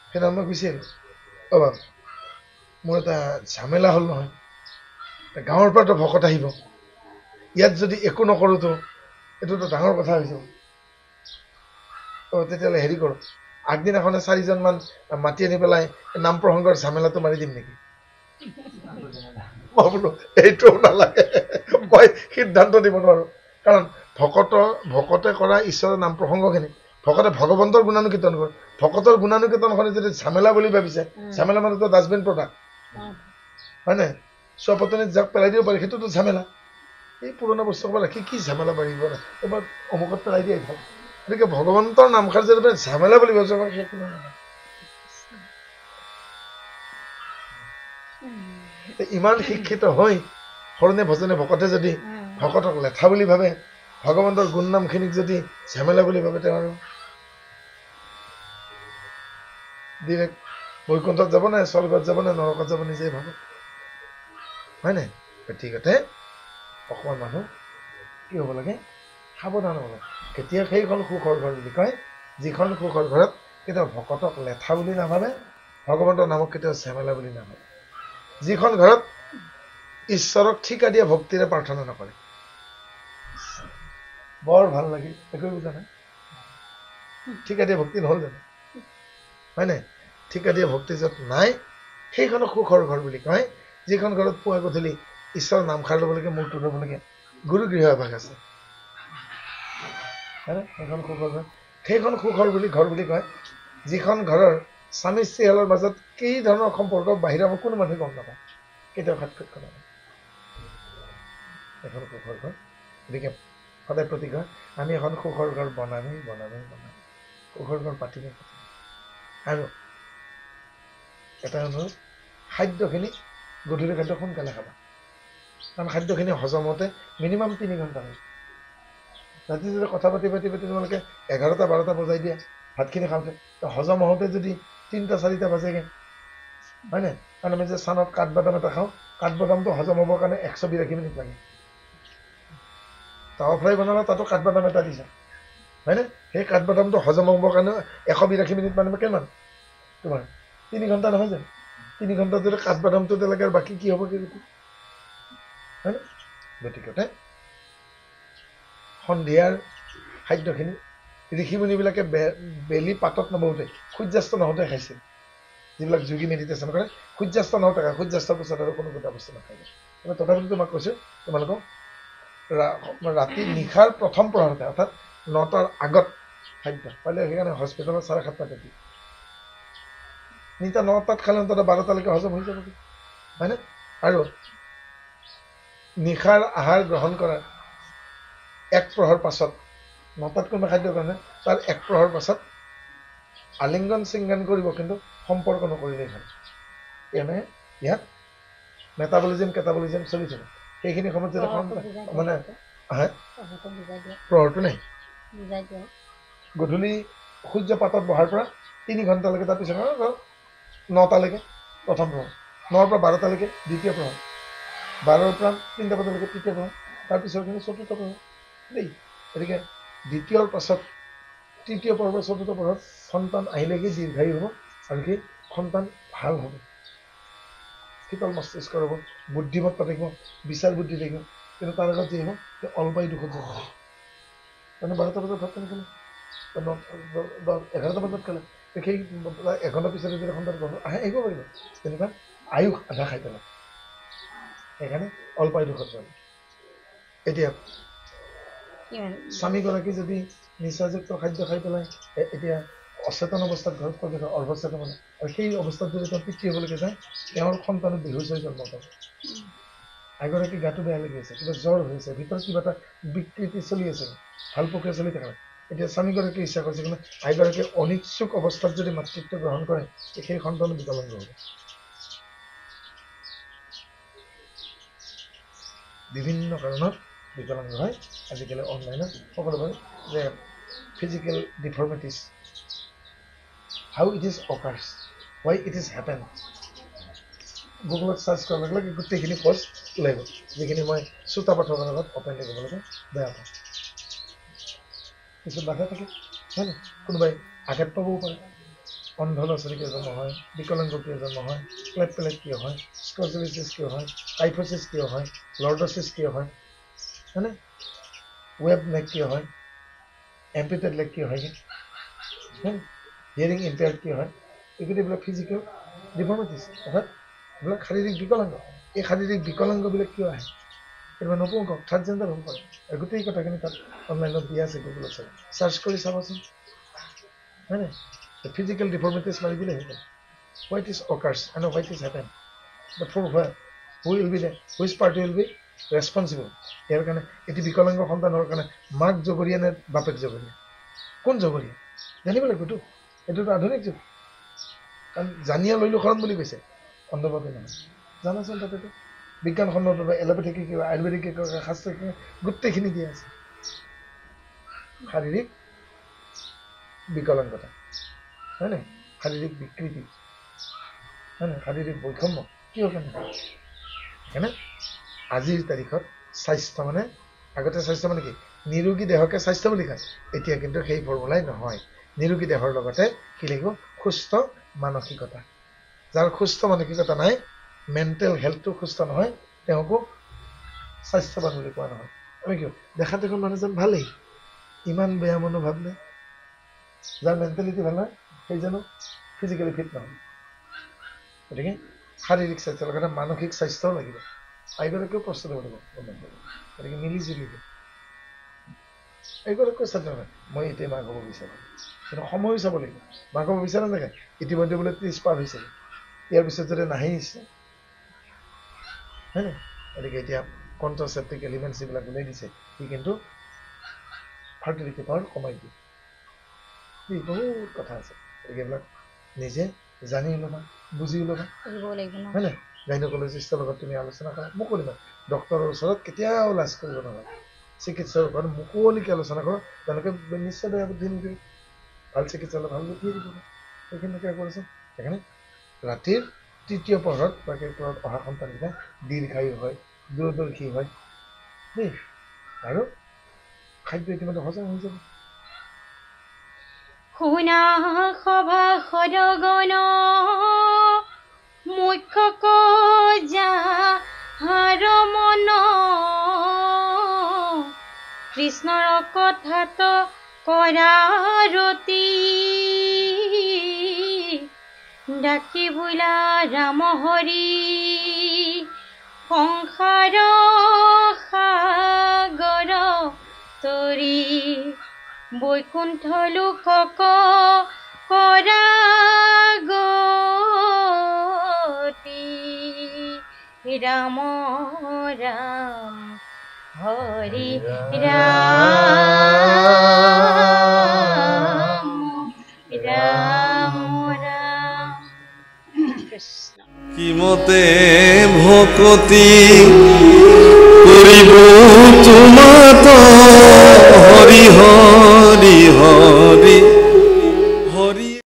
সেইদিনা মই কৈছিল অ মোৰ এটা ঝামেলা হ'ল নহয় গাঁৱৰ পৰাতো ভকত আহিব ইয়াত যদি একো নকৰোতো এইটোতো ডাঙৰ কথা হৈছে তেতিয়াহ'লে হেৰি কৰোঁ আগদিনাখনে 4জনমান মাতি আনি পেলাই নাম প্ৰসংগৰ ঝামেলাটো মাৰি দিম নেকি মই বোলো এইটো নালাগে মই সিদ্ধান্ত দিব নোৱাৰো কাৰণ ভকতে কৰা ঈশ্বৰৰ নাম প্ৰসংগখিনি ভকতে ভগৱন্তৰ গুণানুকীৰ্তন কৰে ভকতৰ গুণানুকীৰ্তনখনে যদি ঝামেলা বুলি ভাবিছে ঝামেলা মানে তো ডাষ্টবিন প্ৰডাক্ট হয় নাই চোৱাপতনিত যাক পেলাই দিব পাৰি সেইটোতো ঝামেলা এই পুৰণা বস্তুবোৰ ৰাখি কি ঝামেলা বাঢ়িব না এবাৰ অমুকত পেলাই দিয়াই ভাল গতিকে ভগৱন্তৰ নামষাৰ যদি ঝামেলা বুলি ভাবিছে ইমান শিক্ষিত হৈ শৰণে ভজনে ভকতে যদি ভকতক লেঠা বুলি ভাবে ভগৱন্তৰ গুণ নামখিনিক যদি ঝামেলা বুলি ভাবে তেওঁ আৰু ডিৰেক্ট বৈকুণ্ঠত যাব নে স্বৰ্গত যাব নে নৰকত যাব নিজেই ভাবক হয় নাই গতিকে অকমান মানুহ কি হ'ব লাগে সাৱধান হ'ব লাগে কেতিয়া সেইখন সুখৰ ঘৰ বুলি কয় যিখন সুখৰ ঘৰত কেতিয়াও ভকতক লেঠা বুলি নাভাবে ভগৱন্তৰ নামক কেতিয়াও ঝামেলা বুলি নাভাবে যিখন ঘৰত ঈশ্বৰক ঠিকা দিয়া ভক্তিৰে প্ৰাৰ্থনা নকৰে বৰ ভাল লাগিল একো বুজা নাই ঠিকা দিয়া ভক্তি নহ'ল জানো হয় নাই ঠিকা দিয়া ভক্তি য'ত নাই সেইখনক সুখৰ ঘৰ বুলি কয় যিখন ঘৰত পুৱা গধূলি ঈশ্বৰৰ নামষাৰ ল'বলৈকে মূৰটো ল'বলৈকে গুৰু গৃহ এভাগ আছে সেইখন সুখৰ ঘৰ সেইখন সুখৰ ঘৰ বুলি কয় যিখন ঘৰৰ স্বামী স্ত্ৰীহালৰ মাজত কি ধৰণৰ সম্পৰ্ক বাহিৰা কোনো মানুহে গম নাপায় কেতিয়াও খাটখুট কৰা নাই এখন সুখৰ ঘৰ গতিকে সদায় প্ৰতি ঘৰ আমি এখন সুখৰ ঘৰ বনামেই সুখৰ ঘৰ পাতিমেই আৰু এটা অনুৰোধ খাদ্যখিনি গধূলি খাদ্য সোনকালে খাবা কাৰণ খাদ্যখিনি হজম হওঁতে মিনিমাম 3 ঘণ্টা হয় ৰাতি যদি কথা পাতি তোমালোকে 11-12 বজাই দিয়া ভাতখিনি খাওঁতে হজম হওঁতে যদি 3-4 বাজেগে হয় নাই কাৰণ আমি যে চানত কাঠবাদাম এটা খাওঁ কাঠবাদামটো হজম হ'বৰ কাৰণে 182 মিনিট লাগে তাৱা ফ্ৰাই বনালে তাতো কাঠবাদাম এটা দিছা হয়নে সেই কাঠবাদামটো হজম হ'বৰ কাৰণে 182 মিনিট মানে কিমান তোমাৰ 3 ঘণ্টা নহয় জানো 3 ঘণ্টা যদি কাঠবাদামটো তেনেকে আৰু বাকী কি হ'ব কি হয়নে গতিকে সন্ধিয়াৰ খাদ্যখিনি ঋষিমুনিবিলাকে বেলি পাতত নবহোঁতে সূৰ্যাস্ত নহওঁতে খাইছিল যিবিলাক যোগী মেডিটেশ্যন কৰে সূৰ্যাস্ত নহওঁতে খায় সূৰ্যাস্তৰ পিছত আৰু কোনো গোটা বস্তু নাখায় তথাপিতো তোমাক কৈছোঁ তোমালোকক ৰাতি নিশাৰ প্ৰথম প্ৰহৰতে অৰ্থাৎ 9টাৰ আগত খাদ্য পাৰিলে সেইকাৰণে হস্পিটেলত 7:30 দিয়ে নিশা 9টাত খালে অন্ততঃ 12টালৈকে হজম হৈ যাব হয়নে আৰু নিশাৰ আহাৰ গ্ৰহণ কৰাৰ 1 প্ৰহৰ পাছত 9টাত কোনোবা খাদ্য কাৰণে তাৰ 1 প্ৰহৰ পাছত আলিংগন সিংগন কৰিব কিন্তু সম্পৰ্ক নকৰিলেই ভাল এনে ইয়াত মেটাবলিজিম কেটাবলিজিম চলি থাকে সেইখিনি সময়ত যদি মানে প্ৰহৰটো নাই গধূলি সূৰ্য পাতত বহাৰ পৰা 3 ঘণ্টালৈকে তাৰপিছত 9টালৈকে প্ৰথম প্ৰহৰ 9ৰ পৰা 12টালৈকে দ্বিতীয় প্ৰহৰ 12ৰ পৰা 3টা বজালৈকে তৃতীয় প্ৰহৰ তাৰপিছৰখিনি চতুৰ্থ প্ৰহৰ দেই গতিকে দ্বিতীয়ৰ পাছত তৃতীয় পৰ্ব চতুৰ্থ পৰ্বত সন্তান আহিলেকি দীৰ্ঘায়ু হ'ব আৰু কি সন্তান ভাল হ'ব শীতল মস্তিষ্ক হ'ব বুদ্ধিমত্তা থাকিব বিচাৰ বুদ্ধি থাকিব কিন্তু তাৰ আগত যি হ'ব অলপাই দুখত যাব মানে 12টা বজাত ভাত পানী খালে 11টা বজাত খালে সেই 1 ঘণ্টা পিছতে যদি এখন তাত আহে আহিব পাৰিব তেনেকুৱা আয়ুস আধা খাই পেলাই সেইকাৰণে অলপাই দুখত যাব এতিয়া স্বামীগৰাকী যদি নিচাযুক্ত খাদ্য খাই পেলাই এতিয়া অচেতন অৱস্থাত ঘৰত প্ৰৱেশ অৰ্ভচেতন মানে আৰু সেই অৱস্থাত যদি তেওঁ পিতৃ হ'বলৈকে যায় তেওঁৰ সন্তানে বেহুচ হৈ জন্ম পাব আইগৰাকী গাটো বেয়া লাগি আছে কিবা জ্বৰ হৈছে ভিতৰত কিবা এটা বিকৃতি চলি আছে ভাল প্ৰক্ৰিয়া চলি থকা এতিয়া স্বামীগৰাকী ইচ্ছা কৰিছে কিন্তু আইগৰাকী অনিচ্ছুক অৱস্থাত যদি মাতৃত্ব গ্ৰহণ কৰে সেই সন্তান বিকলাংগ হ'ব বিভিন্ন কাৰণত বিকলাংগ হয় আজিকালি অনলাইনত সকলোবোৰ যে physical deformities how it is occurs why it is happen গুগলত সাৰ্চ কৰাৰ লগে লগে গোটেইখিনি পোষ্ট ওলাই গ'ল যিখিনি মই শ্ৰোতা পাঠকৰ লগত অপেনলি ক'বলৈ বেয়া পাওঁ কিছু বাধা থাকে হয় কোনোবাই আঘাত পাবও পাৰে অন্ধ ল'ৰা ছোৱালী কিয় জন্ম হয় বিকলাংগ কিয় জন্ম হয় প্লেট কিয় হয় স্কলেৰ'চিছ কিয় হয় টাইফয়েড কিয় হয় লৰ্ডোচিছ কিয় হয় হয়নে ৱেব নেক কিয় হয় এম্পিটেড লেগ কিয় হয় হিয়াৰিং ইম্পেয়াৰ্ড কিয় হয় এইবিলাক ফিজিকেল ডিফৰ্মিটিজ অৰ্থাৎ এইবিলাক শাৰীৰিক বিকলাংগ এই শাৰীৰিক বিকলাংগবিলাক কিয় আহে কেতিয়াবা নপওঁ কওক থাৰ্ড জেণ্ডাৰ হ'ব পাৰে আৰু গোটেই কথাখিনি তাত অনলাইনত দিয়া আছে গুগলত চাৰ্চ কৰি চাবচোন হয়নে ফিজিকেল ডিফৰ্মিটিজ মাৰি দিলে হৈ গ'ল why it is occurs and why it is happen but for what who will be they which party will be responsible ইয়াৰ কাৰণে এটি বিকলাংগ সন্তানৰ কাৰণে মাক জগৰীয়া নে বাপেক জগৰীয়া কোন জগৰীয়া জানিব লাগিবতো এইটোতো আধুনিক যুগ কাৰণ জানিয়া লৈলো শৰণ বুলি কৈছে অন্ধভাৱে নহয় জানাচোন তাতেতো বিজ্ঞানসন্মত এলোপেথিক কিবা আয়ুৰ্বেদিক শাস্ত্ৰ গোটেইখিনি দিয়া আছে শাৰীৰিক বিকলাংগতা হয় নে শাৰীৰিক বিকৃতি হয় নে শাৰীৰিক বৈষম্য কিয় কাৰণে সেইকাৰণে আজিৰ তাৰিখত স্বাস্থ্য মানে আগতে স্বাস্থ্য মানে কি নিৰোগী দেহকে স্বাস্থ্য বুলি কয় এতিয়া কিন্তু সেই ফৰ্মুলাই নহয় নিৰোগী দেহৰ লগতে কি লাগিব সুস্থ মানসিকতা যাৰ সুস্থ মানসিকতা নাই মেণ্টেল হেল্থটো সুস্থ নহয় তেওঁকো স্বাস্থ্যৱান বুলি কোৱা নহয় আমি কিয় দেখাত দেখোন মানুহজন ভালেই ইমান বেয়া মনোভাৱ নাই যাৰ মেণ্টেলিটি ভাল নহয় সেই জানো ফিজিকেলি ফিট নহয় গতিকে শাৰীৰিক স্বাস্থ্যৰ লগতে মানসিক স্বাস্থ্যও লাগিব আইগৰাকীও প্ৰস্তুত হ'ব লাগিব গতিকে মিলি জুলি এইগৰাকীও স্বাস্থ্য নহয় মই এতিয়া মাক হ'ব বিচাৰোঁ কিন্তু সময়ো চাব লাগিব মাক হ'ব বিচাৰে নাথাকে ইতিমধ্যে বোলে 30 পাৰ হৈছে ইয়াৰ পিছত যদি নাহি নিছে হয়নে গতিকে এতিয়া কণ্ট্ৰাচেপ্টিভ এলিমেণ্টছ এইবিলাক ওলাই দিছে সি কিন্তু ফাৰ্টিলিটি পাৱাৰ কমাই দিয়ে বহুত কথা আছে গতিকে এইবিলাক নিজে জানি ল'বা বুজি ল'বা হয়নে গাইনকলজিষ্টৰ লগত তুমি আলোচনা কৰা মুকলিবা ডক্টৰৰ ওচৰত কেতিয়াও লাজ কৰিব নালাগে চিকিৎসকৰ লগত মুকলিকৈ আলোচনা কৰক তেওঁলোকে নিশ্চয় বেয়া বুদ্ধি নিদিয়ে ভাল চিকিৎসালয় ভাল বুদ্ধি দিব সেইখিনিকে কৰিছোঁ সেইকাৰণে ৰাতিৰ তৃতীয় পহৰত বা পহৰত অহা সন্তানকেইটা দীৰ্ঘায়ু হয় দূৰদৰ্শী হয় দেই আৰু খাদ্য ইতিমধ্যে হজম হৈ যাব শুনা সভা সদগণ মুখ্য কজা হাৰ মন কৃষ্ণৰ কথাত কৰা ৰতি ডাকি বোলা ৰাম হৰি সংসাৰ সাগৰ তৰি বৈকুণ্ঠ লোকক কৰা গতি ৰাম ৰাম হৰি ৰাম ৰাম ৰাম কৃষ্ণ কিমতে ভকতি কৰিব তোমাত হৰিহ